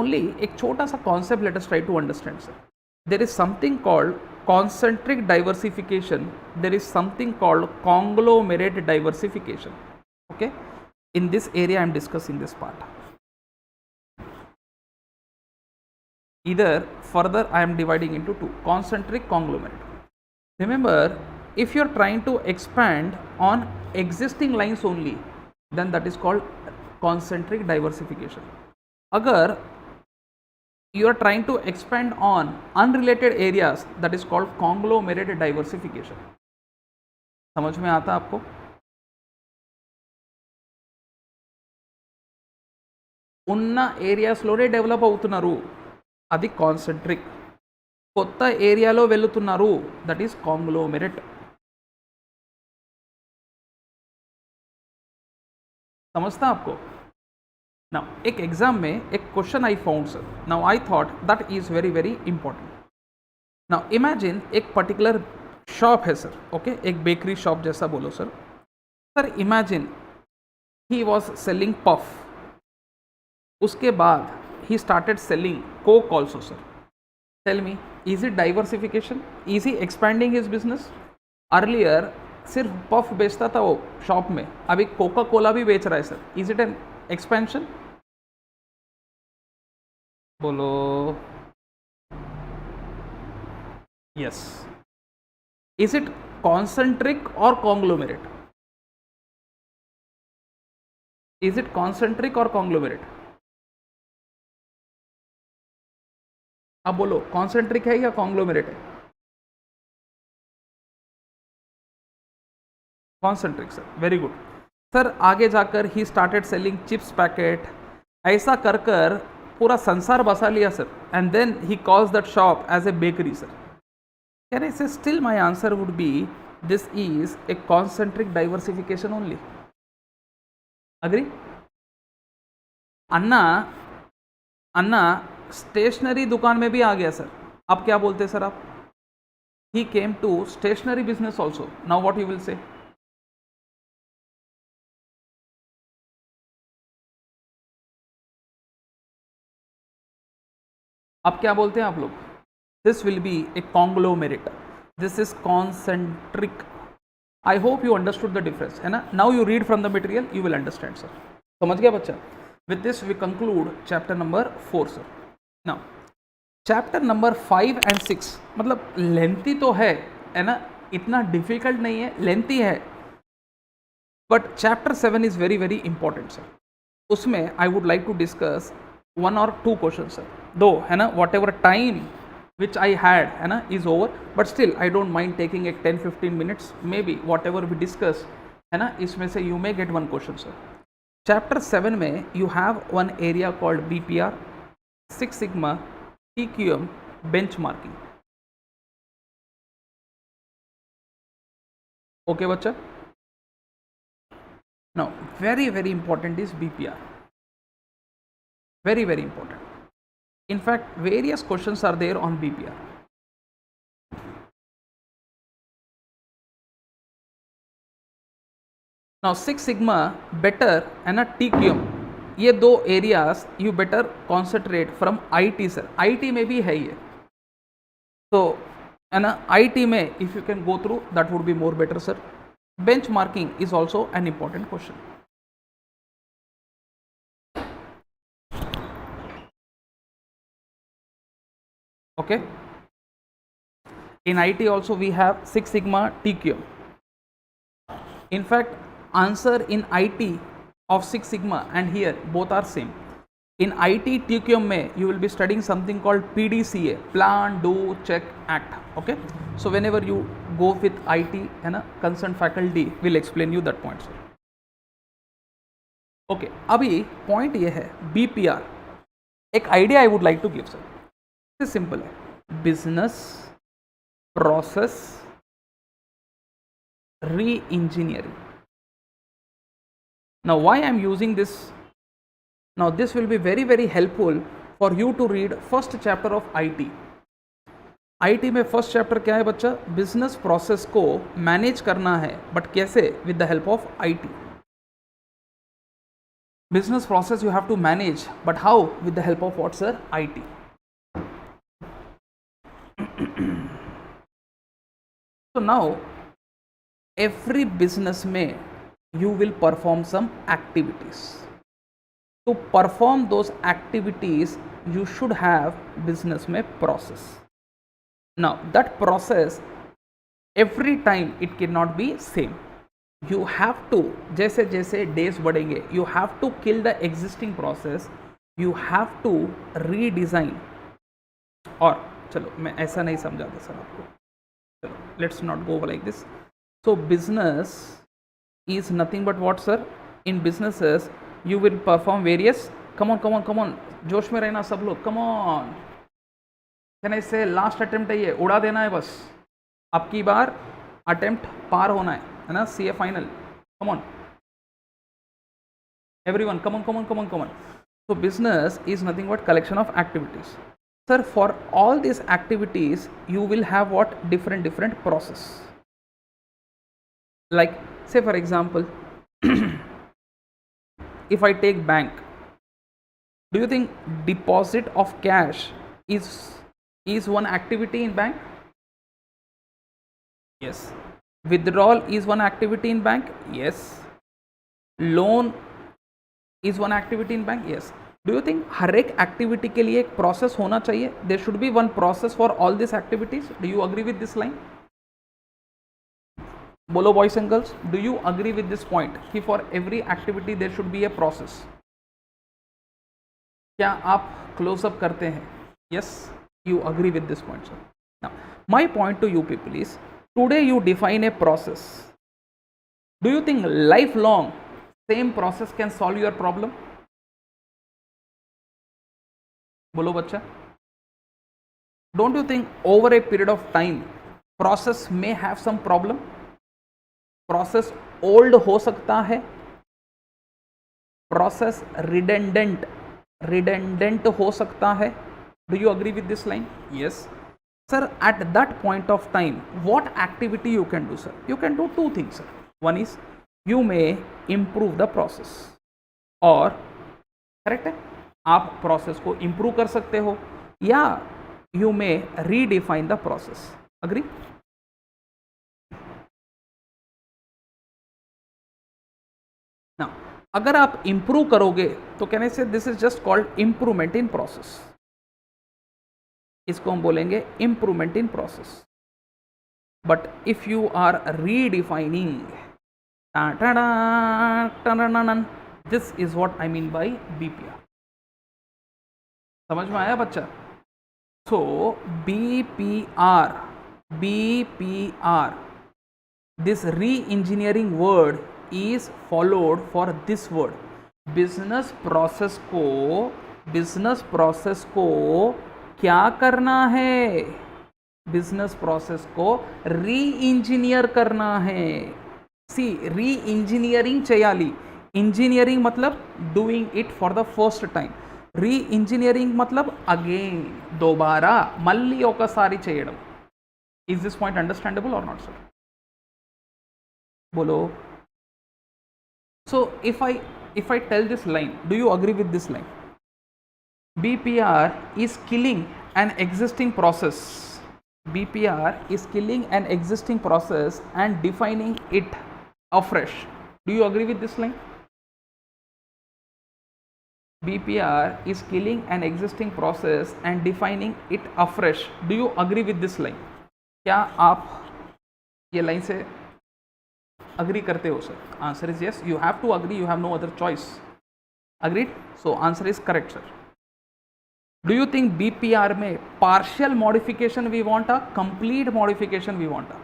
Only एक छोटा सा concept let us try to understand sir. There is something called concentric diversification. There is something called conglomerate diversification. Okay. In this area I am discussing this part. Either further I am dividing into two, concentric, conglomerate. Remember, if you are trying to expand on existing lines only, then that is called concentric diversification. Agar you are trying to expand on unrelated areas, that is called conglomerate diversification. समझ में आता आपको? ఉన్న ఏరియాస్లోనే develop అవుతున్నారు, అది concentric. కొత్త ఏరియాలో వెళ్తున్నారు, దట్ ఈస్ కాంగ్లోమెరేట్. समझता आपको? नाउ एक एग्जाम में एक question I found sir. Now I thought that is very very important. Now imagine एक पर्टिकुलर शॉप है सर. ओके, एक बेकरी शॉप जैसा बोलो sir. Sir imagine he was selling puff. उसके बाद he started selling coke also sir. Tell me, is it diversification? Is he expanding his business? Earlier सिर्फ puff बेचता था वो शॉप में, अभी कोका कोला भी बेच रहा है sir. Is it an expansion? बोलो. Yes. Is it concentric or conglomerate? Is it concentric or conglomerate? अब बोलो, कॉन्सेंट्रिक है या कॉन्ग्लोमेरेट है? Concentric sir. Very good sir. आगे जाकर ही स्टार्टेड सेलिंग चिप्स पैकेट. ऐसा कर कर पूरा संसार बसा लिया सर. And then he calls that shop as a bakery sir. Can I say still my answer would be this is a concentric diversification only. Agree? Anna Anna stationery दुकान में भी आ गया सर. अब क्या बोलते सर आप? He came to stationery business also. Now what you will say? अब क्या बोलते हैं आप लोग? This will be a conglomerate, this is concentric. I hope you understood the difference, है ना? Now you read from the material, you will understand sir. समझ गया बच्चा? With this we conclude chapter number 4 sir. Now chapter number 5 and 6 मतलब lengthy तो है ना? इतना डिफिकल्ट नहीं है, लेंथी है, but chapter 7 is very very important sir. उसमें I would like to discuss 1 or 2 question sir, दो है ना, whatever time which I had है ना is over, but still I don't mind taking एक 10-15 minutes, may be whatever we discuss है ना, इसमें से you may get 1 question sir. Chapter 7 में you have one area called BPR, 6 sigma, TQM, benchmarking. Okay बच्चा? Now very very important is BPR, very very important. In fact various questions are there on BPR. Now 6 sigma better and a TQM, ये दो areas you better concentrate from IT sir. IT में भी है ये, तो है ना IT में if you can go through that would be more better sir. Bench marking is also an important question. Okay, in IT also we have 6 sigma TQM. In fact answer in IT of 6 sigma and here both are same. In IT TQM mein you will be studying something called PDCA, plan do check act. Okay, so whenever you go with IT है ना, concerned faculty will explain you that point sir. Okay, अभी point ये है BPR, एक idea I would like to give sir. Simple है, business process reengineering. Now why I am using this? Now this will be very very helpful for you to read first chapter of IT. IT में first chapter क्या है बच्चा? Business process को manage करना है, but कैसे? With the help of IT. Business process you have to manage, but how? With the help of what sir? IT. So now every business में you will perform some activities. To perform those activities you should have business में process. Now that process every time it cannot be same. You have to, जैसे जैसे days बढ़ेंगे, you have to kill the existing process, you have to redesign. और चलो मैं ऐसा नहीं समझाता सर आपको, चलो let's not go like this. So business is nothing but what sir? In businesses you will perform various, come on जोश में रहना सब लोग, कम ऑन. कैन आई से लास्ट अटेम्प्ट है ये, उड़ा देना है बस, अब की बार अटेम्प्ट पार होना है ना, CA final. Come on everyone, come on. So business is nothing but collection of activities. Sir, for all these activities you will have what? Different process. Like say for example if I take bank, do you think deposit of cash is one activity in bank? Yes. Withdrawal is one activity in bank? Yes. Loan is one activity in bank? Yes. Do you think हर एक activity के लिए एक process होना चाहिए? There should be one process for all this activities. Do you agree with this line? बोलो boys and girls, do you agree with this point कि for every activity there should be a process? क्या आप क्लोजअप करते हैं? Yes, you agree with this point sir. Now my point to you people is, today you define a process. Do you think life long same process can solve your problem? बोलो बच्चा. Don't you think over a period of time process may have some problem? Process old हो सकता है, process redundant हो सकता है. Do you agree with this line? Yes sir. At that point of time what activity you can do sir? You can do 2 things sir. One is you may improve the process, और correct है, आप process को improve कर सकते हो, या you may redefine the process. Agree? Now, अगर आप improve करोगे तो कहने से this is just called improvement in process. इसको हम बोलेंगे improvement in process. But if you are redefining, this is what I mean by BPR. समझ में आया बच्चा? So BPR, this re-engineering word is followed for this word. business process को क्या करना है? बिजनेस प्रोसेस को री इंजीनियर करना है. सी री इंजीनियरिंग చేయాలి. इंजीनियरिंग मतलब doing it for the first time. Reengineering मतलब అగైన్ दोबारा మళ్ళీ ఒకసారి చేయడం. Is this point understandable or not sir? बोलो. So if I tell this line, do you agree with this line? BPR is killing an existing process. BPR is killing an existing process and defining it afresh. Do you agree with this line? BPR is killing an existing process and defining it afresh. Do you agree with this line? क्या आप ये line से agree करते हो sir? Answer is yes. You have to agree, you have no other choice. Agreed? So answer is correct sir. Do you think BPR में partial modification we want a complete modification we want a?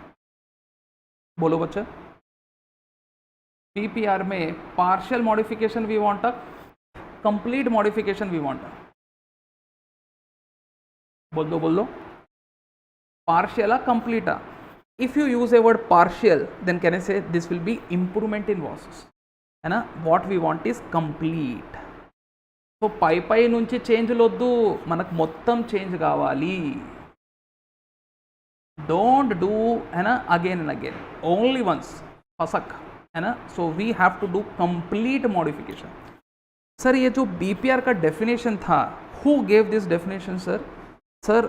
बोलो बच्चा. BPR में partial modification we want a complete modification we want a? बोल दो. Partial आ complete आ? If you use a word partial, then can I say this will be improvement in process, है ना? What we want is complete. So పై నుంచి చేంజ్లు వద్దు, మనకు మొత్తం చేంజ్ కావాలి. Don't do, है ना, again and again, only once, Phasak, है ना? So we have to do complete modification. Sir ये जो BPR का डेफिनेशन था, who gave this definition sir? Sir,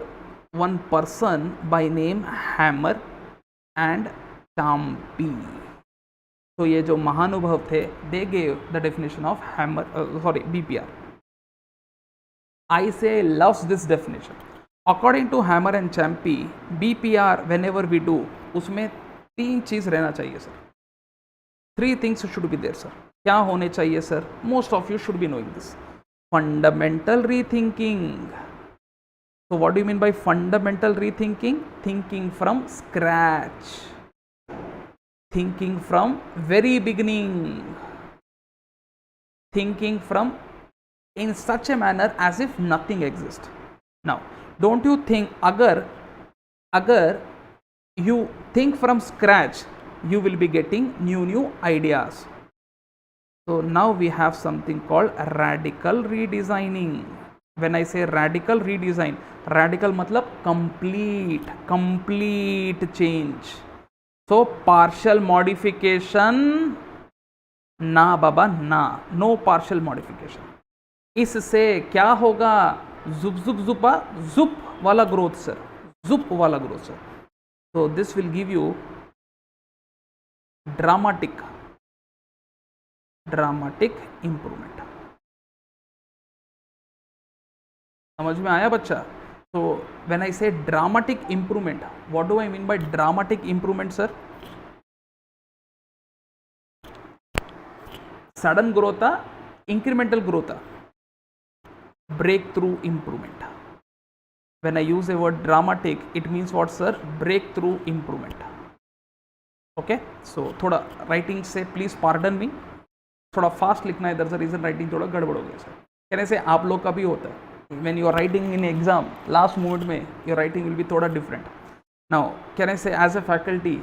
one person by name Hammer and Champi. तो ये जो महानुभव थे, they gave the definition of BPR. I say loves this definition. According to Hammer and Champi, BPR whenever we do, उसमें 3 चीज रहना चाहिए sir. 3 things should be there sir. क्या होने चाहिए sir? Most of you should be knowing this. Fundamental rethinking. So what do you mean by fundamental rethinking? Thinking from scratch. Thinking from very beginning. Thinking from in such a manner as if nothing exists. Now, don't you think agar you think from scratch, you will be getting new ideas. So now we have something called radical redesigning. When I say radical redesign, radical मतलब complete change. So partial modification ना बाबा ना, no partial modification. इससे क्या होगा? zup वाला growth sir, zup वाला growth sir. So this will give you dramatic improvement. समझ में आया बच्चा? So when I say dramatic improvement, what do I mean by dramatic improvement sir? Sudden growth, incremental growth, breakthrough improvement. When I use a word dramatic, it means what sir? Breakthrough improvement. Okay, so थोड़ा writing से please pardon me, थोड़ा fast लिखना है, there's a reason writing थोड़ा गड़बड़ हो गया sir. कहने से आप लोग का भी होता है. When you are writing in exam, last moment में your writing will be थोड़ा different. Now can I say as a faculty,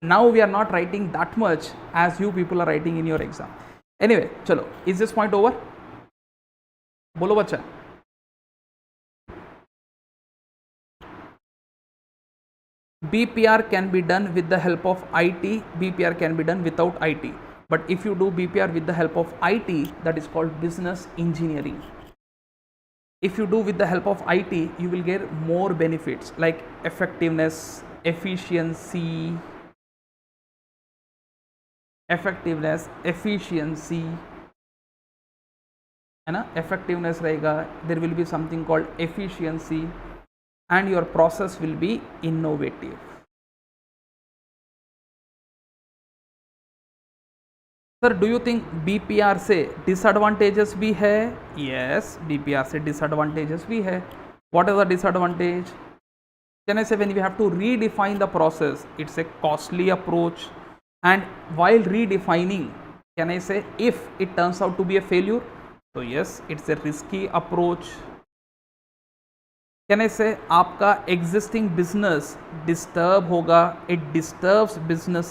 now we are not writing that much as you people are writing in your exam. Anyway, चलो, is this point over? बोलो बच्चा. BPR can be done with the help of IT. BPR can be done without IT. But if you do BPR with the help of IT, that is called business engineering. if you do with the help of IT, you will get more benefits like effectiveness, efficiency, है ना, effectiveness रहेगा, there will be something called efficiency, and your process will be innovative. Sir do you think BPR से disadvantages भी है? Yes, BPR से disadvantages भी है. What is the disadvantage? Can I say when we have to redefine the process, it's a costly approach, and while redefining, can I say if it turns out to be a failure, तो yes, it's a risky approach. Can I say आपका existing business disturb होगा, it disturbs business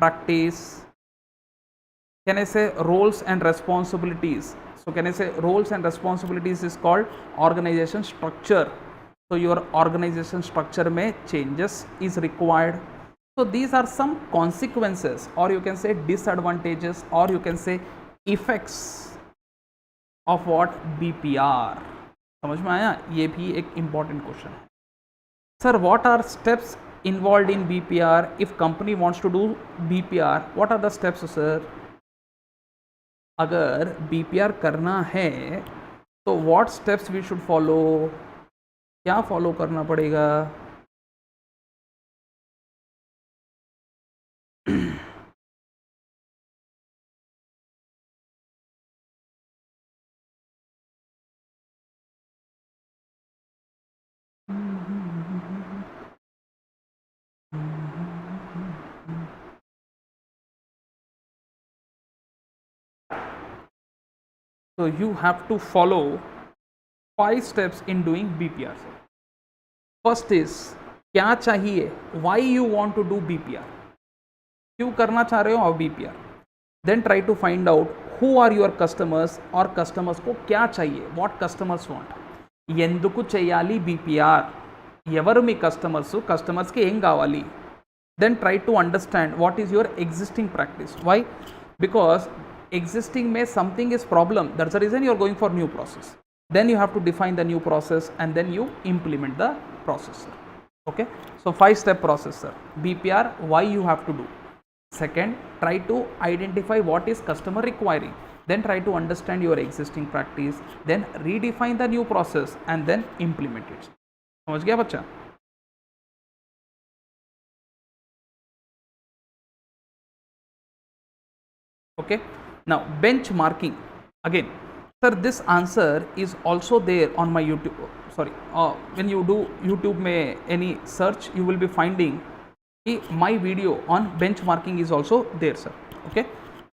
practice. Can I say roles and responsibilities? So can I say roles and responsibilities is called organization structure. So your organization structure में changes is required. So these are some consequences, or you can say disadvantages, or you can say effects of what BPR. समझ में आया? ये भी एक important question है. Sir, what are steps involved in BPR? If company wants to do BPR, what are the steps, sir? अगर BPR करना है तो what steps we should follow? क्या फॉलो करना पड़ेगा? So you have to follow 5 steps in doing BPR. First is क्या चाहिए? Why you want to do BPR? क्यों करना चाह रहे हो आप BPR? Then try to find out who are your customers, और customers को क्या चाहिए? What customers want? ఎందుకు చేయాలి BPR? ఎవరు మీ customers? Customers కి ఏం కావాలి? Then try to understand what is your existing practice. Why? Because existing may something is problem, that's the reason you are going for new process. Then you have to define the new process and then you implement the process. Okay, so 5-step process, sir. BPR, why you have to do? Second, try to identify what is customer requiring, then try to understand your existing practice, then redefine the new process and then implement it. समझ गया बच्चा? Okay, now benchmarking. Again, sir, this answer is also there on my YouTube. Sorry, when you do YouTube में any search, you will be finding my video on benchmarking is also there, sir. Okay,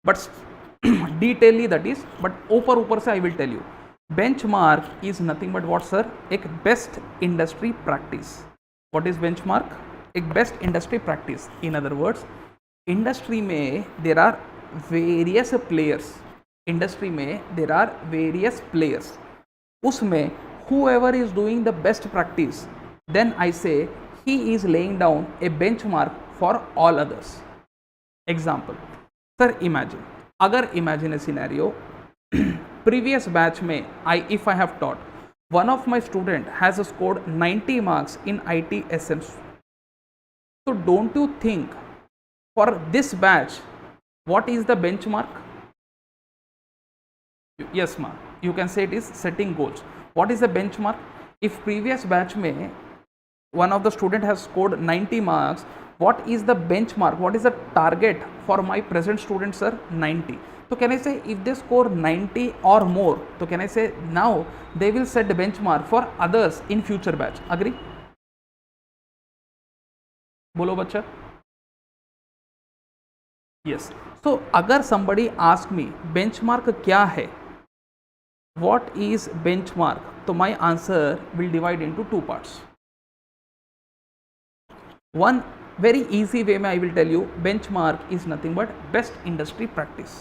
but detailedly that is, but ऊपर से I will tell you, benchmark is nothing but what, sir? एक best industry practice. What is benchmark? एक best industry practice. In other words, industry में there are various players. Industry में there are various players, उसमें whoever is doing the best practice, then I say he is laying down a benchmark for all others. Example, sir, imagine, अगर imagine a scenario, previous batch में if I have taught, one of my student has scored 90 marks in ITSM. So don't you think for this batch what is the benchmark? Yes, ma'am. You can say it is setting goals. What is the benchmark? If previous batch में one of the student has scored 90 marks, what is the benchmark? What is the target for my present students, sir? 90. So can I say if they score 90 or more, so can I say now they will set the benchmark for others in future batch? Agree? बोलो बच्चा. Yes. So अगर somebody ask me benchmark क्या है? What is benchmark? So my answer will divide into 2 parts. One very easy way में I will tell you, benchmark is nothing but best industry practice.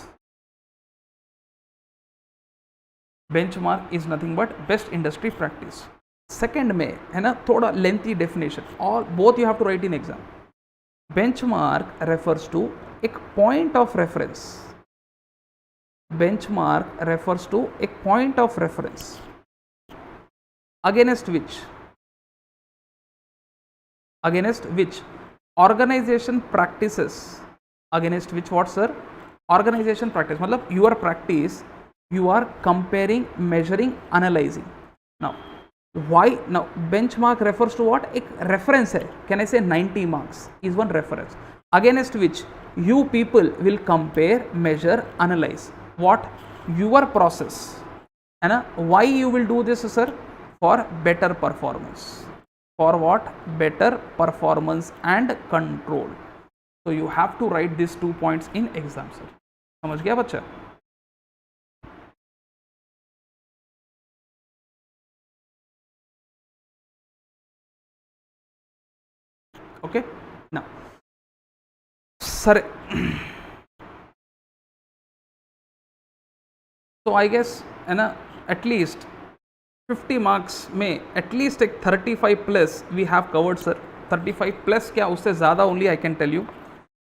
Benchmark is nothing but best industry practice. Second में है ना थोड़ा lengthy definition, or both you have to write in exam. Benchmark refers to एक point of reference. Benchmark refers to a point of reference. against which organization practices, against which what sir, organization practice मतलब your practice you are comparing, measuring, analyzing. Now why, now benchmark refers to what, एक reference है, can I say 90 marks is one reference, against which you people will compare, measure, analyze what, your process, है ना. Why you will do this sir, for better performance, for what, better performance and control. So you have to write these 2 points in exam sir. समझ गया बच्चा. Okay, now sir so I guess है ना at least 50 marks में at least एक 35 plus we have covered sir. 35 plus क्या, उससे ज़्यादा only I can tell you.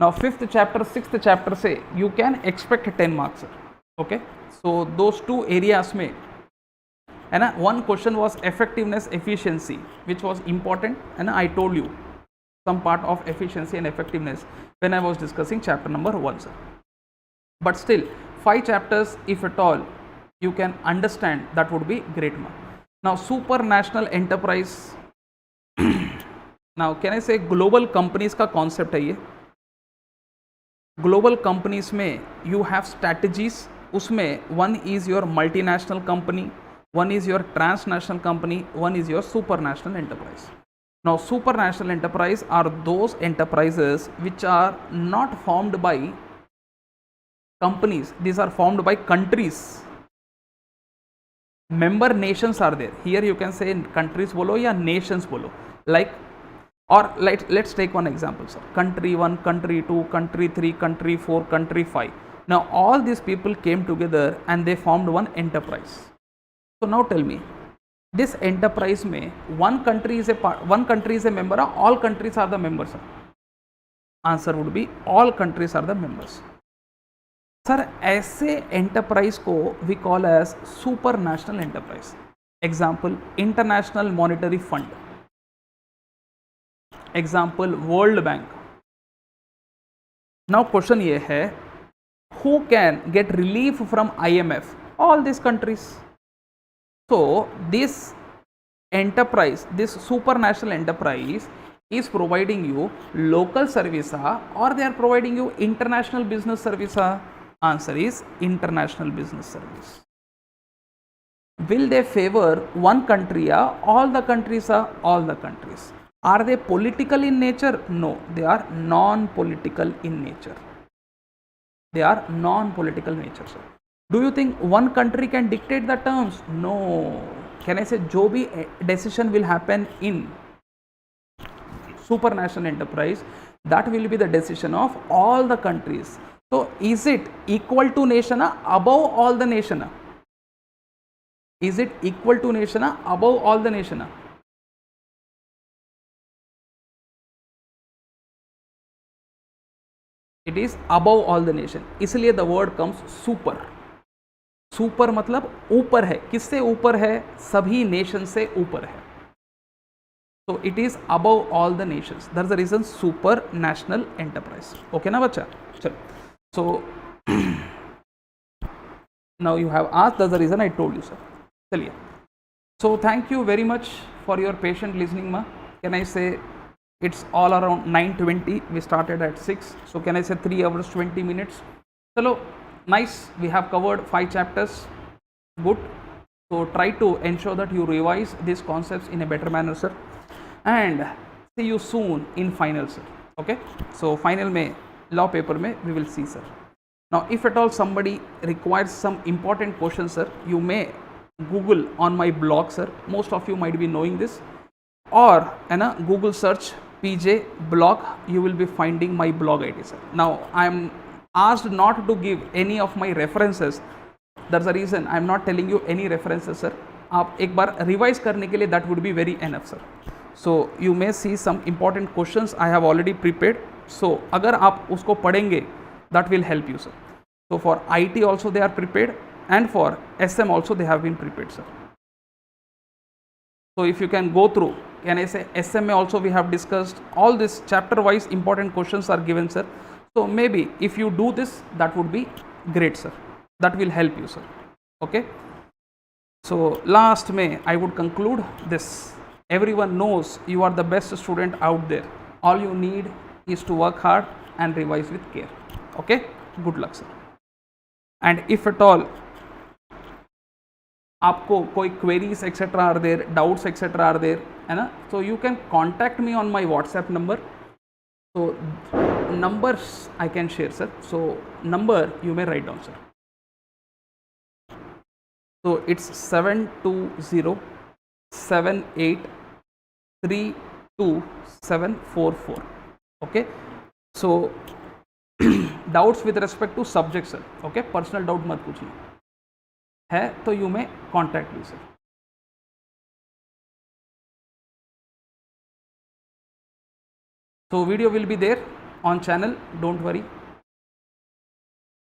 Now 5th chapter 6th chapter से you can expect 10 marks sir. Okay, so those two areas में है ना, one question was effectiveness efficiency which was important, and I told you some part of efficiency and effectiveness when I was discussing chapter number 1 sir. But still 5 chapters if at all you can understand, that would be great mark. Now supranational enterprise now can I say global companies का concept है ये. global companies में you have strategies, उसमें one is your multinational company, one is your transnational company, one is your supranational enterprise. Now supranational enterprise are those enterprises which are not formed by companies, these are formed by countries. Member nations are there. Here you can say countries bolo ya nations bolo, like, or let's take one example sir. Country 1, country 2, country 3, country 4, country 5. Now all these people came together and they formed one enterprise. So now tell me, this enterprise में one country is a member, or all countries are the members? Answer would be all countries are the members. Sir ऐसे enterprise को we call as supranational enterprise. Example, International Monetary Fund. Example, World Bank. Now question ये है, who can get relief from IMF? All these countries. So this enterprise, this supranational enterprise is providing you local service or they are providing you international business service? Answer is international business service. Will they favor one country? All the countries? All the countries. Are they political in nature? No, they are non-political in nature. They are non-political nature sir. Do you think one country can dictate the terms? No. Can I say जो भी decision will happen in supranational enterprise, that will be the decision of all the countries. So is it equal to nation above all the nation? Is it equal to nation above all the nation? It is above all the nation. इसलिए the word comes super. Super मतलब ऊपर है. किससे ऊपर है? सभी nation से ऊपर है. तो it is above all the nations. That's the reason super national enterprise. Okay ना बच्चा? चलो. So now you have asked, that's the reason I told you sir. चलिए. So thank you very much for your patient listening मा. Can I say it's all around 9:20. We started at 6, so can I say 3 hours 20 minutes? Chalo, nice. We have covered 5 chapters. Good. So try to ensure that you revise these concepts in a better manner sir, and see you soon in final sir. Okay, so final mein law paper mein we will see sir. Now if at all somebody requires some important questions sir, you may Google on my blog sir. Most of you might be knowing this, or Google search PJ blog, you will be finding my blog ID sir. Now I am asked not to give any of my references. That's the reason I am not telling you any references sir. आप एक बार revise करने के लिए that would be very enough sir. So you may see some important questions I have already prepared. So अगर आप उसको पढ़ेंगे that will help you sir. So for IT also they are prepared, and for SM also they have been prepared sir. So if you can go through, can I say SMA also we have discussed, all this chapter wise important questions are given, sir. So maybe if you do this, that would be great, sir. That will help you, sir. Okay. So last May I would conclude this. Everyone knows you are the best student out there. All you need is to work hard and revise with care. Okay. Good luck, sir. And if at all आपको कोई queries etc are there, doubts etc are there, है ना, so you can contact me on my WhatsApp number. So numbers I can share, sir. So number you may write down, sir. So it's 72078327744. Okay. So doubts with respect to subject, sir. Okay. Personal doubt मत पूछना है तो you may contact me, sir. So video will be there on channel, don't worry.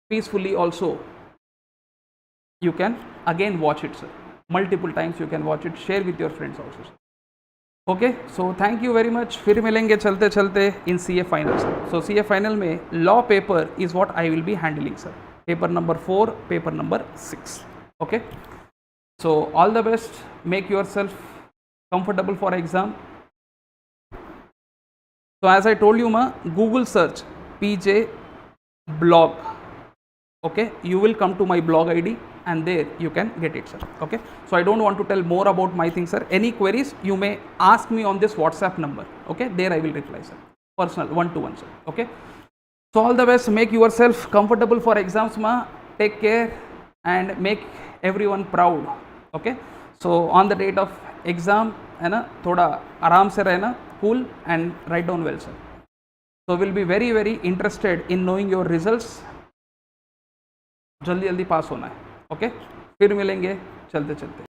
Peacefully also you can again watch it, sir. Multiple times you can watch it, share with your friends also, sir. Okay, so thank you very much. फिर मिलेंगे चलते चलते in CA final, sir. So CA final में law paper is what I will be handling, sir. Paper number 4, paper number 6. Okay, so all the best. Make yourself comfortable for exam. So as I told you, Google search PJ blog. Okay, you will come to my blog ID and there you can get it, sir. Okay, so I don't want to tell more about my things, sir. Any queries you may ask me on this WhatsApp number. Okay, there I will reply, sir. Personal, one-to-one, sir. Okay, so all the best. Make yourself comfortable for exams, take care and make everyone proud. Okay, so on the date of exam, है ना, थोड़ा आराम से रहना, cool and write down well, sir. So we'll be very very interested in knowing your results. जल्दी जल्दी पास होना है. ओके, फिर मिलेंगे चलते चलते.